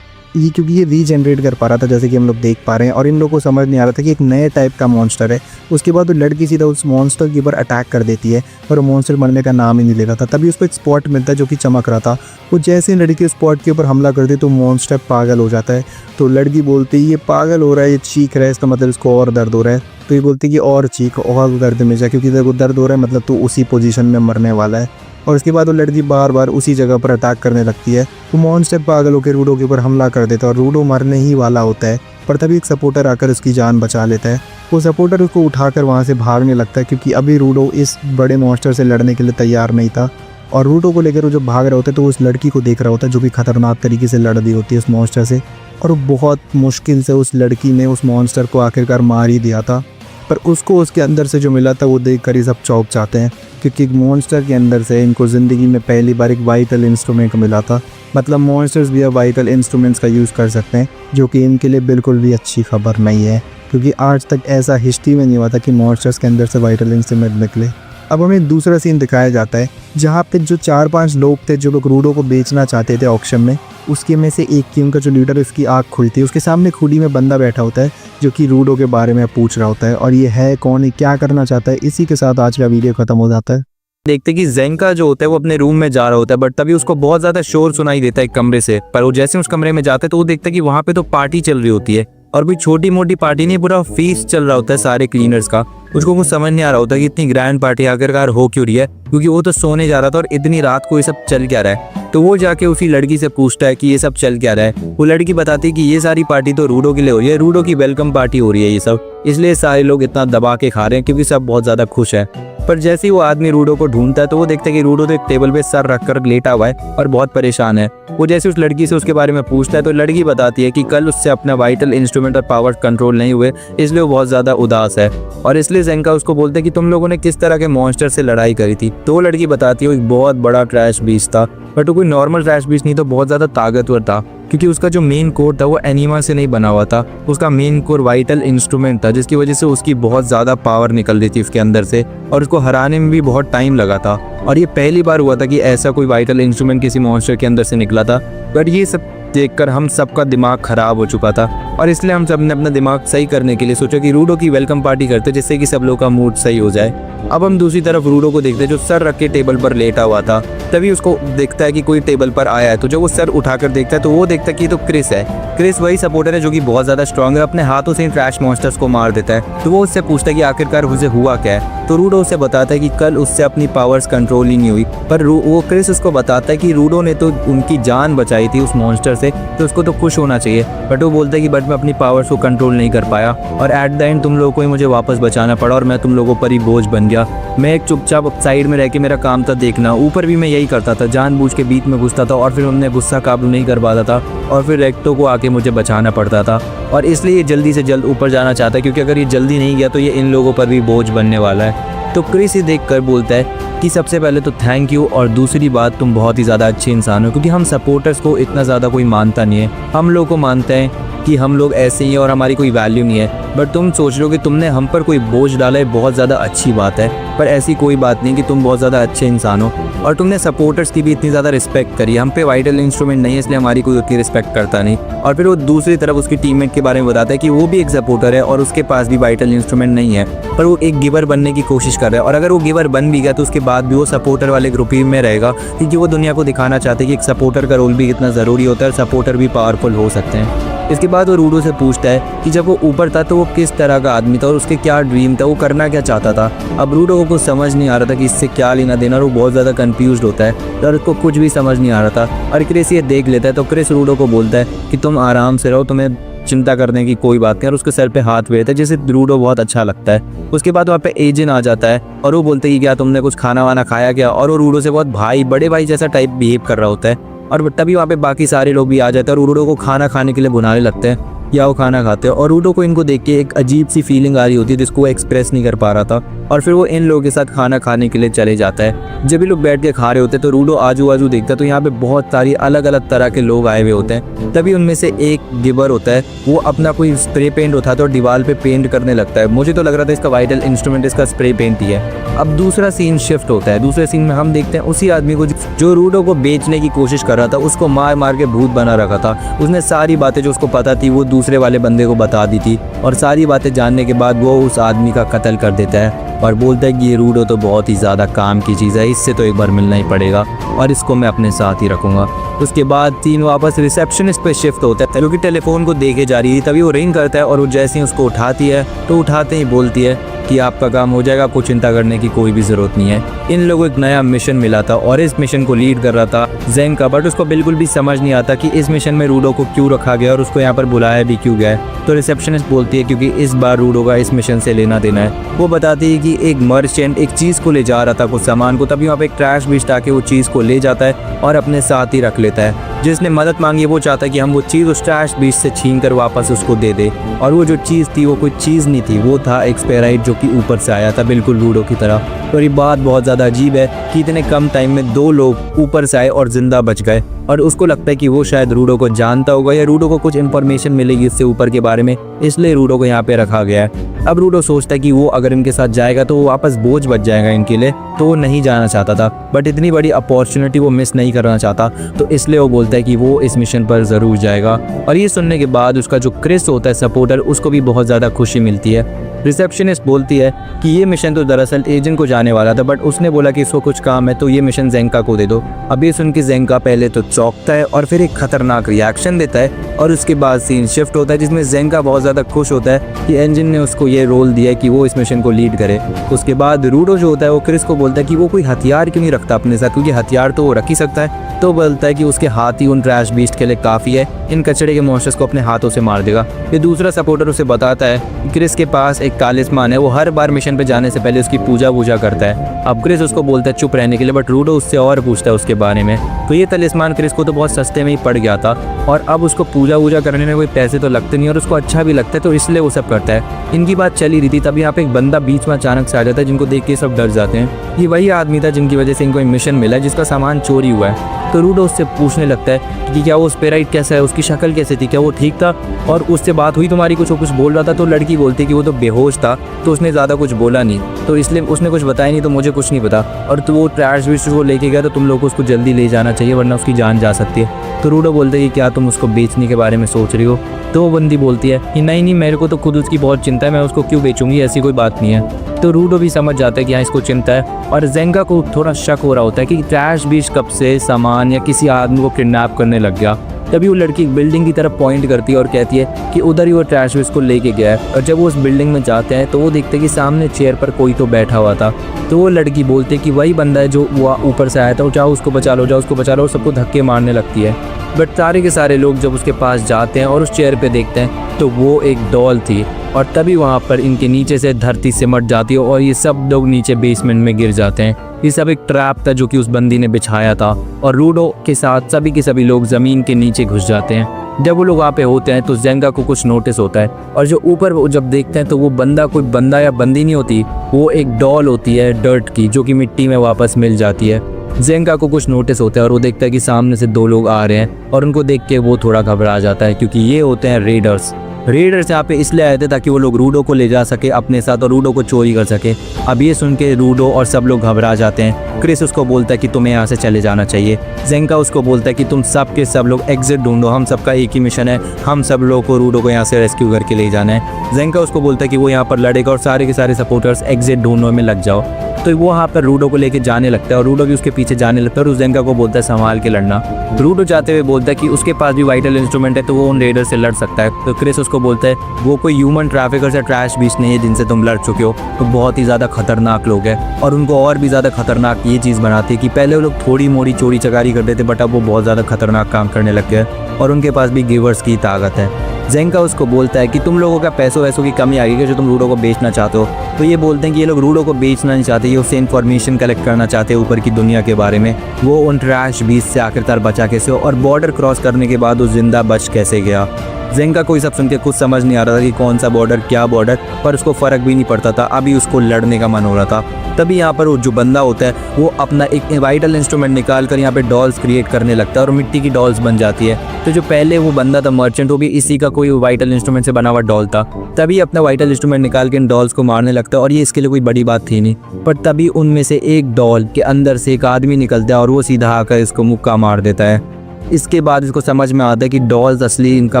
ये क्योंकि ये रीजनरेट कर पा रहा था, जैसे कि हम लोग देख पा रहे हैं, और इन लोगों को समझ नहीं आ रहा था कि एक नए टाइप का मॉन्स्टर है। उसके बाद वो लड़की सीधा उस मॉन्स्टर के ऊपर अटैक कर देती है, पर वो मॉन्स्टर मरने का नाम ही नहीं ले रहा था। तभी उसको एक स्पॉट मिलता है जो कि चमक रहा था। वो जैसे ही लड़की स्पॉट के ऊपर हमला करती है तो मॉन्स्टर पागल हो जाता है। तो लड़की बोलती है ये पागल हो रहा है, ये चीख रहा है, इसका मतलब इसको और दर्द हो रहा है। तो ये बोलती है कि और चीख, और दर्द में जा, क्योंकि तेरे को दर्द हो रहा है मतलब तो उसी पोजीशन में मरने वाला है। और उसके बाद वो लड़की बार बार उसी जगह पर अटैक करने लगती है। वो मॉन्स्टर पागल होकर रूडो के ऊपर हमला कर देता है और रूडो मरने ही वाला होता है, पर तभी एक सपोर्टर आकर उसकी जान बचा लेता है। वो सपोर्टर उसको उठाकर वहाँ से भागने लगता है, क्योंकि अभी रूडो इस बड़े मॉन्स्टर से लड़ने के लिए तैयार नहीं था। और रूडो को लेकर वो जब भाग रहा होता है तो उस लड़की को देख रहा होता है जो कि खतरनाक तरीके से लड़ रही होती है उस मॉन्स्टर से। और बहुत मुश्किल से उस लड़की ने उस मॉन्स्टर को आखिरकार मार ही दिया था, पर उसको उसके अंदर से जो मिला था वो देख कर ही सब चौंक जाते हैं, क्योंकि मॉन्स्टर के अंदर से इनको ज़िंदगी में पहली बार एक वाइटल इंस्ट्रूमेंट मिला था। मतलब मॉन्स्टर्स भी अब वाइटल इंस्ट्रूमेंट्स का यूज़ कर सकते हैं, जो कि इनके लिए बिल्कुल भी अच्छी खबर नहीं है, क्योंकि आज तक ऐसा हिस्ट्री में नहीं हुआ था कि मॉन्स्टर्स के अंदर से वाइटल इंस्ट्रूमेंट निकले। अब हमें दूसरा सीन दिखाया जाता है जहाँ पे जो 4-5 लोग थे जो लोग रूडो को बेचना चाहते थे ऑक्शन में, उसके में से एक टीम का जो लीडर है उसकी आँख खुलती है। उसके सामने खुली में बंदा बैठा होता है जो कि रूडो के बारे में पूछ रहा होता है, और ये है कौन, क्या करना चाहता है। इसी के साथ आज का वीडियो खत्म हो जाता है। देखते कि जेंका जो होता है वो अपने रूम में जा रहा होता है, बट तभी उसको बहुत ज्यादा शोर सुनाई देता है एक कमरे से। पर वो जैसे उस कमरे में जाता है तो वो देखता है कि वहाँ पे तो पार्टी चल रही होती है, और भी छोटी मोटी पार्टी नहीं, पूरा फीस्ट चल रहा होता है सारे क्लीनर्स का। उसको कुछ समझ नहीं आ रहा होता कि इतनी ग्रैंड पार्टी आखिरकार हो क्यों रही है, क्योंकि वो तो सोने जा रहा था और इतनी रात को ये सब चल क्या रहा है। तो वो जाके उसी लड़की से पूछता है कि ये सब चल क्या रहा है। वो लड़की बताती है कि ये सारी पार्टी तो रूडो के लिए हो रही है, रूडो की वेलकम पार्टी हो रही है ये सब, इसलिए सारे लोग इतना दबा के खा रहे हैं क्योंकि सब बहुत ज़्यादा खुश है। पर जैसे ही वो आदमी रूडो को ढूंढता है तो वो देखता है कि रूडो तो एक टेबल पे सर रखकर लेटा हुआ है और बहुत परेशान है। वो जैसे उस लड़की से उसके बारे में पूछता है तो लड़की बताती है कि कल उससे अपना वाइटल इंस्ट्रूमेंट और पावर कंट्रोल नहीं हुए, इसलिए वो बहुत ज़्यादा उदास है। और इसलिए जेंका उसको बोलते हैं कि तुम लोगों ने किस तरह के मॉन्स्टर से लड़ाई करी थी। तो वो लड़की बताती है वो एक बहुत बड़ा ट्रैश बीस्ट था, बट वो कोई नॉर्मल ट्रैश बीस्ट नहीं, तो बहुत ज़्यादा ताकतवर था, क्योंकि उसका जो मेन कोर था वो एनिमा से नहीं बना हुआ था। उसका मेन कोर वाइटल इंस्ट्रूमेंट था, जिसकी वजह से उसकी बहुत ज़्यादा पावर निकल रही थी उसके अंदर से, और उसको हराने में भी बहुत टाइम लगा था। और ये पहली बार हुआ था कि ऐसा कोई वाइटल इंस्ट्रूमेंट किसी मॉन्स्टर के अंदर से निकला था। बट ये सब देखकर हम सबका दिमाग खराब हो चुका था, और इसलिए हम सब ने अपना दिमाग सही करने के लिए सोचा कि रूडो की वेलकम पार्टी करते, जिससे कि सब लोग का मूड सही हो जाए। अब हम दूसरी तरफ रूडो को देखते हैं जो सर रख के टेबल पर लेटा हुआ था। तभी उसको देखता है कि कोई टेबल पर आया है, तो जब वो सर उठाकर देखता है तो वो देखता है कि तो क्रिस है। क्रिस वही सपोर्टर है जो कि बहुत ज़्यादा स्ट्रांग है, अपने हाथों से ट्रैश मॉन्स्टर्स को मार देता है। तो वो उससे पूछता है कि आखिरकार उसे हुआ क्या है। तो रूडो उसे बताता है कि कल उससे अपनी पावर्स कंट्रोल ही नहीं हुई, पर वो क्रिस उसको बताता है कि रूडो ने तो उनकी जान बचाई थी उस मॉन्स्टर से, तो उसको तो खुश होना चाहिए। बट वो बोलता है कि बट मैं अपनी पावर्स को कंट्रोल नहीं कर पाया, और एट द एंड तुम लोगों को ही मुझे वापस बचाना पड़ा, और मैं तुम लोगों पर ही बोझ बन गया। मैं एक चुपचाप साइड में रह के मेरा काम था देखना, ऊपर भी मैं यही करता था, जानबूझ के बीच में घुसता था, और फिर उन्हें गुस्सा काबू नहीं कर पाता था, और फिर रेक्टो को आके मुझे बचाना पड़ता था। और इसलिए ये जल्दी से जल्द ऊपर जाना चाहता है, क्योंकि अगर ये जल्दी नहीं गया तो ये इन लोगों पर भी बोझ बनने वाला है। तो क्रिस ये देखकर बोलता है कि सबसे पहले तो थैंक यू, और दूसरी बात तुम बहुत ही ज़्यादा अच्छे इंसान हो, क्योंकि हम सपोर्टर्स को इतना ज़्यादा कोई मानता नहीं है। हम लोग को मानते हैं कि हम लोग ऐसे ही हैं और हमारी कोई वैल्यू नहीं है, बट तुम सोच रहे हो कि तुमने हम पर कोई बोझ डाला है, बहुत ज़्यादा अच्छी बात है। पर ऐसी कोई बात नहीं कि तुम बहुत ज़्यादा अच्छे इंसान हो, और तुमने सपोर्टर्स की भी इतनी ज़्यादा रिस्पेक्ट करी। हम पे वाइटल इंस्ट्रूमेंट नहीं है, इसलिए हमारी कोई उतनी रिस्पेक्ट करता नहीं। और फिर वो दूसरी तरफ उसकी टीममेट के बारे में बताता है कि वो भी एक सपोर्टर है और उसके पास भी वाइटल इंस्ट्रूमेंट नहीं है, पर वो एक गिवर बनने की कोशिश कर रहा है। और अगर वो गिवर बन भी गया तो उसके बाद भी वो सपोर्टर वाले ग्रुप ही में रहेगा, क्योंकि वो दुनिया को दिखाना चाहते हैं कि एक सपोर्टर का रोल भी कितना ज़रूरी होता है, और सपोर्टर भी पावरफुल हो सकते हैं। इसके बाद वो रूडो से पूछता है कि जब वो ऊपर था तो वो किस तरह का आदमी था और उसके क्या ड्रीम था, वो करना क्या चाहता था। अब रूडो को कुछ समझ नहीं आ रहा था कि इससे क्या लेना देना, और वो बहुत ज़्यादा कंफ्यूज्ड होता है और उसको कुछ भी समझ नहीं आ रहा था। और क्रिस ये देख लेता है, तो क्रिस रूडो को बोलता है कि तुम आराम से रहो, तुम्हें चिंता करने की कोई बात नहीं, और उसके सर पे हाथ फेरता है, जिसे रूडो बहुत अच्छा लगता है। उसके बाद वहाँ पे एजेंट आ जाता है और वो बोलते हैं कि क्या तुमने कुछ खाना वाना खाया क्या, और वो रूडो से बहुत बड़े भाई जैसा टाइप बिहेव कर रहा होता है। और तभी वहाँ पे बाकी सारे लोग भी आ जाते हैं और रूडो को खाना खाने के लिए बुलाने लगते हैं, या वो खाना खाते हैं। और रूडो को इनको देख के एक अजीब सी फीलिंग आ रही होती है जिसको वो एक्सप्रेस नहीं कर पा रहा था, और फिर वो इन लोगों के साथ खाना खाने के लिए चले जाता है। जब ये लोग बैठ के खा रहे होते हैं तो रूडो आजू बाजू देखता है तो यहाँ पे बहुत सारी अलग अलग तरह के लोग आए हुए होते हैं। तभी उनमें से एक गिबर होता है, वो अपना कोई स्प्रे पेंट उठाता है और दीवार पे पेंट करने लगता है। मुझे तो लग रहा था इसका वाइटल इंस्ट्रूमेंट इसका स्प्रे पेंट ही है। अब दूसरा सीन शिफ्ट होता है। दूसरे सीन में हम देखते हैं उसी आदमी को जो रूडो को बेचने की कोशिश कर रहा था, उसको मार मार के भूत बना रखा था। उसने सारी बातें जो उसको पता थी वो दूसरे वाले बंदे को बता दी थी, और सारी बातें जानने के बाद वो उस आदमी का कत्ल कर देता है और बोलता है कि ये रूडो तो बहुत ही ज़्यादा काम की चीज़ है, इससे तो एक बार मिलना ही पड़ेगा और इसको मैं अपने साथ ही रखूँगा। उसके बाद तीन वापस रिसेप्शनिस्ट पे शिफ्ट होता है, क्योंकि टेलीफोन को देखे जा रही थी। तभी वो रिंग करता है और वो जैसे ही उसको उठाती है तो उठाते ही बोलती है कि आपका काम हो जाएगा, आपको चिंता करने की कोई भी ज़रूरत नहीं है। इन लोगों को एक नया मिशन मिला था और इस मिशन को लीड कर रहा था ज़ेंका, बट उसको बिल्कुल भी समझ नहीं आता कि इस मिशन में रूडो को क्यों रखा गया और उसको यहाँ पर बुलाया भी क्यों गया है। तो रिसेप्शनिस्ट बोलती है क्योंकि इस बार रूडो का इस मिशन से लेना देना है। वो बताती है कि एक मर्चेंट एक चीज़ को ले जा रहा था, कुछ सामान को। तभी वहाँ पे एक ट्रैश बीच आके वो चीज़ को ले जाता है और अपने साथ ही रख लेता है। जिसने मदद मांगी है वो चाहता है कि हम वो चीज़ उस ट्रैश बीच से छीन कर वापस उसको दे दे, और वो जो चीज़ थी वो कोई चीज़ नहीं थी, वो था एक स्पेराइट जो कि ऊपर से आया था बिल्कुल रूडो की तरह। और ये बात बहुत ज़्यादा अजीब है कि इतने कम टाइम में दो लोग ऊपर से आए और जिंदा बच गए, और उसको लगता है कि वो शायद रूडो को जानता होगा या रूडो को कुछ इन्फॉर्मेशन मिलेगी इससे ऊपर के बारे में, इसलिए रूडो को यहाँ पे रखा गया है। अब रूडो सोचता है कि वो अगर इनके साथ जाएगा तो वो वापस बोझ बच जाएगा इनके लिए, तो वो नहीं जाना चाहता था, बट इतनी बड़ी अपॉर्चुनिटी वो मिस नहीं करना चाहता, तो इसलिए वो बोलता है कि वो इस मिशन पर ज़रूर जाएगा। और ये सुनने के बाद उसका जो क्रिस होता है सपोर्टर, उसको भी बहुत ज़्यादा खुशी मिलती है। रिसेप्शनिस्ट बोलती है कि ये मिशन तो दरअसल एजेंट को जाने वाला था, बट उसने बोला कि इसको कुछ काम है तो ये मिशन ज़ेंका को दे दो। अब ये सुन के ज़ेंका पहले तो चौंकता है और फिर एक खतरनाक रिएक्शन देता है, और उसके बाद सीन शिफ्ट होता है जिसमें ज़ेंका बहुत ज़्यादा खुश होता है कि एंजिन ने उसको ये रोल दिया है कि वो इस मिशन को लीड करे। उसके बाद रूडो जो होता है वो क्रिस को बोलता है कि वो कोई हथियार क्यों नहीं रखता अपने साथ, क्योंकि हथियार तो वो रख ही सकता है। तो बोलता है कि उसके हाथ ही उन ट्रैश बीस्ट के लिए काफ़ी है, इन कचड़े के मॉन्स्टर्स को अपने हाथों से मार देगा। ये दूसरा सपोर्टर उसे बताता है कि क्रिस के पास एक तालिस्मान है, वो हर बार मिशन पे जाने से पहले उसकी पूजा वूजा करता है। अब क्रिस उसको बोलता है चुप रहने के लिए, बट रूडो उससे और पूछता है उसके बारे में। तो ये तलिस्मान क्रिस को तो बहुत सस्ते में ही पड़ गया था, और अब उसको पूजा वूजा करने में कोई पैसे तो लगते नहीं और उसको अच्छा भी लगता है, तो इसलिए वो सब करता है। इनकी बात चली रही थी तभी यहाँ पे एक बंदा बीच में अचानक से आ जाता है, जिनको देख के सब डर जाते हैं। ये वही आदमी था जिनकी वजह से इनको मिशन मिला है जिसका सामान चोरी हुआ है। तो रूडो उससे पूछने लगता है कि क्या वो स्पेराइट कैसा है, उसकी शक्ल कैसे थी, क्या वो ठीक था, और उससे बात हुई तुम्हारी, कुछ बोल रहा था। तो लड़की बोलती है कि वो तो बेहोश था, तो उसने ज़्यादा कुछ बोला नहीं, तो इसलिए उसने कुछ बताया नहीं, तो मुझे कुछ नहीं पता। और तो वो ट्रैश विश वो लेके गया, तो तुम लोग को उसको जल्दी ले जाना चाहिए वरना उसकी जान जा सकती है। तो रूडो बोलते है कि क्या तुम उसको बेचने के बारे में सोच रही हो। तो वो बंदी बोलती है कि नहीं, मेरे को तो खुद उसकी बहुत चिंता है, मैं उसको क्यों बेचूंगी, ऐसी कोई बात नहीं है। तो रूडो भी समझ जाता है कि हाँ इसको चिंता है, और ज़ेंका को थोड़ा शक हो रहा होता है कि ट्रैश बीच कब से सामान या किसी आदमी को किडनैप करने लग गया। तभी वो लड़की एक बिल्डिंग की तरफ पॉइंट करती है और कहती है कि उधर ही वो ट्रैश बीच को लेके गया है। और जब वो उस बिल्डिंग में जाते हैं तो वो देखते हैं कि सामने चेयर पर कोई तो बैठा हुआ था। तो वो लड़की बोलती है कि वही बंदा है जो वो ऊपर से आया था, जाओ उसको बचा लो, जाओ उसको बचा लो, और सबको धक्के मारने लगती है। बट सारे के सारे लोग जब उसके पास जाते हैं और उस चेयर पे देखते हैं तो वो एक डॉल थी, और तभी वहाँ पर इनके नीचे से धरती सिमट जाती है और ये सब लोग नीचे बेसमेंट में गिर जाते हैं। ये सब एक ट्रैप था जो कि उस बंदी ने बिछाया था, और रूडो के साथ सभी के सभी लोग ज़मीन के नीचे घुस जाते हैं। जब वो लोग वहाँ पे होते हैं तो ज़ेंका को कुछ नोटिस होता है, और जो ऊपर वो जब देखते हैं तो वो बंदा कोई बंदा या बंदी नहीं होती, वो एक डॉल होती है डर्ट की, जो कि मिट्टी में वापस मिल जाती है। ज़ेंका को कुछ नोटिस होता है और वो देखता है कि सामने से दो लोग आ रहे हैं, और उनको देख के वो थोड़ा घबरा जाता है, क्योंकि ये होते हैं रेडर्स। रेडर्स यहाँ पे इसलिए आए थे ताकि वो लोग रूडो को ले जा सके अपने साथ और रूडो को चोरी कर सके। अब ये सुन के रूडो और सब लोग घबरा जाते हैं। क्रिस उसको बोलता है कि तुम्हें यहाँ से चले जाना चाहिए। ज़ेंका उसको बोलता है कि तुम सब के सब लोग एग्जिट ढूंढो, हम सबका एक ही मिशन है, हम सब लोगों को रूडो को यहाँ से रेस्क्यू करके ले जाना है। ज़ेंका उसको बोलता है कि वो यहाँ पर लड़ेगा और सारे के सारे सपोर्टर्स एग्जिट ढूंढने में लग जाओ। तो वो वहाँ पर रूडो को लेके जाने लगता है और रूडो भी उसके पीछे जाने लगता है, और उस ज़ेंका को बोलता है संभाल के लड़ना। रूडो जाते हुए बोलता है कि उसके पास भी वाइटल इंस्ट्रूमेंट है, तो वो उन रेडर से लड़ सकता है। तो क्रिस उसको बोलता है वो कोई ह्यूमन ट्रैफिकर्स या ट्रैश बीच नहीं है जिनसे तुम लड़ चुके हो, तो बहुत ही ज़्यादा खतरनाक लोग हैं। और उनको और भी ज़्यादा खतरनाक ये चीज़ बनाती है कि पहले वो लोग थोड़ी मोड़ी चोरी चकारी करते थे, बट अब वो बहुत ज़्यादा खतरनाक काम करने लग गए। और उनके पास भी गिवर्स की ताकत है। जेंका उसको बोलता है कि तुम लोगों का पैसों वैसों की कमी आ गई है जो तुम रूडो को बेचना चाहते हो। तो ये बोलते हैं कि ये लोग रूडो को बेचना नहीं चाहते, ये उससे इन्फॉर्मेशन कलेक्ट करना चाहते हैं ऊपर की दुनिया के बारे में, वो उन ट्रैश बीच से आखिरकार बचा कैसे हो और बॉर्डर क्रॉस करने के बाद वो जिंदा बच कैसे गया। जेंका को ये सब सुन के कुछ समझ नहीं आ रहा था कि कौन सा बॉर्डर क्या बॉर्डर, पर उसको फ़र्क भी नहीं पड़ता था, अभी उसको लड़ने का मन हो रहा था। तभी यहाँ पर वो जो बंदा होता है वो अपना एक वाइटल इंस्ट्रूमेंट निकाल कर यहाँ पे डॉल्स क्रिएट करने लगता है और मिट्टी की डॉल्स बन जाती है। तो जो पहले वो बंदा था मर्चेंट, वो भी इसी का कोई वाइटल इंस्ट्रूमेंट से बना हुआ डॉल था। तभी अपना वाइटल इंस्ट्रूमेंट निकाल के इन डॉल्स को मारने लगता है और ये इसके लिए कोई बड़ी बात थी नहीं। पर तभी उनमें से एक डॉल के अंदर से एक आदमी निकलता है और वो सीधा आकर इसको मुक्का मार देता है। इसके बाद इसको समझ में आता है कि डॉल्स असली इनका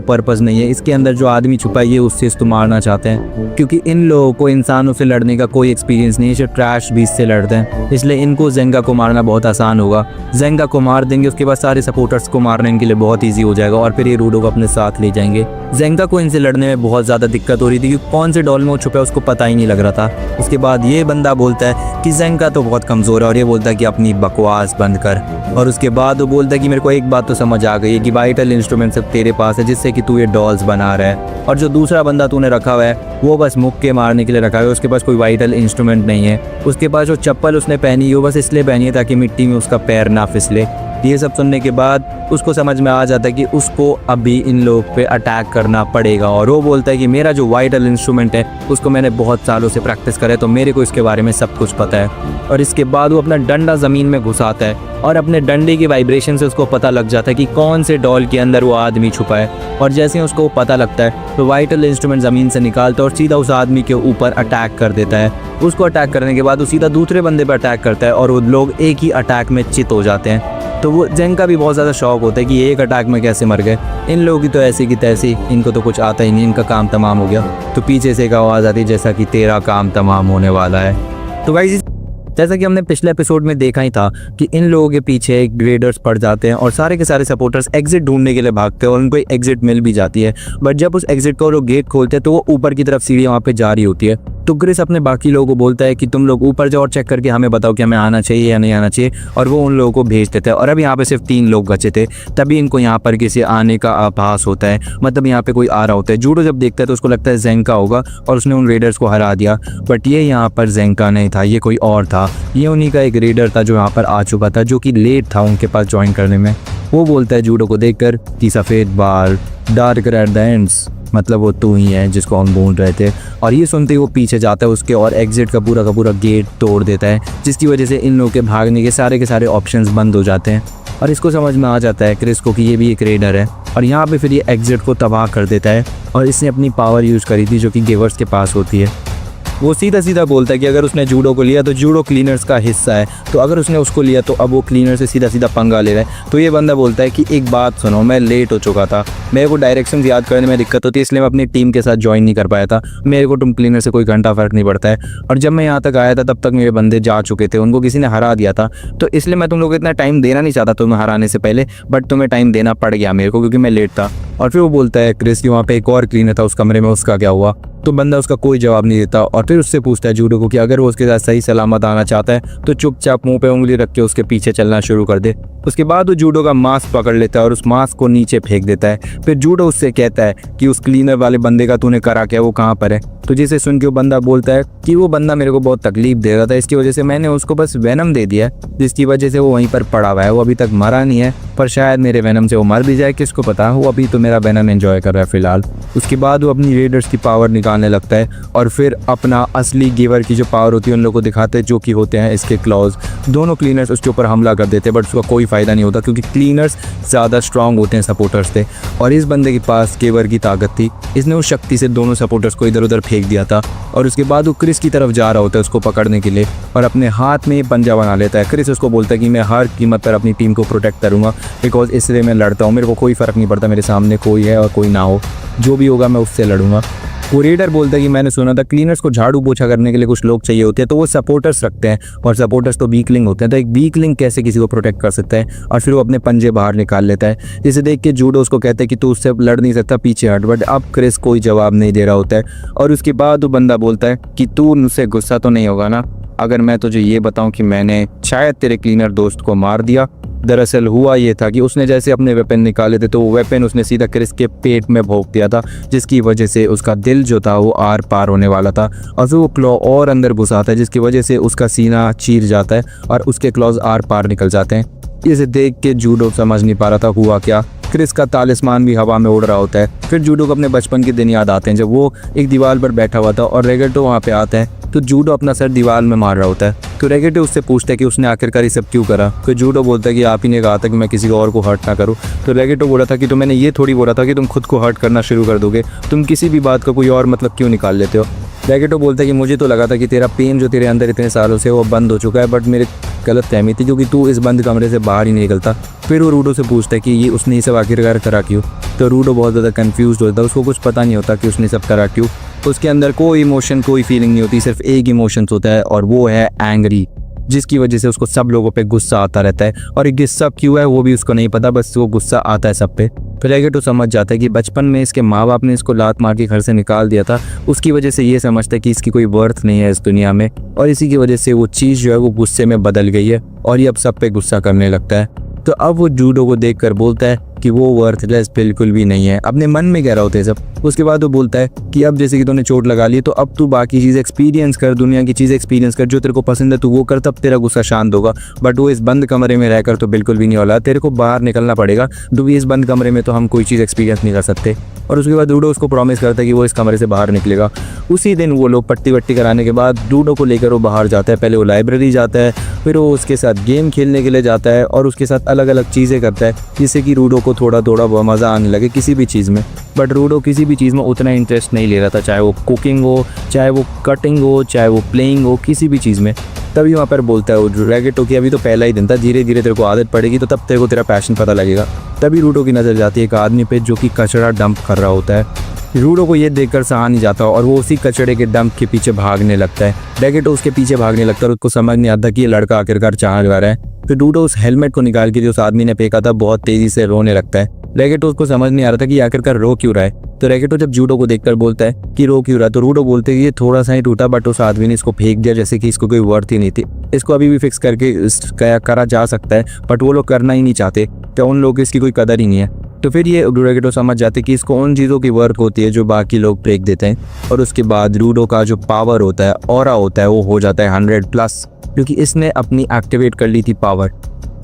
पर्पज़ नहीं है, इसके अंदर जो आदमी छुपा है ये उससे इसको मारना चाहते हैं, क्योंकि इन लोगों को इंसानों से लड़ने का कोई एक्सपीरियंस नहीं है, जो ट्रैश बीस्ट से लड़ते हैं, इसलिए इनको जेंगा को मारना बहुत आसान होगा। जेंगा को मार देंगे, उसके बाद सारे सपोर्टर्स को मारने इनके लिए बहुत ईजी हो जाएगा और फिर ये रूडो को अपने साथ ले जाएंगे। जेंगा को इनसे लड़ने में बहुत ज़्यादा दिक्कत हो रही थी क्योंकि कौन से डॉल में वो छुपा है उसको पता ही नहीं लग रहा था। उसके बाद ये बंदा बोलता है कि जेंगा तो बहुत कमज़ोर है और ये बोलता है कि अपनी बकवास बंद कर। और उसके बाद वो बोलता है कि मेरे को एक बात तो समझ आ गई है कि वाइटल इंस्ट्रूमेंट सब तेरे पास है जिससे कि तू ये डॉल्स बना रहा है, और जो दूसरा बंदा तूने रखा हुआ है वो बस मुक्के मारने के लिए रखा हुआ है, उसके पास कोई वाइटल इंस्ट्रूमेंट नहीं है। उसके पास जो चप्पल उसने पहनी है वो बस इसलिए पहनी है ताकि मिट्टी में उसका पैर ना फिसले। ये सब सुनने के बाद उसको समझ में आ जाता है कि उसको अभी इन लोग पे अटैक करना पड़ेगा, और वो बोलता है कि मेरा जो वाइटल इंस्ट्रूमेंट है उसको मैंने बहुत सालों से प्रैक्टिस करा है, तो मेरे को इसके बारे में सब कुछ पता है। और इसके बाद वो अपना डंडा ज़मीन में घुसाता है और अपने डंडे की वाइब्रेशन से उसको पता लग जाता है कि कौन से डॉल के अंदर वो आदमी छुपा है। और जैसे ही उसको पता लगता है तो वाइटल इंस्ट्रूमेंट ज़मीन से निकालता है और सीधा उस आदमी के ऊपर अटैक कर देता है। उसको अटैक करने के बाद वो सीधा दूसरे बंदे पर अटैक करता है और वो लोग एक ही अटैक में चित हो जाते हैं। तो वो जेंका भी बहुत ज़्यादा शौक होता है कि एक अटैक में कैसे मर गए, इन लोगों की तो ऐसी की तैसी, इनको तो कुछ आता ही नहीं, इनका काम तमाम हो गया। तो पीछे से एक आवाज़ आती है जैसा कि तेरा काम तमाम होने वाला है। तो गाइस जैसा कि हमने पिछले एपिसोड में देखा ही था कि इन लोगों के पीछे एक ग्रेडर्स पड़ जाते हैं और सारे के सारे सपोर्टर्स एग्जिट ढूंढने के लिए भागते हैं और उनको एग्जिट मिल भी जाती है। बट जब उस एग्जिट को वो गेट खोलते हैं तो वो ऊपर की तरफ सीढ़ी वहाँ पे जा रही होती है। तो क्रिस अपने बाकी लोगों को बोलता है कि तुम लोग ऊपर जाओ और चेक करके हमें बताओ कि हमें आना चाहिए या नहीं आना चाहिए, और वो उन लोगों को भेज देता है। और अब यहाँ पे सिर्फ 3 लोग बचे थे, तभी इनको यहाँ पर किसी आने का आभास होता है, मतलब यहाँ पे कोई आ रहा होता है। जूडो जब देखता है तो उसको लगता है जेंका होगा और उसने उन रेडर्स को हरा दिया, बट ये यहाँ पर जेंका नहीं था, ये कोई और था। ये उन्हीं का एक रेडर था जो यहाँ पर आ चुका था, जो कि लेट था उनके पास ज्वाइन करने में। वो बोलता है जूडो को देखकर कि सफ़ेद बाल, डार्कर एट द एंड्स, मतलब वो तू ही है जिसको हम ढूंढ रहे थे। और ये सुनते ही वो पीछे जाता है उसके और एग्जिट का पूरा गेट तोड़ देता है, जिसकी वजह से इन लोगों के भागने के सारे ऑप्शंस बंद हो जाते हैं। और इसको समझ में आ जाता है क्रिस को कि ये भी एक रेडर है, और यहाँ पे फिर ये एग्जिट को तबाह कर देता है। और इसने अपनी पावर यूज़ करी थी जो कि गिवर्स के पास होती है। वो सीधा बोलता है कि अगर उसने जूडो को लिया तो जूडो क्लीनर्स का हिस्सा है, तो अगर उसने उसको लिया तो अब वो क्लीनर से सीधा पंगा ले रहा है। तो ये बंदा बोलता है कि एक बात सुनो, मैं लेट हो चुका था, मेरे को डायरेक्शंस याद करने में दिक्कत होती है, इसलिए मैं अपनी टीम के साथ ज्वाइन नहीं कर पाया था। मेरे को तुम क्लीनर से कोई घंटा फ़र्क नहीं पड़ता है, और जब मैं यहाँ तक आया था तब तक मेरे बंदे जा चुके थे, उनको किसी ने हरा दिया था, तो इसलिए मैं तुम लोग को इतना टाइम देना नहीं चाहता तुम्हें हराने से पहले, बट तुम्हें टाइम देना पड़ गया मेरे को क्योंकि मैं लेट था। और फिर वो बोलता है क्रिस कि वहाँ पे एक और क्लीनर था उस कमरे में, उसका क्या हुआ? तो बंदा उसका कोई जवाब नहीं देता और फिर उससे पूछता है जूडो को कि अगर वो उसके साथ सही सलामत आना चाहता है तो चुपचाप मुंह पे उंगली रख के उसके पीछे चलना शुरू कर दे। उसके बाद वो जूडो का मास्क पकड़ लेता है और उस मास्क को नीचे फेंक देता है। फिर जूडो उससे कहता है कि उस क्लीनर वाले बंदे का तूने करा क्या, वो कहाँ पर है? तो जिसे सुन के वो बंदा बोलता है कि वो बंदा मेरे को बहुत तकलीफ दे रहा था, इसकी वजह से मैंने उसको बस वेनम दे दिया, जिसकी वजह से वो वहीं पर पड़ा हुआ है। वो अभी तक मरा नहीं है, पर शायद मेरे वेनम से वो मर भी जाए, किसको पता। वो अभी तो मेरा वेनम एंजॉय कर रहा है फिलहाल। उसके बाद वो अपनी रेडर्स की पावर निकालने लगता है और फिर अपना असली गिवर की जो पावर होती है उन लोगों को दिखाते हैं, जो कि होते हैं इसके क्लॉज। दोनों क्लीनर्स उसके ऊपर हमला कर देते हैं, बट उसका कोई फ़ायदा नहीं होता क्योंकि क्लीनर्स ज़्यादा स्ट्रांग होते हैं सपोर्टर्स से, और इस बंदे के पास गिवर की ताकत थी। इसने उस शक्ति से दोनों सपोर्टर्स को इधर उधर फेंक दिया था। और उसके बाद वो क्रिस की तरफ जा रहा होता है उसको पकड़ने के लिए, और अपने हाथ में पंजा बना लेता है। क्रिस उसको बोलता है कि मैं हर कीमत पर अपनी टीम को प्रोटेक्ट करूँगा, बिकॉज इसलिए मैं लड़ता हूँ, मेरे को कोई फ़र्क नहीं पड़ता मेरे सामने कोई है और कोई ना हो, जो भी होगा मैं उससे लड़ूंगा। वो रेडर बोलता है कि मैंने सुना था क्लीनर्स को झाड़ू पोछा करने के लिए कुछ लोग चाहिए होते हैं, तो वो सपोर्टर्स रखते हैं, और सपोर्टर्स तो वीकलिंग होते हैं, तो एक वीकलिंग कैसे किसी को प्रोटेक्ट कर सकता है? और फिर वो अपने पंजे बाहर निकाल लेता है। जिसे देख के जूडो उसको कहते हैं कि तू उससे लड़ नहीं सकता, पीछे हट। बट अब क्रिस कोई जवाब नहीं दे रहा होता है, और उसके बाद वो बंदा बोलता है कि तू मुझसे गुस्सा तो नहीं होगा ना? अगर मैं तुझे ये बताऊं कि मैंने शायद तेरे क्लीनर दोस्त को मार दिया, दरअसल हुआ ये था कि उसने जैसे अपने वेपन निकाले थे तो वो वेपन उसने सीधा क्रिस के पेट में भोंक दिया था, जिसकी वजह से उसका दिल जो था वो आर पार होने वाला था और फिर वो क्लॉ और अंदर घुसाता है, जिसकी वजह से उसका सीना चीर जाता है और उसके क्लॉज आर पार निकल जाते हैं। इसे देख के जूडो समझ नहीं पा रहा था हुआ क्या। क्रिस का तालिस्मान भी हवा में उड़ रहा होता है। फिर जूडो को अपने बचपन के दिन याद आते हैं जब वो एक दीवार पर बैठा हुआ था और रेगेटो वहाँ पे आता है, तो जूडो अपना सर दीवार में मार रहा होता है। तो रेगेटो उससे पूछता है कि उसने आखिरकार ये सब क्यों करा। तो जूडो बोलता है कि आप ही ने कहा था कि मैं किसी और को हर्ट ना करूँ। तो रेगेटो बोला था कि तो मैंने ये थोड़ी बोला था कि तुम खुद को हर्ट करना शुरू कर दोगे, तुम किसी भी बात का कोई और मतलब क्यों निकाल लेते हो। रेगेटो बोलता है कि मुझे तो लगा था कि तेरा पेन जो तेरे अंदर इतने सालों से वो बंद हो चुका है, बट मेरे गलत फहमी थी क्योंकि तू इस बंद कमरे से बाहर ही नहीं निकलता। फिर वो रूडो से पूछता है कि ये उसने ये सब आखिरकार करा क्यों। तो रूडो बहुत ज़्यादा कंफ्यूज होता है, उसको कुछ पता नहीं होता कि उसने सब करा क्यों। उसके अंदर कोई इमोशन कोई फीलिंग नहीं होती, सिर्फ एक इमोशन होता है और वो है एंग्री, जिसकी वजह से उसको सब लोगों पे गुस्सा आता रहता है। और ये गुस्सा क्यों है वो भी उसको नहीं पता, बस वो गुस्सा आता है सब पे। फिर रेगेटो समझ जाता है कि बचपन में इसके माँ बाप ने इसको लात मार के घर से निकाल दिया था, उसकी वजह से ये समझता है कि इसकी कोई वर्थ नहीं है इस दुनिया में, और इसी की वजह से वो चीज़ जो है वो गुस्से में बदल गई है और ये अब सब पे गुस्सा करने लगता है। तो अब वो जूडो को देखकर बोलता है कि वो वर्थलेस बिल्कुल भी नहीं है, अपने मन में कह रहा होता है सब। उसके बाद वो बोलता है कि अब जैसे कि तूने चोट लगा ली तो अब तू बाकी चीज़ एक्सपीरियंस कर, दुनिया की चीज़ एक्सपीरियंस कर, जो तेरे को पसंद है तू वो कर, तब तेरा गुस्सा शांत होगा। बट वो इस बंद कमरे में रहकर तो बिल्कुल भी नहीं होला, तेरे को बाहर निकलना पड़ेगा, तो इस बंद कमरे में तो हम कोई चीज़ एक्सपीरियंस नहीं कर सकते। और उसके बाद जूडो उसको प्रॉमिस करता है कि वो इस कमरे से बाहर निकलेगा। उसी दिन वो लोग पट्टी वट्टी कराने के बाद जूडो को लेकर वो बाहर जाता है। पहले वो लाइब्रेरी जाता है, फिर वो उसके साथ गेम खेलने के लिए जाता है और उसके साथ अलग अलग चीज़ें करता है, जिससे कि रूडो को थोड़ा थोड़ा मज़ा आने लगे किसी भी चीज़ में। बट रूडो किसी भी चीज़ में उतना इंटरेस्ट नहीं ले रहा था, चाहे वो कुकिंग हो, चाहे वो कटिंग हो, चाहे वो प्लेइंग हो, किसी भी चीज़ में। तभी वहाँ पर बोलता है वो रेगेटो कि अभी तो पहला ही दिन था, धीरे धीरे तेरे को आदत पड़ेगी तो तब तेरे को तेरा पैशन पता लगेगा। तभी रूडो की नज़र जाती है एक आदमी पे जो कि कचरा डंप कर रहा होता है। रूडो को ये देखकर सहा नहीं जाता और वो उसी कचड़े के डंप के पीछे भागने लगता है। रेगेटो उसके पीछे भागने लगता है और उसको समझ नहीं आता कि ये लड़का आखिरकार चाह रहा है। फिर रूडो उस हेलमेट को निकाल के जो उस आदमी ने फेंका था बहुत तेज़ी से रोने लगता है। रेगेटो उसको समझ नहीं आ रहा था कि आखिरकार रो क्यों रहा है। तो रेगेटो जब जूडो को देखकर बोलता है कि रो क्यों रहा है, तो रूडो बोलते हैं कि ये थोड़ा सा ही टूटा, बट उस आदमी ने इसको फेंक दिया जैसे कि इसको कोई वर्थ ही नहीं थी। इसको अभी भी फिक्स करके करा जा सकता है, बट वो लोग करना ही नहीं चाहते, तो उन लोगों की इसकी कोई कदर ही नहीं है। तो फिर ये रेगेटो समझ जाते हैं कि इसको उन चीज़ों की वर्थ होती है जो बाकी लोग फेंक देते हैं। और उसके बाद रूडो का जो पावर होता है, ऑरा होता है, वो हो जाता है 100+, क्योंकि इसने अपनी एक्टिवेट कर ली थी पावर।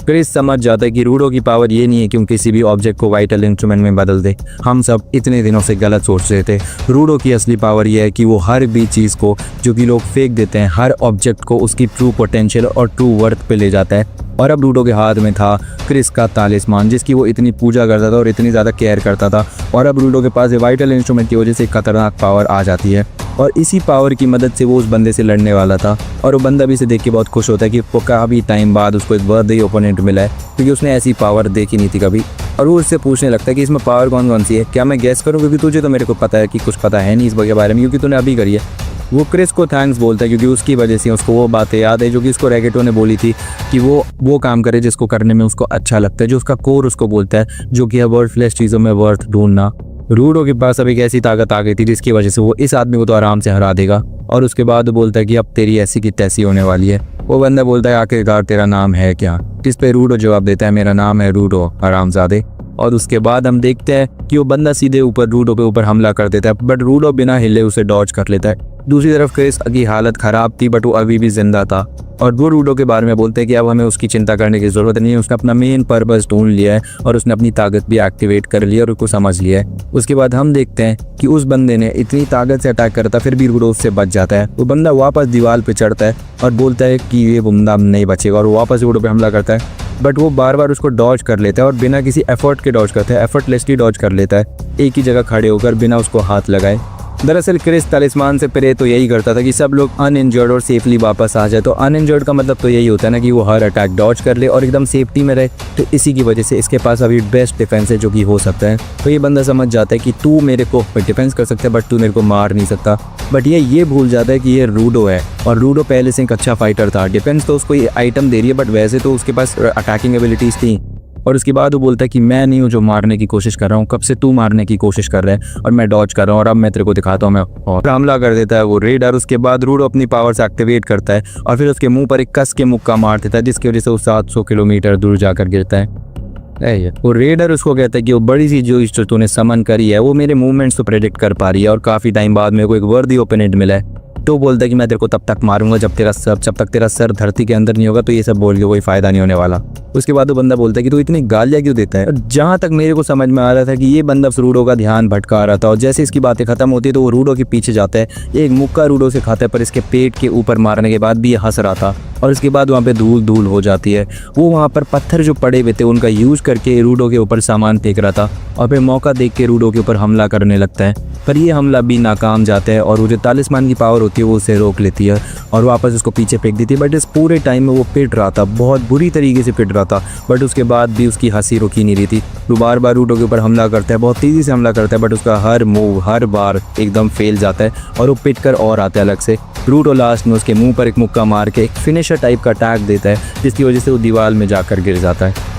क्रिस समझ जाता है कि रूडो की पावर ये नहीं है कि हम किसी भी ऑब्जेक्ट को वाइटल इंस्ट्रूमेंट में बदल दे। हम सब इतने दिनों से गलत सोच रहे थे। रूडो की असली पावर ये है कि वो हर भी चीज़ को जो कि लोग फेंक देते हैं, हर ऑब्जेक्ट को उसकी ट्रू पोटेंशियल और ट्रू वर्थ पे ले जाता है। और अब रूडो के हाथ में था क्रिस का तालिस्मान, जिसकी वो इतनी पूजा करता था और इतनी ज़्यादा केयर करता था। और अब रूडो के पास वाइटल इंस्ट्रूमेंट की वजह से खतरनाक पावर आ जाती है और इसी पावर की मदद से वो उस बंदे से लड़ने वाला था। और वो बंदा भी इसे देख के बहुत खुश होता है कि काफ़ी टाइम बाद उसको एक बर्थडे ओपोनेंट मिला है, क्योंकि उसने ऐसी पावर देखी नहीं थी कभी। और वो उससे पूछने लगता है कि इसमें पावर कौन कौन सी है, क्या मैं गैस करूँ, क्योंकि तुझे तो मेरे को पता है कि कुछ पता है नहीं इस बारे में, क्योंकि तूने अभी करी है। वो क्रिस को थैंक्स बोलता है क्योंकि उसकी वजह से उसको वो बातें याद है जो कि उसको रेगेटो ने बोली थी कि वो काम करे जिसको करने में उसको अच्छा लगता है, जो उसका कोर उसको बोलता है, जो कि है वर्थलेस चीज़ों में वर्थ ढूंढना। रूडो के पास अब एक ऐसी ताकत आ गई थी जिसकी वजह से वो इस आदमी को तो आराम से हरा देगा। और उसके बाद वो बोलता है कि अब तेरी ऐसी की तैसी होने वाली है। वो बंदा बोलता है आखिरकार तेरा नाम है क्या, जिस पे रूडो जवाब देता है मेरा नाम है रूडो हरामजादे। और उसके बाद हम देखते हैं कि वो बंदा सीधे ऊपर रूडो पे ऊपर हमला कर देता है, बट रूडो बिना हिले उसे डॉज कर लेता है। दूसरी तरफ क्रिस की हालत ख़राब थी, बट वो अभी भी जिंदा था। और वो रूडो के बारे में बोलते हैं कि अब हमें उसकी चिंता करने की ज़रूरत नहीं है, उसने अपना मेन पर्पस ढूंढ लिया है और उसने अपनी ताकत भी एक्टिवेट कर ली और उसको समझ लिया है। उसके बाद हम देखते हैं कि उस बंदे ने इतनी ताकत से अटैक करता फिर भी रूडो उससे बच जाता है। वो बंदा वापस दीवार पे चढ़ता है और बोलता है कि ये बंदा नहीं बचेगा, और वापस रूडो पे हमला करता है। बट वो बार बार उसको डॉज कर लेता है और बिना किसी एफर्ट के डॉज करता है, एफर्टलेसली डॉज कर लेता है, एक ही जगह खड़े होकर बिना उसको हाथ लगाए। दरअसल क्रिस तालिस्मान से परे तो यही करता था कि सब लोग अनइंजर्ड और सेफली वापस आ जाए। तो अनइंजर्ड का मतलब तो यही होता है ना कि वो हर अटैक डॉज कर ले और एकदम सेफ्टी में रहे। तो इसी की वजह से इसके पास अभी बेस्ट डिफेंस है जो कि हो सकता है। तो ये बंदा समझ जाता है कि तू मेरे को डिफेंस कर सकता है बट तू मेरे को मार नहीं सकता। बट ये भूल जाता है कि ये रूडो है और रूडो पहले से एक अच्छा फाइटर था। डिफेंस तो उसको ये आइटम दे रही है, बट वैसे तो उसके पास अटैकिंग एबिलिटीज़ थी। और उसके बाद वो बोलता है कि मैं नहीं हूँ जो मारने की कोशिश कर रहा हूँ, कब से तू मारने की कोशिश कर रहा है और मैं डॉज कर रहा हूँ और अब मैं तेरे को दिखाता हूँ मैं। और हमला कर देता है वो रेड, और उसके बाद रूडो अपनी पावर से एक्टिवेट करता है और फिर उसके मुंह पर एक कस के मुक्का मार देता है, जिसकी वजह से वो 700 किलोमीटर दूर जाकर गिरता है। वो रेडर उसको कहता है कि वो बड़ी सी जो तूने समन करी है वो मेरे मूवमेंट्स तो प्रेडिक्ट कर पा रही है और काफ़ी टाइम बाद मेरे को एक वर्दी ओपोनेंट मिला है। तो बोलता है कि मैं तेरे को तब तक मारूंगा जब तक तेरा सर धरती के अंदर नहीं होगा, तो ये सब बोल के कोई फ़ायदा नहीं होने वाला। उसके बाद वो बंदा बोलता है कि तू इतनी गालियाँ क्यों देता है। और जहाँ तक मेरे को समझ में आ रहा था कि ये बंदा रूडो का ध्यान भटका रहा था, और जैसे इसकी बातें खत्म होती है तो वो रूडो के पीछे जाता है, एक मुक्का रूडो से खाता है, पर इसके पेट के ऊपर मारने के बाद भी ये हंस रहा था। और उसके बाद वहाँ पे धूल धूल हो जाती है। वो वहाँ पर पत्थर जो पड़े हुए थे उनका यूज़ करके रूडो के ऊपर सामान फेंक रहा था, और फिर मौका देख के रूडो के ऊपर हमला करने लगता है, पर ये हमला भी नाकाम जाता है और वो जो तालिस्मान की पावर होती है वो उसे रोक लेती है और वापस उसको पीछे फेंक देती है। बट इस पूरे टाइम में वो पिट रहा था, बहुत बुरी तरीके से पिट रहा था, बट उसके बाद भी उसकी हंसी रुकी नहीं रही थी। वो बार बार रूडो के ऊपर हमला करता है, बहुत तेज़ी से हमला करता है, बट उसका हर मूव हर बार एकदम फेल जाता है और वो पिट कर और आता है अलग से। रूडो लास्ट में उसके मुंह पर एक मुक्का मार के एक फिनिशर टाइप का अटैक देता है, जिसकी वजह से वो दीवार में जाकर गिर जाता है।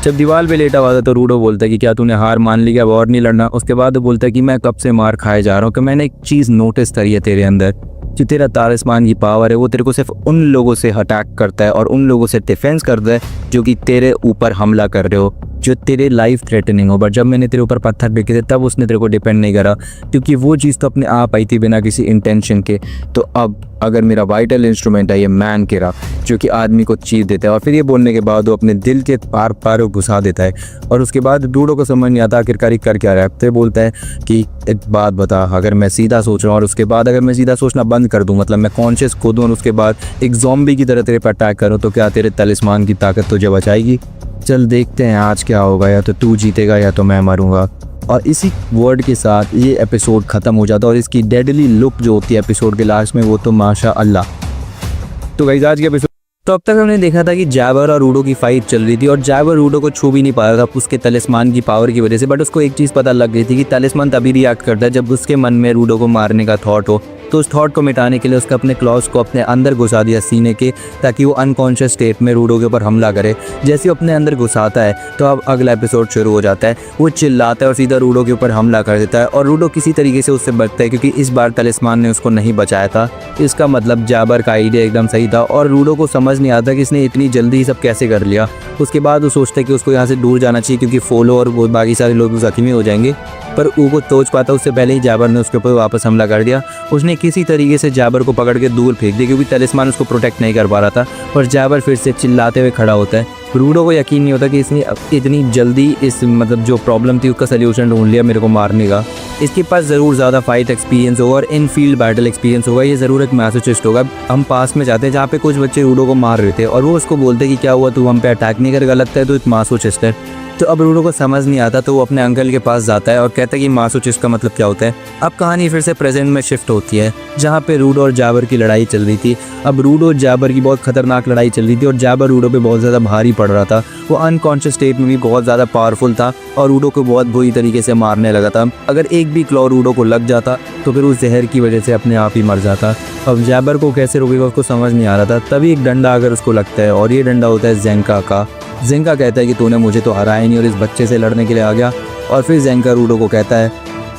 जब दीवार पे लेटा हुआ था तो रूडो बोलता है कि क्या तूने हार मान ली, क्या अब और नहीं लड़ना। उसके बाद वो बोलता है कि मैं कब से मार खाए जा रहा हूँ, कि मैंने एक चीज़ नोटिस करी है तेरे अंदर, जो तेरा तालिस्मान की पावर है वो तेरे को सिर्फ उन लोगों से अटैक करता है और उन लोगों से डिफेंस करता है जो कि तेरे ऊपर हमला कर रहे हो, जो तेरे लाइफ थ्रेटनिंग हो। बट जब मैंने तेरे ऊपर पत्थर फेंके थे तब उसने तेरे को डिपेंड नहीं करा, क्योंकि वो चीज़ तो अपने आप आई थी बिना किसी इंटेंशन के। तो अब अगर मेरा वाइटल इंस्ट्रूमेंट है ये मैन केरा, जो कि आदमी को चीज़ देता है। और फिर ये बोलने के बाद वो अपने दिल के पार पार घुसा देता है। और उसके बाद रूडो को समझ नहीं आता आखिरकार कर क्या रहा है। तो बोलता है कि एक बात बता, अगर मैं सीधा सोच रहा हूँ और उसके बाद अगर मैं सीधा सोचना बंद कर दूँ, मतलब मैं कॉन्शियस खो दूँ और उसके बाद एक ज़ॉम्बी की तरह तेरे पर अटैक करूँ, तो क्या तेरे तलिस्मान की ताकत तुझे बचाएगी? चल देखते हैं आज क्या होगा, या तो तू जीतेगा या तो मैं मरूंगा। और इसी वर्ड के साथ ये एपिसोड ख़त्म हो जाता है। और इसकी डेडली लुक जो होती है एपिसोड के लास्ट में, वो तो माशा अल्लाह। तो गाइस आज के एपिसोड तो अब तक हमने देखा था कि जैबर और रूडो की फाइट चल रही थी और जैबर रूडो को छू भी नहीं पा रहा था उसके तलिस्मान की पावर की वजह से। बट उसको एक चीज़ पता लग गई थी कि तलिस्मान तभी रिएक्ट करता है जब उसके मन में रूडो को मारने का थॉट हो। तो उस थॉट को मिटाने के लिए उसका अपने क्लॉज को अपने अंदर घुसा दिया सीने के, ताकि वो अनकॉन्शियस स्टेट में रूडो के ऊपर हमला करे। जैसे वो अपने अंदर घुसाता है तो अब अगला एपिसोड शुरू हो जाता है। वो चिल्लाता है और सीधा रूडो के ऊपर हमला कर देता है और रूडो किसी तरीके से उससे बचता है, क्योंकि इस बार तलिस्मान ने उसको नहीं बचाया था। इसका मतलब जैबर का आइडिया एकदम सही था और रूडो को समझ नहीं आता कि इसने इतनी जल्दी ही सब कैसे कर लिया। उसके बाद वो सोचता है कि उसको यहाँ से दूर जाना चाहिए, क्योंकि फोलो और वो बाकी सारे लोग जख्मी हो जाएंगे। पर वो सोच पाता उससे पहले ही जैबर ने उसके ऊपर वापस हमला कर दिया। उसने किसी तरीके से जैबर को पकड़ के दूर फेंक दिया, क्योंकि तलिस्मान उसको प्रोटेक्ट नहीं कर पा रहा था। और जैबर फिर से चिल्लाते हुए खड़ा होता है। रूडो को यकीन नहीं होता कि इसने इतनी जल्दी इस मतलब जो प्रॉब्लम थी उसका सल्यूशन ढूंढ लिया मेरे को मारने का। इसके पास ज़रूर ज़्यादा फाइट एक्सपीरियंस होगा और इन फील्ड बैटल एक्सपीरियंस होगा। ये ज़रूर एक मैसोचिस्ट होगा। हम पास में जाते हैं जहाँ पे कुछ बच्चे रूडो को मार रहे थे और वो उसको बोलते कि क्या हुआ, तू हम पे अटैक नहीं करेगा, लगता है तो एक मैसोचिस्ट है। तो अब रूडो को समझ नहीं आता, तो वो अपने अंकल के पास जाता है और कहता है कि मैसोचिस्ट का मतलब क्या होता है। अब कहानी फिर से प्रेजेंट में शिफ्ट होती है, जहाँ पे रूडो और जैबर की लड़ाई चल रही थी। अब रूडो और जैबर की बहुत खतरनाक लड़ाई चल रही थी और जैबर रूडो पे बहुत ज़्यादा भारी पड़ रहा था। वो अनकॉन्शियस स्टेट में भी बहुत ज़्यादा पावरफुल था और रूडो को बहुत बुरी तरीके से मारने लगा था। अगर एक भी क्लॉ रूडो को लग जाता तो फिर उस जहर की वजह से अपने आप ही मर जाता। अब जैबर को कैसे रोकेगा उसको समझ नहीं आ रहा था। तभी एक डंडा अगर उसको लगता है और ये डंडा होता है ज़ेंका का। ज़ेंका कहता है कि तूने मुझे तो हराया नहीं और इस बच्चे से लड़ने के लिए आ गया। और फिर ज़ेंका रूडो को कहता है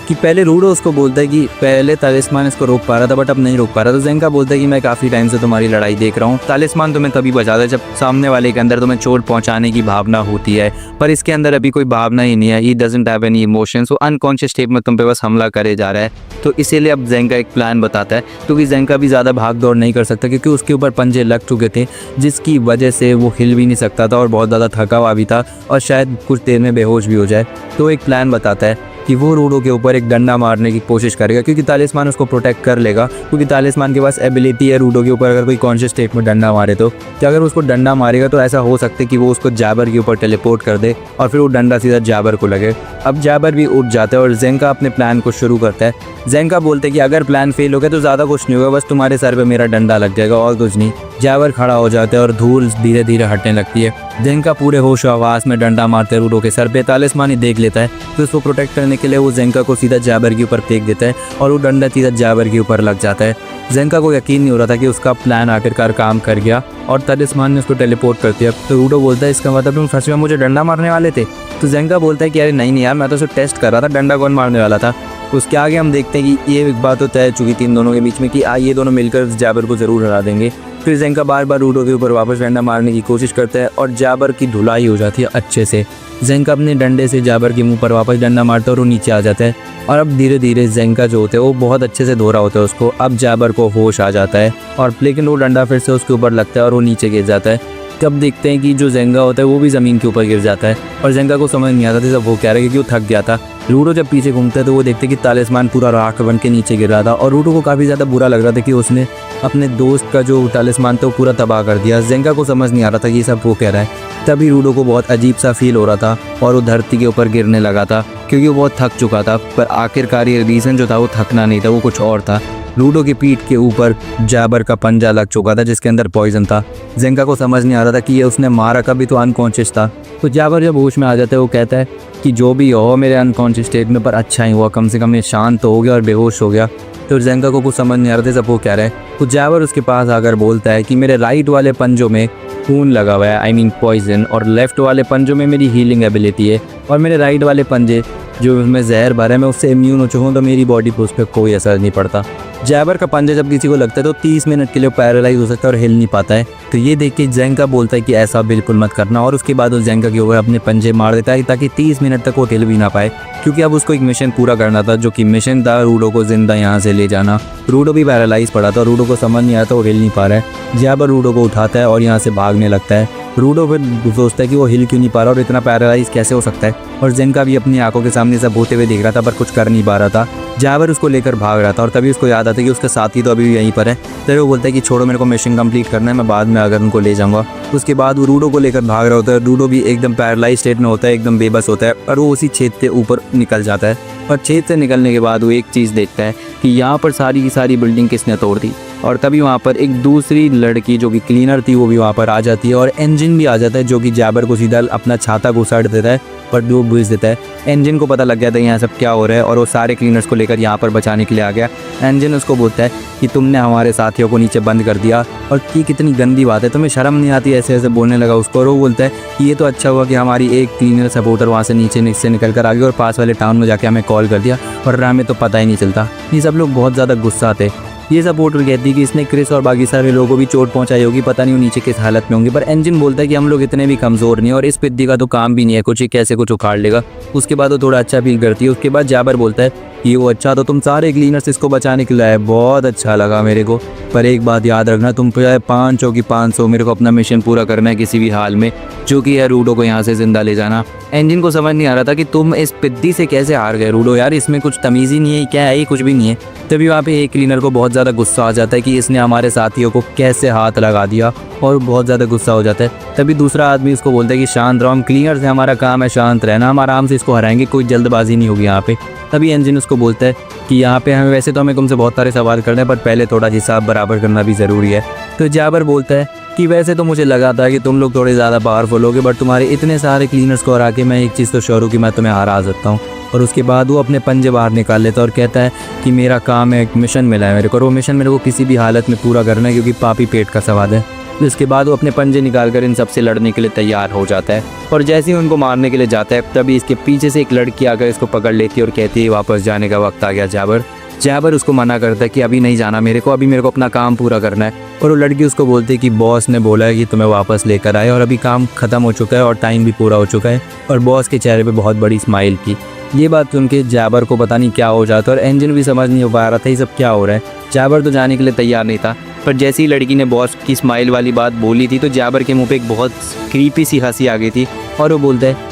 कि पहले रूडो उसको बोलता है कि पहले तालिस्मान इसको रोक पा रहा था बट अब नहीं रोक पा रहा। तो ज़ेंका बोलता है कि मैं काफ़ी टाइम से तुम्हारी लड़ाई देख रहा हूँ। तालिस्मान तुम्हें तभी बचाता है जब सामने वाले के अंदर तुम्हें चोट पहुँचाने की भावना होती है, पर इसके अंदर अभी कोई भावना ही नहीं है। He doesn't have any emotions. वो अनकॉन्शियस स्टेट में तुम पे बस हमला करे जा रहा है। तो इसीलिए अब ज़ेंका एक प्लान बताता है, क्योंकि ज़ेंका भी ज़्यादा भाग दौड़ नहीं कर सकता, क्योंकि उसके ऊपर पंजे लग चुके थे, जिसकी वजह से वो हिल भी नहीं सकता था और बहुत ज़्यादा थका हुआ भी था और शायद कुछ देर में बेहोश भी हो जाए। तो एक प्लान बताता है कि वो रूडो के ऊपर एक डंडा मारने की कोशिश करेगा, क्योंकि तालिस्मान उसको प्रोटेक्ट कर लेगा। क्योंकि तालिस्मान के पास एबिलिटी है रूडो के ऊपर अगर कोई कॉन्शियस स्टेट में डंडा मारे तो अगर उसको डंडा मारेगा तो ऐसा हो सकता है कि वो उसको जैबर के ऊपर टेलीपोर्ट कर दे और फिर वो डंडा सीधा जैबर को लगे। अब जैबर भी उठ जाता है और ज़ेंका अपने प्लान को शुरू करता है। ज़ेंका बोलते हैं कि अगर प्लान फेल हो गया तो ज़्यादा कुछ नहीं होगा, बस तुम्हारे सर पे मेरा डंडा लग जाएगा और कुछ नहीं। जैबर खड़ा हो जाता है और धूल धीरे धीरे हटने लगती है। जेंका पूरे होश आवास में डंडा मारते रूडो के सर पे तालिस्मानी देख लेता है, तो उसको प्रोटेक्ट करने के लिए वो जेंका को सीधा जैबर के ऊपर फेंक देता है और वो डंडा सीधा जैबर के ऊपर लग जाता है। जेंका को यकीन नहीं हो रहा था कि उसका प्लान आखिरकार काम कर गया और तालिस्मान ने उसको टेलीपोर्ट कर दिया। तो रूडो बोलता है इसका मतलब तुम सच में मुझे डंडा मारने वाले थे? तो जेंका बोलता है कि अरे नहीं यार, मैं तो सिर्फ टेस्ट कर रहा था, डंडा कौन मारने वाला था। उसके आगे हम देखते हैं कि ये एक बात तो तय चुकी थी इन दोनों के बीच में कि ये दोनों मिलकर जैबर को ज़रूर हरा देंगे। फिर जेंका बार बार रूडो के ऊपर वापस डंडा मारने की कोशिश करता है और जैबर की धुलाई हो जाती है अच्छे से। जेंका अपने डंडे से जैबर के मुंह पर वापस डंडा मारता है और वो नीचे आ जाता है। और अब धीरे धीरे जेंका जो होते हैं वो बहुत अच्छे से धो रहा होता है उसको। अब जैबर को होश आ जाता है और लेकिन वो डंडा फिर से उसके ऊपर लगता है और वो नीचे गिर जाता है। तब देखते हैं कि जो जेंगा होता है वो भी ज़मीन के ऊपर गिर जाता है और जेंगा को समझ नहीं आता था जब वो कह रहा है कि वो थक गया था। रूडो जब पीछे घूमता है तो वो देखते हैं कि तालिस्मान पूरा राख बन के नीचे गिर रहा था और रूडो को काफ़ी ज़्यादा बुरा लग रहा था कि उसने अपने दोस्त का जो तालिस्मान था वो पूरा तबाह कर दिया। जेंगा को समझ नहीं आ रहा था कि ये सब वो कह रहा है। तभी रूडो को बहुत अजीब सा फील हो रहा था और वो धरती के ऊपर गिरने लगा था क्योंकि वो बहुत थक चुका था। पर आखिरकार ये रीज़न जो था वो थकना नहीं था, वो कुछ और था। रूडो की पीठ के ऊपर जैबर का पंजा लग चुका था जिसके अंदर पॉइजन था। जेंका को समझ नहीं आ रहा था कि ये उसने मारा कभी, तो अनकॉन्शियस था। तो जैबर जब होश में आ जाता है वो कहता है कि जो भी हो मेरे अनकॉन्शियस स्टेट में, पर अच्छा ही हुआ, कम से कम ये शांत हो गया और बेहोश हो गया। तो जेंका को कुछ समझ नहीं आ रहा था जब वो कह रहे हैं। तो जैबर उसके पास आकर बोलता है कि मेरे राइट वाले पंजों में खून लगा हुआ है, आई मीन पॉइजन, और लेफ्ट वाले पंजों में मेरी हीलिंग एबिलिटी है और मेरे राइट वाले पंजे जो उसमें जहर भरा है मैं उससे इम्यून हो चुका हूँ, तो मेरी बॉडी पर उस पर कोई असर नहीं पड़ता। जैबर का पंजा जब किसी को लगता है तो 30 मिनट के लिए पैरालाइज हो सकता है और हिल नहीं पाता है। तो ये देख के जेंका बोलता है कि ऐसा बिल्कुल मत करना और उसके बाद उस जेंका के ऊपर अपने पंजे मार देता है ताकि 30 मिनट तक वो हिल भी ना पाए, क्योंकि अब उसको एक मिशन पूरा करना था जो कि मिशन था रूडो को जिंदा यहाँ से ले जाना। रूडो भी पैरालाइज पड़ा था, रूडो को समझ नहीं आता, वो हिल नहीं पा रहा है। जैबर रूडो को उठाता है और यहाँ से भागने लगता है। रूडो फिर सोचता है कि वो हिल क्यों नहीं पा रहा और इतना पैरालाइज कैसे हो सकता है, और जेंका भी अपनी आंखों के सामने सब होते हुए देख रहा था पर कुछ कर नहीं पा रहा था। जैबर उसको लेकर भाग रहा था और तभी उसको याद आता है कि उसका साथी तो अभी भी यहीं पर है। तो वो बोलता है कि छोड़ो, मेरे को मिशन कंप्लीट करना है, मैं बाद में अगर उनको ले जाऊंगा। उसके बाद वो रूडो को लेकर भाग रहा होता है। रूडो भी एकदम पैरालाइज स्टेट में होता है, एकदम बेबस होता है और वो उसी छेद के ऊपर निकल जाता है। और छेद से निकलने के बाद वो एक चीज़ देखता है कि यहाँ पर सारी की सारी बिल्डिंग किसने तोड़ दी, और तभी वहाँ पर एक दूसरी लड़की जो कि क्लीनर थी वो भी वहाँ पर आ जाती है और इंजन भी आ जाता है जो कि जैबर को सीधा अपना छाता घुसाड़ देता है पर वो बुझ देता है। इंजन को पता लग गया था यहाँ सब क्या हो रहा है और वो सारे क्लीनर्स को लेकर यहाँ पर बचाने के लिए आ गया। इंजन उसको बोलता है कि तुमने हमारे साथियों को नीचे बंद कर दिया और ये कितनी गंदी बात है, तुम्हें शर्म नहीं आती, ऐसे ऐसे बोलने लगा उसको। और वो बोलता है कि ये तो अच्छा हुआ कि हमारी एक क्लीनर सपोर्टर वहाँ से नीचे से निकल कर आ गया और पास वाले टाउन में जाके हमें कॉल कर दिया, और हमें तो पता ही नहीं चलता। ये सब लोग बहुत ज़्यादा गुस्सा आते। ये सपोर्टर कहती है कि इसने क्रिस और बाकी सारे लोगों को भी चोट पहुंचाई होगी, पता नहीं वो नीचे किस हालत में होंगे। पर इंजन बोलता है कि हम लोग इतने भी कमज़ोर नहीं है और इस पिद्दी का तो काम भी नहीं है कुछ, ही कैसे कुछ उखाड़ लेगा। उसके बाद वो थोड़ा अच्छा फील करती है। उसके बाद जैबर बोलता है कि वो अच्छा, तो तुम सारे क्लीनर्स इसको बचाने के लिए आए, बहुत अच्छा लगा मेरे को, पर एक बात याद रखना, तुम चाहे 500 की 500 मेरे को अपना मिशन पूरा करना है किसी भी हाल में, जो कि है रूडो को यहाँ से जिंदा ले जाना। इंजन को समझ नहीं आ रहा था कि तुम इस पिद्दी से कैसे हार गए रूडो, यार इसमें कुछ तमीज़ ही नहीं है, क्या है ये, कुछ भी नहीं है। तभी वहाँ पे एक क्लीनर को बहुत ज़्यादा गुस्सा आ जाता है कि इसने हमारे साथियों को कैसे हाथ लगा दिया, और बहुत ज़्यादा गुस्सा हो जाता है। तभी दूसरा आदमी उसको बोलता है कि शांत रहो, हम क्लीनर से, हमारा काम है शांत रहना, हम आराम से इसको हराएंगे, कोई जल्दबाजी नहीं होगी यहाँ पे। तभी इंजन उसको बोलता है कि यहाँ पे हमें वैसे तो हमें तुमसे बहुत सारे सवाल करने हैं, पर पहले थोड़ा हिसाब बराबर करना भी ज़रूरी है। तो जैबर बोलता है कि वैसे तो मुझे लगा था कि तुम लोग थोड़े ज़्यादा पावरफुल होगे, बट तुम्हारे इतने सारे क्लीनर्स को हरा के मैं एक चीज़ तो श्योर हूँ कि मैं तुम्हें हरा सकता हूँ। और उसके बाद वो अपने पंजे बाहर निकाल लेता है और कहता है कि मेरा काम है, एक मिशन मिला है मेरे को, और वो मिशन मेरे को किसी भी हालत में पूरा करना है क्योंकि पापी पेट का सवाल है। इसके बाद वो अपने पंजे निकाल कर इन सबसे लड़ने के लिए तैयार हो जाता है, और जैसे ही उनको मारने के लिए जाता है तभी इसके पीछे से एक लड़की आकर इसको पकड़ लेती है और कहती है वापस जाने का वक्त आ गया जैबर। जैबर उसको मना करता है कि अभी नहीं जाना मेरे को, अभी मेरे को अपना काम पूरा करना है। और वो लड़की उसको बोलती है कि बॉस ने बोला है कि तुम्हें वापस लेकर आए, और अभी काम ख़त्म हो चुका है और टाइम भी पूरा हो चुका है। और बॉस के चेहरे पे बहुत बड़ी स्माइल थी। ये बात सुन के जैबर को पता नहीं क्या हो जाता है, और इंजन भी समझ नहीं हो पा रहा था ये सब क्या हो रहा है। जैबर तो जाने के लिए तैयार नहीं था, पर जैसी लड़की ने बॉस की स्माइल वाली बात बोली थी तो जैबर के मुंह पे एक बहुत क्रीपी सी हंसी आ गई थी, और वो बोलता है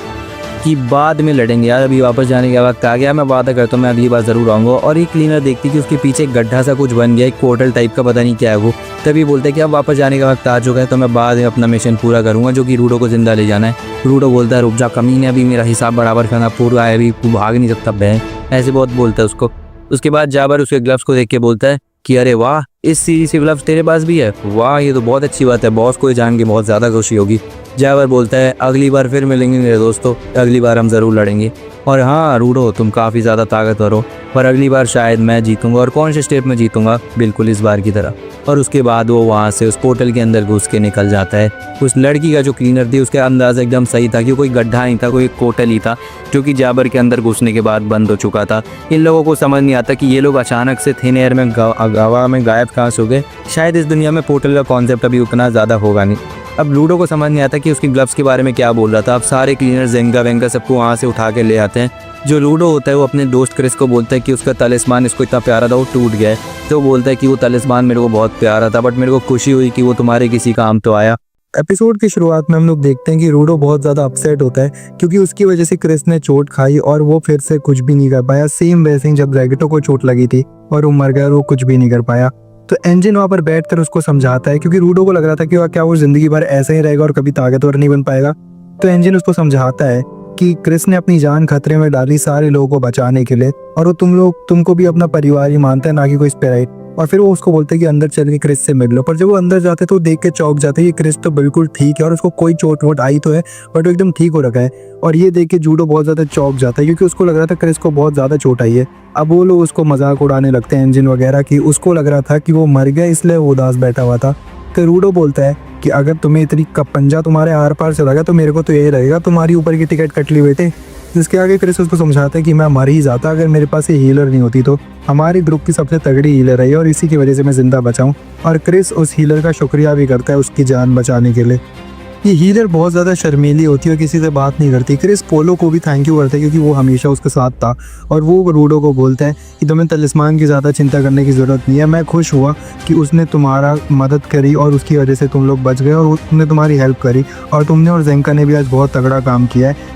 कि बाद में लड़ेंगे यार, अभी वापस जाने का वक्त आ गया, मैं वादा करता हूँ मैं अगली बार ज़रूर आऊँगा। और एक क्लीनर देखती कि उसके पीछे एक गड्ढा सा कुछ बन गया, एक पोर्टल टाइप का, पता नहीं क्या है वो। तभी बोलते हैं कि अब वापस जाने का वक्त आ चुका है, तो मैं बाद में अपना मिशन पूरा करूँगा जो कि रूडो को जिंदा ले जाना है। रूडो बोलता है रुक जा कमीने, अभी मेरा हिसाब बराबर करना पूरा है, अभी तू भाग नहीं सकता बहन, ऐसे बहुत बोलता है उसको। उसके बाद जैबर उसके ग्लव्स को देख के बोलता है कि अरे वाह, इस सीरीज के ग्लव्स तेरे पास भी है, वाह ये तो बहुत अच्छी बात है, बॉस को जान के बहुत ज़्यादा खुशी होगी। जावर बोलता है अगली बार फिर मिलेंगे मेरे दोस्तों, अगली बार हम ज़रूर लड़ेंगे। और हाँ रूडो, तुम काफ़ी ज़्यादा ताकतवर हो, पर अगली बार शायद मैं जीतूंगा। और कौन से स्टेप में जीतूंगा, बिल्कुल इस बार की तरह। और उसके बाद वो वहाँ से उस पोर्टल के अंदर घुस के निकल जाता है। उस लड़की का जो क्लीनर थी उसका अंदाज़ा एकदम सही था कि कोई गड्ढा नहीं था, कोई पोर्टल ही था जो कि जाबर के अंदर घुसने के बाद बंद हो चुका था। इन लोगों को समझ नहीं आता कि ये लोग अचानक से थिन एयर में हवा में गायब कहाँ से हो गए। शायद इस दुनिया में पोर्टल का कॉन्सेप्ट अभी उतना ज़्यादा होगा नहीं। अब लूडो को समझ नहीं आता कि उसकी ग्लव्स के बारे में क्या बोल रहा था। अब सारे क्लीनर जेंगा वेंगा सबको वहाँ से उठा के ले आते हैं। जो लूडो होता है वो अपने दोस्त क्रिस को बोलता है कि उसका तलिस्मान इसको इतना प्यारा था वो टूट गया है। तो वो बोलता है कि वो तलिस्मान मेरे को बहुत प्यारा था, बट मेरे को खुशी हुई कि वो तुम्हारे किसी काम तो आया। एपिसोड की शुरुआत में हम लोग देखते हैं कि रूडो बहुत ज़्यादा अपसेट होता है क्योंकि उसकी वजह से क्रिस ने चोट खाई और वो फिर से कुछ भी नहीं कर पाया। सेम वैसे ही जब ड्रैगेटो को चोट लगी थी और वो मर गया और वो कुछ भी नहीं कर पाया। तो एंजिन वहाँ पर बैठकर उसको समझाता है क्योंकि रूडो को लग रहा था कि क्या वो जिंदगी भर ऐसे ही रहेगा और कभी ताकतवर नहीं बन पाएगा। तो एंजिन उसको समझाता है कि क्रिस ने अपनी जान खतरे में डाली सारे लोगों को बचाने के लिए, और वो तुमको भी अपना परिवार ही मानता है, ना कि कोई स्पेराइट। और फिर वो उसको बोलते हैं कि अंदर चल के क्रिस से मिल लो। पर जब वो अंदर जाते तो देख के चौंक जाते हैं कि क्रिस तो बिल्कुल ठीक है और उसको कोई चोट वोट आई तो है बट वो एकदम ठीक हो रखा है। और ये देख के जूडो बहुत ज़्यादा चौंक जाता है क्योंकि उसको लग रहा था क्रिस को बहुत ज़्यादा चोट आई है। अब वो लोग उसको मजाक उड़ाने लगते हैं एंजिन वगैरह की। उसको लग रहा था कि वो मर गया इसलिए वो उदास बैठा हुआ था। तो रूडो बोलता है कि अगर तुम्हें इतनी पंजा तुम्हारे आर पार चला गया तो मेरे को तो यही रहेगा, तुम्हारी ऊपर की टिकट कट ली बेटे। जिसके आगे क्रिस उसको समझाता है कि मैं मर ही जाता अगर मेरे पास ये हीलर नहीं होती। तो हमारी ग्रुप की सबसे तगड़ी हीलर है और इसी की वजह से मैं ज़िंदा बचा हूँ। और क्रिस उस हीलर का शुक्रिया भी करता है उसकी जान बचाने के लिए। ये हीलर बहुत ज़्यादा शर्मीली होती है और किसी से बात नहीं करती। क्रिस पोलो को भी थैंक यू करता है क्योंकि वो हमेशा उसके साथ था। और वो रूडो को बोलता है कि तुम्हें तलिस्मान की ज़्यादा चिंता करने की ज़रूरत नहीं है, मैं खुश हुआ कि उसने तुम्हारा मदद करी और उसकी वजह से तुम लोग बच गए और उसने तुम्हारी हेल्प करी। और तुमने और जेंका ने भी आज बहुत तगड़ा काम किया है।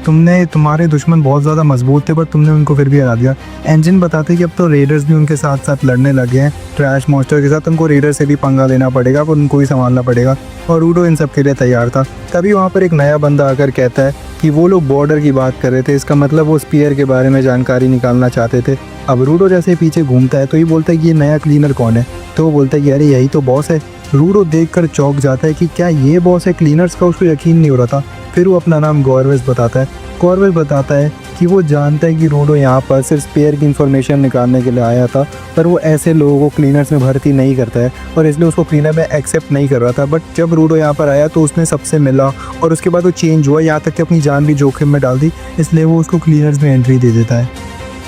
तुम्हारे दुश्मन बहुत ज़्यादा मजबूत थे बट तुमने उनको फिर भी हरा दिया। एंजिन बताते हैं कि अब तो रेडर्स भी उनके साथ साथ लड़ने लगे हैं ट्रैश मॉन्स्टर के साथ। उनको रेडर से भी पंगा लेना पड़ेगा पर उनको भी संभालना पड़ेगा और रूडो इन सब के लिए तैयार था। तभी वहाँ पर एक नया बंदा आकर कहता है कि वो लोग बॉर्डर की बात कर रहे थे, इसका मतलब वो स्पीयर के बारे में जानकारी निकालना चाहते थे। अब रूडो जैसे पीछे घूमता है तो ये बोलता है कि ये नया क्लीनर कौन है। तो वो बोलता है कि अरे यही तो बॉस है। रूडो देखकर चौंक जाता है कि क्या ये बॉस है क्लीनर्स का, उसको यकीन नहीं हो रहा था। फिर वो अपना नाम गॉर्वेस बताता है। गॉर्वेस बताता है कि वो जानता है कि रूडो यहाँ पर सिर्फ स्पेयर की इन्फॉर्मेशन निकालने के लिए आया था, पर वो ऐसे लोगों को क्लीनर्स में भर्ती नहीं करता है और इसलिए उसको क्लीनर में एक्सेप्ट नहीं कर रहा था। बट जब रूडो यहाँ पर आया तो उसने सबसे मिला और उसके बाद वो चेंज हुआ, यहाँ तक कि अपनी जान भी जोखिम में डाल दी, इसलिए वो उसको क्लीनर्स में एंट्री दे देता है।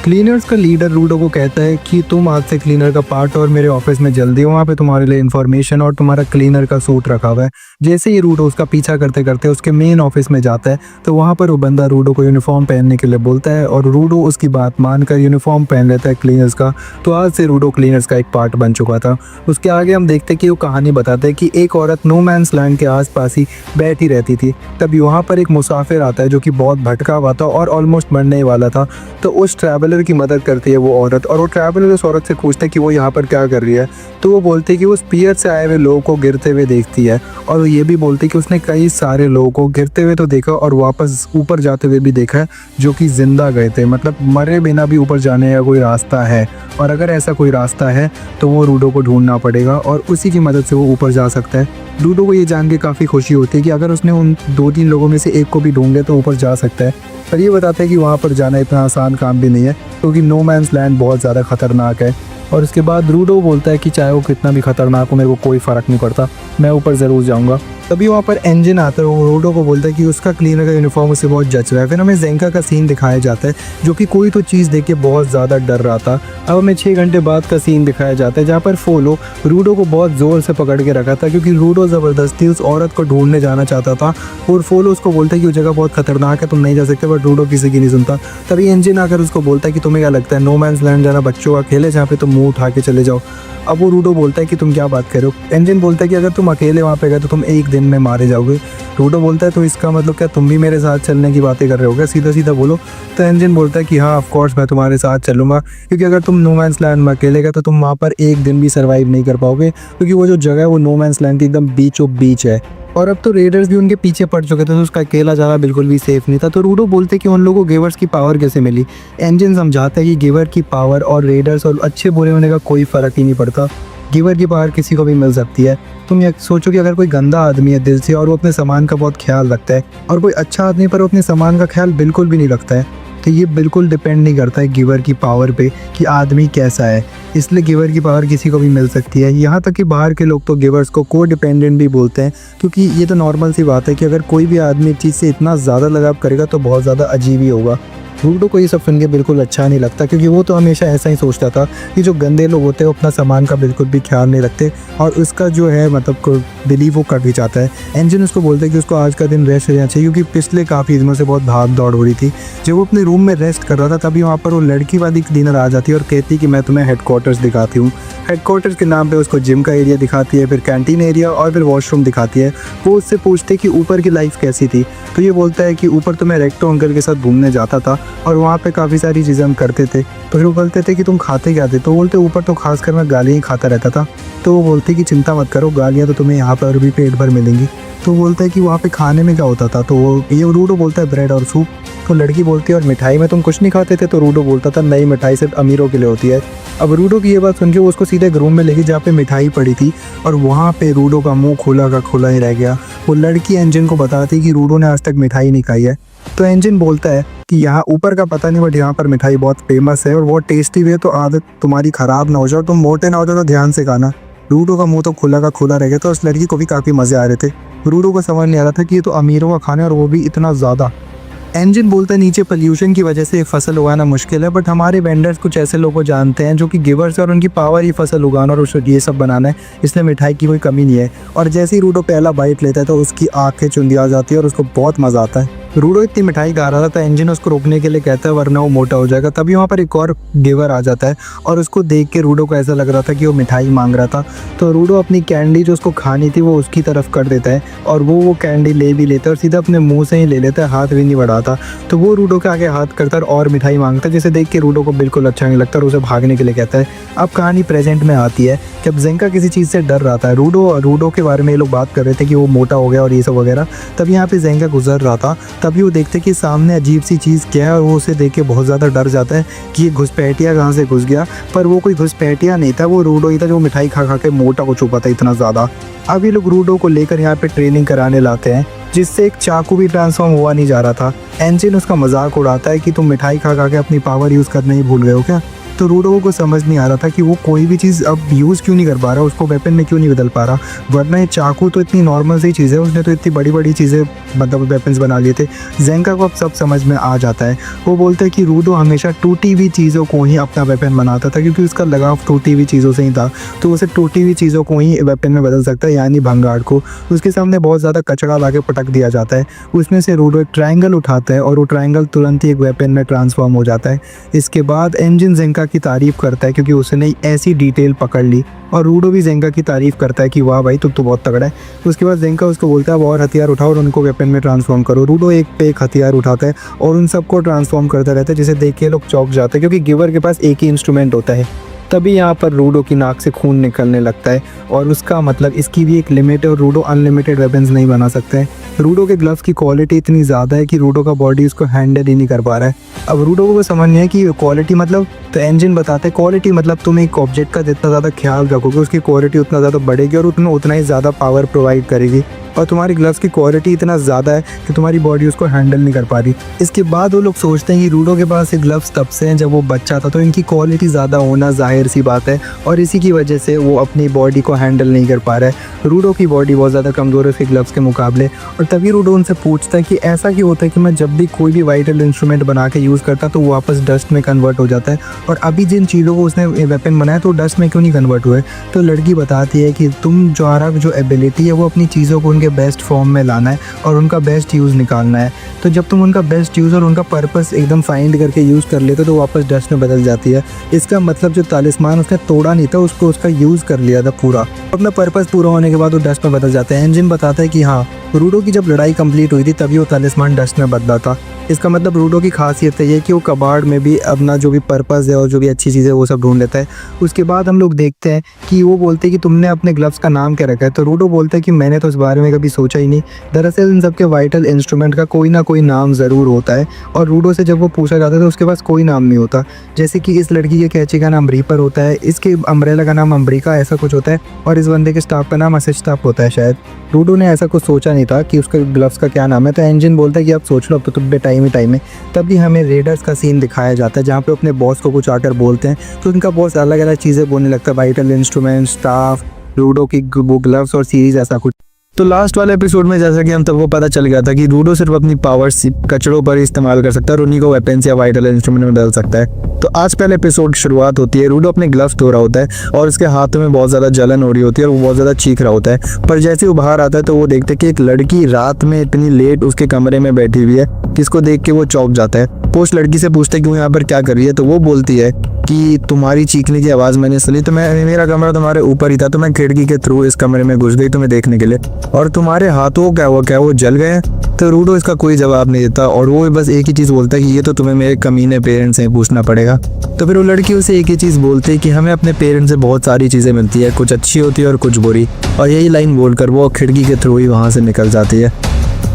क्लीनर्स का लीडर रूडो को कहता है कि तुम आज से क्लीनर का पार्ट और मेरे ऑफिस में जल्दी, वहाँ पे तुम्हारे लिए इन्फॉर्मेशन और तुम्हारा क्लीनर का सूट रखा हुआ है। जैसे ही रूडो उसका पीछा करते करते उसके मेन ऑफिस में जाता है तो वहाँ पर वो बंदा रूडो को यूनिफॉर्म पहनने के लिए बोलता है और रूडो उसकी बात मानकर यूनिफॉर्म पहन लेता है क्लीनर्स का। तो आज से रूडो क्लीनर्स का एक पार्ट बन चुका था। उसके आगे हम देखते हैं कि वो कहानी बताते हैं कि एक औरत नो मैंस लैंड के आसपास ही बैठी रहती थी। तभी वहाँ पर एक मुसाफिर आता है जो कि बहुत भटका हुआ था और ऑलमोस्ट मरने वाला था। तो उस ट्रैवलर की मदद करती है वो औरत और वो ट्रैवलर उस औरत से पूछता है कि वो यहाँ पर क्या कर रही है। तो वो बोलते हैं कि वो स्पीयर से आए हुए लोगों को गिरते हुए देखती है और वो ये भी बोलती है कि उसने कई सारे लोगों को गिरते हुए तो देखा और वापस ऊपर जाते हुए भी देखा है जो कि जिंदा गए थे, मतलब मरे बिना भी ऊपर जाने का कोई रास्ता है। और अगर ऐसा कोई रास्ता है तो वो रूडो को ढूंढना पड़ेगा और उसी की मदद से वो ऊपर जा सकता है। रूडो को ये जान के काफ़ी खुशी होती है कि अगर उसने उन 2-3 लोगों में से एक को भी ढूंढ लिया तो ऊपर जा सकता है। पर ये बताता है कि वहाँ पर जाना इतना आसान काम भी नहीं है क्योंकि नो मैंस लैंड बहुत ज़्यादा खतरनाक है। और उसके बाद रूडो बोलता है कि चाहे वो कितना भी खतरनाक हो मेरे को कोई फ़र्क नहीं पड़ता, मैं ऊपर ज़रूर जाऊँगा। तभी वहाँ पर एंजिन आता है, वो रूडो को बोलता है कि उसका क्लीनर का यूनिफॉर्म उसे बहुत जच रहा है। फिर हमें जेंका का सीन दिखाया जाता है जो कि कोई तो चीज़ देख के बहुत ज़्यादा डर रहा था। अब हमें 6 घंटे बाद का सीन दिखाया जाता है जहाँ पर फोलो रूडो को बहुत ज़ोर से पकड़ के रखा था क्योंकि रूडो ज़बरदस्ती उस औरत को ढूंढने जाना चाहता था और फोलो उसको बोलता है कि वो जगह बहुत खतरनाक है, तुम नहीं जा सकते, बट रूडो किसी की नहीं सुनता। तभी एंजिन आकर उसको बोलता है कि तुम्हें क्या लगता है नो मैंस लैंड जाना बच्चों का खेल है जहाँ पे तुम मुँह उठा के चले जाओ। अब वो रूडो बोलता है कि तुम क्या बात कर रहे हो। एंजिन बोलता है कि अगर तुम अकेले वहाँ पे गए तो तुम एक दिन में मारे जाओगे। रूडो बोलता है तो इसका मतलब क्या तुम भी मेरे साथ चलने की बातें कर रहे हो क्या, सीधा सीधा बोलो। तो एंजिन बोलता है कि हाँ ऑफ कोर्स मैं तुम्हारे साथ चलूँगा क्योंकि अगर तुम नो मैंस लैंड में अकेले गए तो तुम वहाँ पर एक दिन भी सर्वाइव नहीं कर पाओगे क्योंकि वो जो जगह है वो नो मैंस लैंड की एकदम बीचों बीच है और अब तो रेडर्स भी उनके पीछे पड़ चुके थे तो उसका अकेला जाना बिल्कुल भी सेफ नहीं था। तो रूडो बोलते कि उन लोगों को गिवर्स की पावर कैसे मिली। एंजिन समझाता है कि गिवर की पावर और रेडर्स और अच्छे बुरे होने का कोई फ़र्क ही नहीं पड़ता। गिवर की पावर किसी को भी मिल सकती है। तुम ये सोचो कि अगर कोई गंदा आदमी है दिल से और वो अपने सामान का बहुत ख्याल रखता है, और कोई अच्छा आदमी पर वो अपने सामान का ख्याल बिल्कुल भी नहीं रखता है, तो ये बिल्कुल डिपेंड नहीं करता है गिवर की पावर पे कि आदमी कैसा है। इसलिए गिवर की पावर किसी को भी मिल सकती है। यहाँ तक कि बाहर के लोग तो गिवर्स को को डिपेंडेंट भी बोलते हैं, क्योंकि ये तो नॉर्मल सी बात है कि अगर कोई भी आदमी चीज़ से इतना ज़्यादा लगाव करेगा तो बहुत ज़्यादा अजीब ही होगा। रूडो को ये सब सुन के बिल्कुल अच्छा नहीं लगता, क्योंकि वो तो हमेशा ऐसा ही सोचता था कि जो गंदे लोग होते हैं वो अपना सामान का बिल्कुल भी ख्याल नहीं रखते, और उसका जो है मतलब दिली वो कर भी जाता है। एंजिन उसको बोलते हैं कि उसको आज का दिन रेस्ट लेना चाहिए, क्योंकि पिछले काफ़ी दिनों से बहुत भाग दौड़ हो रही थी। जब वो अपने रूम में रेस्ट कर रहा था तभी वहाँ पर वो लड़की वाली क्लीनर आ जाती है और कहती कि मैं तुम्हें हेडक्वार्टर्स दिखाती हूँ। हेडक्वार्टर्स के नाम पे उसको जिम का एरिया दिखाती है, फिर कैंटीन एरिया और फिर वॉशरूम दिखाती है। वो उससे पूछते कि ऊपर की लाइफ कैसी थी, तो ये बोलता है कि ऊपर तो मैं रेक्टो अंकल के साथ घूमने जाता था और वहाँ पे काफ़ी सारी चीज़ें हम करते थे। तो फिर वो बोलते थे कि तुम खाते क्या थे, तो बोलते ऊपर तो खासकर मैं गालियाँ ही खाता रहता था। तो वो बोलते कि चिंता मत करो, गालियाँ तो तुम्हें यहाँ पर भी पेट भर मिलेंगी। तो बोलता है कि वहाँ पे खाने में क्या होता था, तो वो ये रूडो बोलता है ब्रेड और सूप। तो लड़की बोलती है और मिठाई में तुम कुछ नहीं खाते थे, तो रूडो बोलता था नई मिठाई सिर्फ अमीरों के लिए होती है। अब रूडो की ये बात सुन के वो उसको सीधे एक रूम में लेके जहाँ पे मिठाई पड़ी थी, और वहाँ पे रूडो का मुंह खुला का खुला ही रह गया। वो लड़की एंजिन को बताती कि रूडो ने आज तक मिठाई नहीं खाई है। तो एंजिन बोलता है कि यहाँ ऊपर का पता नहीं, बट यहाँ पर मिठाई बहुत फेमस है और बहुत टेस्टी भी है, तो आदत तुम्हारी ख़राब ना हो जाए, तुम मोटे ना हो जाओ, तो ध्यान से खाना। रूडो का मुंह तो खुला का खुला रह गया। तो उस लड़की को भी काफ़ी मज़े आ रहे थे। रूडो को समझ नहीं आ रहा था कि ये तो अमीरों का खाना है, और वो भी इतना ज़्यादा। एंजिन बोलता है नीचे पोल्यूशन की वजह से फसल उगाना मुश्किल है, बट हमारे वेंडर्स कुछ ऐसे लोग को जानते हैं जो कि गिवर्स है और उनकी पावर ही फसल उगाना और उसको ये सब बनाना है, इसलिए मिठाई की कोई कमी नहीं है। और जैसे ही रूडो पहला बाइट लेता है तो उसकी आंखें चुंदी आ जाती है और उसको बहुत मज़ा आता है। रूडो इतनी मिठाई खा रहा था तो एंजिन उसको रोकने के लिए कहता है वरना वो मोटा हो जाएगा। तभी वहाँ पर एक और गिवर आ जाता है और उसको देख के रूडो को ऐसा लग रहा था कि वो मिठाई मांग रहा था। तो रूडो अपनी कैंडी जो उसको खानी थी वो उसकी तरफ कर देता है, और वो कैंडी ले भी लेता है और सीधा अपने मुंह से ही ले लेता है, हाथ भी नहीं बढ़ाता। तो वो रूडो के आगे हाथ करता है और मिठाई मांगता है, जिसे देख के रूडो को बिल्कुल अच्छा नहीं लगता और उसे भागने के लिए कहता है। अब कहानी प्रेजेंट में आती है जब जेंका किसी चीज़ से डर रहा था। रूडो के बारे में ये लोग बात कर रहे थे कि वो मोटा हो गया और ये सब वगैरह। तब यहाँ पे जेंका गुजर रहा था, तभी वो देखते कि सामने अजीब सी चीज़ क्या है, और वो उसे देख के बहुत ज़्यादा डर जाता है कि ये घुसपैठिया कहाँ से घुस गया। पर वो कोई घुसपैठिया नहीं था, वो रूडो ही था जो मिठाई खा खा के मोटा हो चुका था इतना ज़्यादा। अब ये लोग रूडो को लेकर यहाँ पे ट्रेनिंग कराने लाते हैं, जिससे एक चाकू भी ट्रांसफॉर्म हुआ नहीं जा रहा था। एंजिन उसका मजाक उड़ाता है कि तुम मिठाई खा खा के अपनी पावर यूज़ करना ही भूल गए हो क्या। तो रूडो को समझ नहीं आ रहा था कि वो कोई भी चीज़ अब यूज़ क्यों नहीं कर पा रहा, उसको वेपन में क्यों नहीं बदल पा रहा। वरना ये चाकू तो इतनी नॉर्मल सी चीज़ है, उसने तो इतनी बड़ी बड़ी चीज़ें मतलब वेपन्स बना लिए थे। जेंका को अब सब समझ में आ जाता है। वो बोलता है कि रूडो हमेशा टूटी हुई चीज़ों को ही अपना वेपन बनाता था, क्योंकि उसका लगाव टूटी हुई चीज़ों से ही था। तो उसे टूटी हुई चीज़ों को ही वेपन में बदल सकता है, यानी भंगार को। उसके सामने बहुत ज़्यादा कचरा ला के पटक दिया जाता है, उसमें से रूडो एक ट्रायंगल उठाता है और वो ट्रायंगल तुरंत ही एक वेपन में ट्रांसफॉर्म हो जाता है। इसके बाद एंजिन जेंका की तारीफ़ करता है क्योंकि उसने ऐसी डिटेल पकड़ ली, और रूडो भी जेंका की तारीफ़ करता है कि वाह भाई तुम तो बहुत तगड़ा है। उसके बाद जेंका उसको बोलता है वो और हथियार उठाओ और उनको वेपन में ट्रांसफॉर्म करो। रूडो एक पे एक हथियार उठाता है और उन सबको ट्रांसफॉर्म करता रहता है, जिसे देख के लोग चौंक जाते हैं, क्योंकि गिवर के पास एक ही इंस्ट्रूमेंट होता है। तभी यहाँ पर रूडो की नाक से खून निकलने लगता है, और उसका मतलब इसकी भी एक लिमिट है और रूडो अनलिमिटेड वेपन्स नहीं बना सकते हैं। रूडो के ग्लव्स की क्वालिटी इतनी ज़्यादा है कि रूडो का बॉडी उसको हैंडल ही नहीं कर पा रहा है। अब रूडो को समझ नहीं है कि क्वालिटी मतलब, तो एंजिन बताते हैं क्वालिटी मतलब तुम एक ऑब्जेक्ट का जितना ज़्यादा ख्याल रखोगे उसकी क्वालिटी उतना ज़्यादा बढ़ेगी और उतना ही ज़्यादा पावर प्रोवाइड करेगी। और तुम्हारी ग्लव्स की क्वालिटी इतना ज़्यादा है कि तुम्हारी बॉडी उसको हैंडल नहीं कर पा रही। इसके बाद वो लोग सोचते हैं कि रूडो के पास ये ग्लव्स तब से हैं जब वो बच्चा था, तो इनकी क्वालिटी ज़्यादा होना जाहिर सी बात है, और इसी की वजह से वो अपनी बॉडी को हैंडल नहीं कर पा रहा है। रूडो की बॉडी बहुत ज़्यादा कमज़ोर है उसके ग्लव्स के मुकाबले। और तभी रूडो उनसे पूछता है कि ऐसा क्यों होता है कि मैं जब भी कोई भी वाइटल इंस्ट्रूमेंट बना के यूज़ करता तो वो वापस डस्ट में कन्वर्ट हो जाता है, और अभी जिन चीज़ों को उसने वेपन बनाया तो डस्ट में क्यों नहीं कन्वर्ट हुए। तो लड़की बताती है कि तुम्हारा जो एबिलिटी है वो अपनी चीज़ों को उनके बेस्ट फॉर्म में लाना है और उनका बेस्ट यूज़ निकालना है। तो जब तुम उनका बेस्ट यूज़ और उनका पर्पस एकदम फाइंड करके यूज़ कर लेते तो वापस डस्ट में बदल जाती है। इसका मतलब जो तालिस्मान उसने तोड़ा नहीं था, उसको उसका यूज़ कर लिया था पूरा। अपना पर्पस पूरा होने के बाद वो डस्ट में बदल जाता है। एंजिन बताता है कि हाँ रूडो की जब लड़ाई कंप्लीट हुई थी तभी वो तलिस्मान डस्ट में बदला था। इसका मतलब रूडो की खासियत है ये कि वो कबाड़ में भी अपना जो भी पर्पज़ है और जो भी अच्छी चीज़ है वो सब ढूंढ लेता है। उसके बाद हम लोग देखते हैं कि वो बोलते हैं कि तुमने अपने ग्लव्स का नाम क्या रखा है, तो रूडो बोलता है कि मैंने तो इस बारे में कभी सोचा ही नहीं। दरअसल इन सब के वाइटल इंस्ट्रूमेंट का कोई ना कोई नाम ज़रूर होता है और रूडो से जब वो पूछा जाता है तो उसके पास कोई नाम नहीं होता। जैसे कि इस लड़की के कैची का नाम रीपर होता है, इसके अम्ब्रेला का नाम अम्ब्रिका ऐसा कुछ होता है और इस बंदे के स्टाफ का नाम असिस्टाफ होता है शायद। रूडो ने ऐसा कुछ सोचा नहीं था कि उसके ग्लव्स का क्या नाम है, तो एंजिन बोलता है कि आप सोच लो, अब तो तुम पे टाइम ही टाइम है। तभी हमें रेडर्स का सीन दिखाया जाता है जहाँ पे अपने बॉस को कुछ आकर बोलते हैं तो उनका बॉस अलग अलग चीज़ें बोलने लगता है, वाइटल इंस्ट्रूमेंट, स्टाफ, रूडो की वो ग्लव्स और सीरीज ऐसा कुछ। तो लास्ट वाले एपिसोड में जैसा कि हम सबको पता चल गया था कि रूडो सिर्फ अपनी पावर्स कचड़ों पर इस्तेमाल कर सकता है और उन्हीं को वेपन्स या वाइटल इंस्ट्रूमेंट में बदल सकता है। तो आज पहले एपिसोड की शुरुआत होती है, रूडो अपने ग्लव्स धो रहा होता है और उसके हाथों में बहुत ज़्यादा जलन हो रही होती है और वो बहुत ज़्यादा चीख रहा होता है। पर जैसे वो बाहर आता है तो वो देखते हैं कि एक लड़की रात में इतनी लेट उसके कमरे में बैठी हुई है, जिसको देख के वो चौंक जाता है। वो उस लड़की से पूछते हैं कि वो यहाँ पर क्या कर रही है, तो वो बोलती है कि तुम्हारी चीखने की आवाज़ मैंने सुनी, तो मेरा कमरा तुम्हारे ऊपर ही था, तो मैं खिड़की के थ्रू इस कमरे में घुस गई तुम्हें देखने के लिए, और तुम्हारे हाथों क्या वो जल गए? तो रूडो इसका कोई जवाब नहीं देता और वो बस एक ही चीज़ बोलता है कि ये तो तुम्हें मेरे कमीने पेरेंट्स से पूछना पड़ेगा। तो फिर वो लड़की उसे एक ही चीज़ बोलती है कि हमें अपने पेरेंट्स से बहुत सारी चीज़ें मिलती है, कुछ अच्छी होती है और कुछ बुरी, और यही लाइन बोलकर वो खिड़की के थ्रू ही वहाँ से निकल जाती है।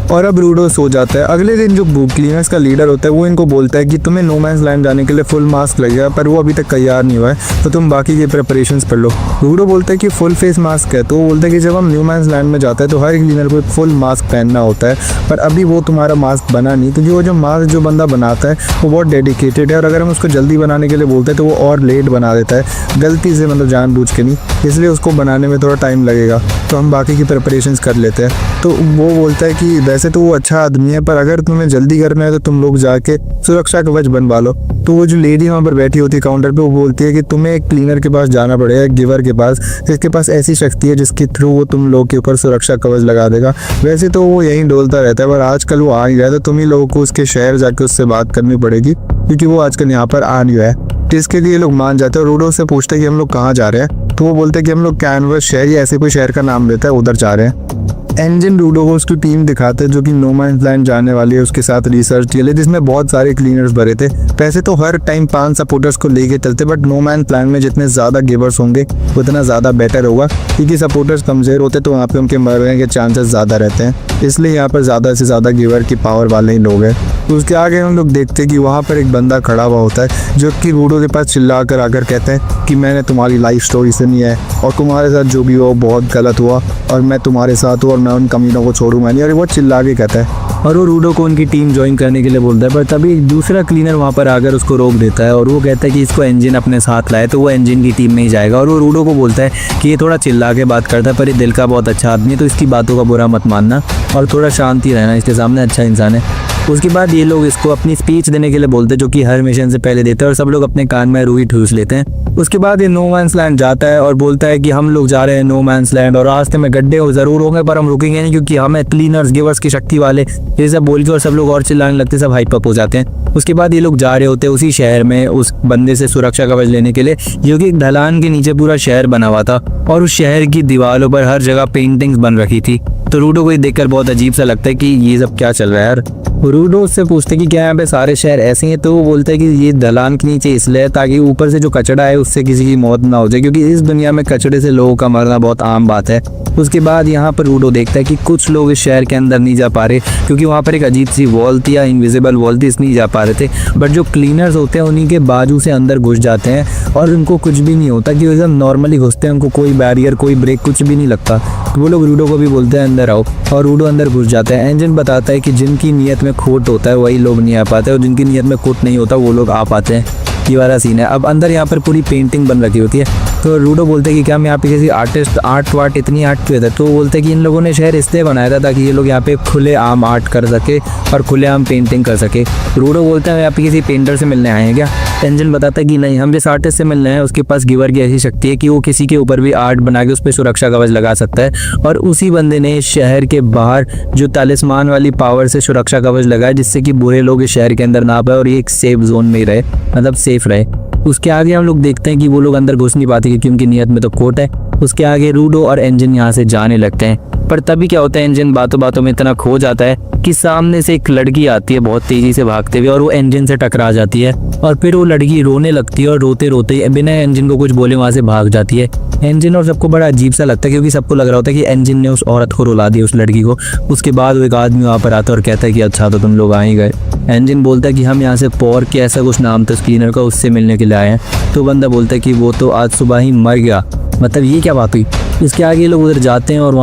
और अब रूडो सो जाता है। अगले दिन जो क्लीनर्स का लीडर होता है वो इनको बोलता है कि तुम्हें नो मैंस लैंड जाने के लिए फुल मास्क लगेगा, पर वो अभी तक तैयार नहीं हुआ है, तो तुम बाकी की प्रिपरेशंस कर लो। रूडो बोलता है कि फुल फेस मास्क है, तो वो बोलता है कि जब हम न्यू मैंस लैंड में जाता है तो हर क्लीनर को एक फुल मास्क पहनना होता है, पर अभी वो तुम्हारा मास्क बना नहीं, क्योंकि वो जो मास्क जो बंदा बनाता है वो बहुत डेडिकेटेड है और अगर हम उसको जल्दी बनाने के लिए बोलते हैं तो वो और लेट बना देता है, गलती से, मतलब जानबूझ के नहीं, इसलिए उसको बनाने में थोड़ा टाइम लगेगा, तो हम बाकी की प्रिपरेशंस कर लेते हैं। तो वो बोलता है कि वैसे तो वो अच्छा आदमी है, पर अगर तुम्हें जल्दी करना है तो तुम लोग जाके सुरक्षा कवच बनवा लो। तो वो जो लेडी वहाँ पर बैठी होती है काउंटर पे, वो बोलती है कि तुम्हें एक क्लीनर के पास जाना पड़ेगा, एक गिवर के पास, जिसके पास ऐसी शक्ति है जिसके थ्रू वो तुम लोग के ऊपर सुरक्षा कवच लगा देगा। वैसे तो वो यहीं डोलता रहता है, पर आजकल वो आ गया है, तो तुम ही लोगों को उसके शहर जाके उससे बात करनी पड़ेगी, क्योंकि वो आजकल यहाँ पर आ नहीं है। इसके लिए लोग मान जाते हैं और रूडो से पूछते हैं कि हम लोग कहाँ जा रहे हैं, तो वो बोलते हैं कि हम लोग कैनवस शहर या ऐसे कोई शहर का नाम लेता है, उधर जा रहे हैं। एंजिन रूडो को उसकी टीम दिखाते हैं जो कि नो मैंस लैंड जाने वाली है, उसके साथ रिसर्च के लिए, जिसमें बहुत सारे क्लीनर्स भरे थे। वैसे तो हर टाइम 5 सपोर्टर्स को लेके चलते, बट नो मैंस लैंड में जितने ज़्यादा गिवर्स होंगे उतना ज़्यादा बेटर होगा, क्योंकि सपोर्टर्स कमज़ोर होते तो वहाँ पे उनके मरने के चांसेस ज़्यादा रहते हैं, इसलिए यहाँ पर ज़्यादा से ज़्यादा गिवर की पावर वाले ही लोग हैं। तो उसके आगे हम लोग देखते हैं कि वहाँ पर एक बंदा खड़ा हुआ होता है जो कि रूडो के पास चिल्ला कर आकर कहते हैं कि मैंने तुम्हारी लाइफ स्टोरी सुनी है और तुम्हारे साथ जो भी हुआ बहुत गलत हुआ और मैं तुम्हारे साथ हूँ और मैं उन कमीनों को छोड़ूंगा नहीं, और वो चिल्ला के कहता है। और वो रूडो को उनकी टीम ज्वाइन करने के लिए बोलता है, पर तभी दूसरा क्लीनर वहाँ पर आकर उसको रोक देता है और वो कहता है कि इसको एंजिन अपने साथ लाए, तो वो एंजिन की टीम में ही जाएगा। और वो रूडो को बोलता है कि ये थोड़ा चिल्ला के बात करता है, पर ये दिल का बहुत अच्छा आदमी है, तो इसकी बातों का बुरा मत मानना और थोड़ा शांति रहना, इसके सामने अच्छा इंसान है। उसके बाद ये लोग इसको अपनी स्पीच देने के लिए बोलते हैं, जो कि हर मिशन से पहले देते हैं, और सब लोग अपने कान में रूई ठूस लेते हैं। उसके बाद ये नो मैंस लैंड जाता है और बोलता है कि हम लोग जा रहे हैं नो मैंस लैंड और रास्ते में गड्ढे ज़रूर होंगे, पर हम रुकेंगे नहीं, क्योंकि हमें क्लीनर्स गिवर्स की शक्ति वाले, ये सब बोल के और सब लोग और चिल्लाने लगते, सब हाइप अप हो जाते हैं। उसके बाद ये लोग जा रहे होते हैं उसी शहर में उस बंदे से सुरक्षा कवच लेने के लिए, जो कि एक ढलान के नीचे पूरा शहर बना हुआ था और उस शहर की दीवारों पर हर जगह पेंटिंग्स बन रखी थी। तो रूडो को ये देखकर बहुत अजीब सा लगता है कि ये सब क्या चल रहा है यार। रूडो उससे पूछते कि क्या यहाँ पे सारे शहर ऐसे हैं, तो वो बोलता है कि ये ढलान के नीचे इसलिए ताकि ऊपर से जो कचड़ा है उससे किसी की मौत ना हो जाए, क्योंकि इस दुनिया में कचड़े से लोगों का मरना बहुत आम बात है। उसके बाद यहाँ पर रूडो देखता है कि कुछ लोग इस शहर के अंदर नहीं जा पा रहे, क्योंकि वहाँ पर एक अजीब सी वॉल थी या इनविजिबल वॉल थी, इसलिए नहीं जा पा रहे थे। बट जो क्लीनर्स होते हैं उन्हीं के बाजू से अंदर घुस जाते हैं और उनको कुछ भी नहीं होता, कि वो एकदम नॉर्मली घुसते हैं, उनको कोई बैरियर कोई ब्रेक कुछ भी नहीं लगता। तो वो लोग रूडो को भी बोलते हैं अंदर आओ, और रूडो अंदर घुस जाता है। एंजिन बताता है कि जिनकी नीयत में खोट होता है वही लोग नहीं आ पाते, और जिनकी नीयत में खोट नहीं होता वो लोग आ पाते हैं। ये वाला सीन है। अब अंदर यहाँ पर पूरी पेंटिंग बन रखी होती है, तो रूडो बोलते हैं कि क्या हम यहाँ पे किसी आर्टिस्ट आर्ट वार्ट इतनी आर्ट क्यों है, तो वो बोलते हैं कि इन लोगों ने शहर इसलिए बनाया था ताकि ये लोग यहाँ पे खुले आम आर्ट कर सके और खुले आम पेंटिंग कर सके। रूडो बोलते हैं यहाँ पे किसी पेंटर से मिलने आए हैं क्या? एंजिन बताता है कि नहीं, हम जिस आर्टिस्ट से मिलने हैं उसके पास गिवर की ऐसी शक्ति है कि वो किसी के ऊपर भी आर्ट बना के उस पर सुरक्षा कवच लगा सकता है, और उसी बंदे ने शहर के बाहर जो तालिस्मान वाली पावर से सुरक्षा कवच लगाया, जिससे कि बुरे लोग इस शहर के अंदर ना पाए और ये एक सेफ जोन में रहे, मतलब सेफ रहे। उसके आगे हम लोग देखते हैं कि वो लोग अंदर घुस नहीं पाते क्योंकि उनकी नीयत में तो खोट है। उसके आगे रूडो और एंजिन यहाँ से जाने लगते हैं, पर तभी क्या होता है, इंजन बातों बातों में इतना खो जाता है कि सामने से एक लड़की आती है बहुत तेजी से भागते हुए और वो इंजन से टकरा जाती है और फिर वो लड़की रोने लगती है और रोते रोते बिना इंजन को कुछ बोले वहाँ से भाग जाती है। इंजन और सबको बड़ा अजीब सा लगता है क्योंकि सबको लग रहा होता है कि इंजन ने उस औरत को रुला दिया, उस लड़की को। उसके बाद वो एक आदमी वहाँ पर आता है और कहता है कि अच्छा तो तुम लोग आ ही गए। इंजन बोलता है कि हम यहाँ से पॉर के ऐसा कुछ नाम था क्लीनर का, उससे मिलने के लिए आए हैं। तो बंदा बोलता है कि वो तो आज सुबह ही मर गया। मतलब ये क्या बात हुई। इसके आगे लोग उधर जाते हैं और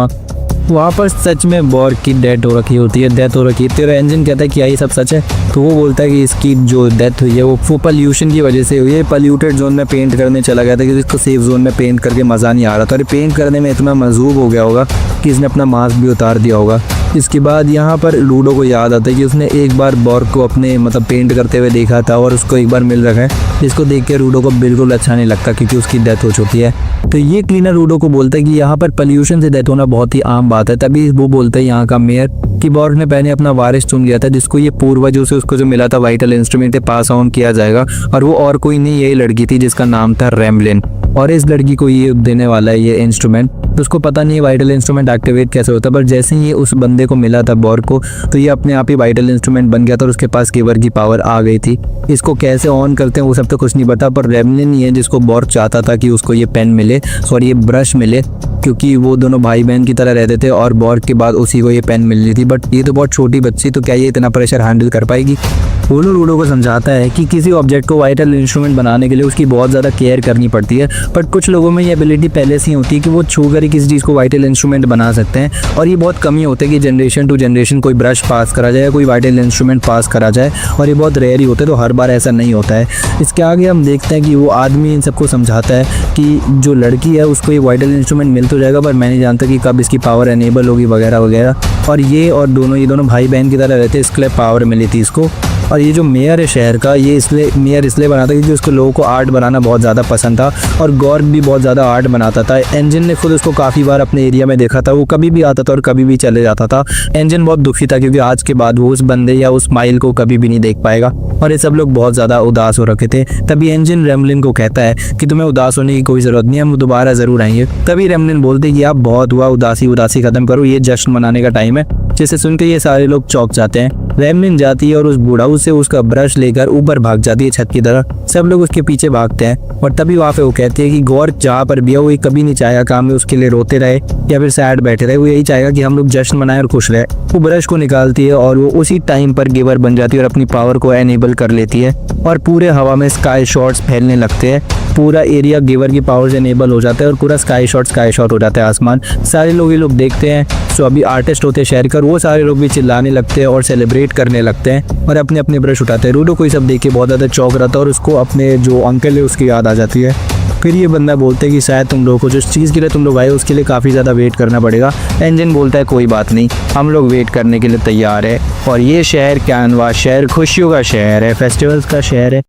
वहाँ पर सच में बॉर्ग की डेथ हो रखी होती है, डेथ हो रखी है। तेरा इंजन कहता है कि ये सब सच है। तो वो बोलता है कि इसकी जो डेथ हुई है वो पॉल्यूशन की वजह से हुई है। पॉल्यूटेड जोन में पेंट करने चला गया था क्योंकि इसको सेफ जोन में पेंट करके मज़ा नहीं आ रहा था और पेंट करने में इतना मजबूर हो गया होगा कि इसने अपना मास्क भी उतार दिया होगा। इसके बाद यहाँ पर लूडो को याद आता है कि उसने एक बार बॉर्ग को अपने मतलब पेंट करते हुए देखा था और उसको एक बार मिल रखा है, जिसको देख के लूडो को बिल्कुल अच्छा नहीं लगता क्योंकि उसकी डेथ हो चुकी है। तो ये क्लीनर लूडो को बोलता है कि यहाँ पर पोल्यूशन से डेथ होना बहुत ही आम बात है। तभी वो बोलता है यहाँ का मेयर कि बॉर्ग ने पहले अपना वारिस चुन लिया था जिसको ये पूर्वजों से उसको जो मिला था वाइटल इंस्ट्रूमेंट पास ऑन किया जाएगा, और वो और कोई नहीं यही लड़की थी जिसका नाम था रेमलिन, और इस लड़की को ये देने वाला है ये इंस्ट्रूमेंट। तो उसको पता नहीं है वाइटल इंस्ट्रूमेंट एक्टिवेट कैसे होता है, पर जैसे ही ये उस बंदे को मिला था बॉर्ग को तो ये अपने आप ही वाइटल इंस्ट्रूमेंट बन गया था और उसके पास गिवर की पावर आ गई थी। इसको कैसे ऑन करते हैं वो सब तो कुछ नहीं पता, पर रेमलिन ही है जिसको बॉर्ग चाहता था कि उसको ये पेन मिले और ये ब्रश मिले, क्योंकि वो दोनों भाई बहन की तरह रहते थे और बॉर्ग के बाद उसी को ये पेन मिलनी थी। बट ये तो बहुत छोटी बच्ची, तो क्या ये इतना प्रेशर हैंडल कर पाएगी। बोलो लूडो को समझाता है कि किसी ऑब्जेक्ट को वाइटल इंस्ट्रूमेंट बनाने के लिए उसकी बहुत ज़्यादा केयर करनी पड़ती है, बट कुछ लोगों में ये एबिलिटी पहले से ही होती है कि वो छूकर ही किसी चीज़ को वाइटल इंस्ट्रूमेंट बना सकते हैं। और ये बहुत कम ही होता है कि जनरेशन टू जनरेशन कोई ब्रश पास करा जाए, कोई वाइटल इंस्ट्रूमेंट पास करा जाए, और ये बहुत रेयर ही होते हैं, तो हर बार ऐसा नहीं होता है। इसके आगे हम देखते हैं कि वो आदमी इन सबको समझाता है कि जो लड़की है उसको ये वाइटल इंस्ट्रूमेंट मिल तो जाएगा, पर मैं नहीं जानता कि कब इसकी पावर एनेबल होगी वगैरह वगैरह। और ये और ये दोनों भाई बहन की तरह रहते, इसके लिए पावर मिली थी इसको। और ये जो मेयर है शहर का, ये मेयर इसलिए बना था क्योंकि उसको लोगों को आर्ट बनाना बहुत ज़्यादा पसंद था और गॉर्ग भी बहुत ज़्यादा आर्ट बनाता था। इंजन ने खुद उसको काफ़ी बार अपने एरिया में देखा था, वो कभी भी आता था और कभी भी चले जाता था। इंजन बहुत दुखी था क्योंकि आज के बाद वो उस बंदे या उस स्माइल को कभी भी नहीं देख पाएगा, और ये सब लोग बहुत ज़्यादा उदास हो रखे थे। तभी इंजन रेमलिन को कहता है कि तुम्हें उदास होने की कोई ज़रूरत नहीं है, हम दोबारा ज़रूर आएंगे। तभी रेमलिन बोलते कि आप बहुत हुआ, उदासी ख़त्म करो, ये जश्न मनाने का टाइम है। जिसे सुनकर ये सारे लोग चौंक जाते हैं। रेमलिन जाती है और उस बुढ़ाऊ से उसका ब्रश लेकर ऊपर भाग जाती है छत की तरफ। सब लोग उसके पीछे भागते हैं और तभी वहाँ पे वो कहती है कि गौर जहाँ पर भी है वो कभी नहीं चाहेगा कि हम उसके लिए रोते रहे या फिर सैड बैठे रहे, वो यही चाहेगा कि हम लोग जश्न मनाएं और खुश रहे। वो ब्रश को निकालती है और वो उसी टाइम पर गिवर बन जाती है और अपनी पावर को एनेबल कर लेती है और पूरे हवा में स्काई शॉट्स फैलने लगते हैं। पूरा एरिया गिवर की पावर से एनेबल हो जाता है और पूरा स्काई शॉट हो जाता है आसमान। सारे लोग ये लोग देखते हैं। जो अभी आर्टिस्ट होते हैं शहर का, वो सारे लोग भी चिल्लाने लगते हैं और सेलिब्रेट करने लगते हैं और अपने अपने ब्रश उठाते हैं। रूडो कोई सब देख के बहुत ज़्यादा चौंक रहा था और उसको अपने जो अंकल है उसकी याद आ जाती है। फिर ये बंदा बोलते हैं कि शायद तुम लोगों को जिस चीज़ के लिए तुम लोग आए उसके लिए काफ़ी ज़्यादा वेट करना पड़ेगा। इंजन बोलता है कोई बात नहीं, हम लोग वेट करने के लिए तैयार है। और ये शहर कैनवास शहर खुशियों का शहर है, फेस्टिवल्स का शहर है।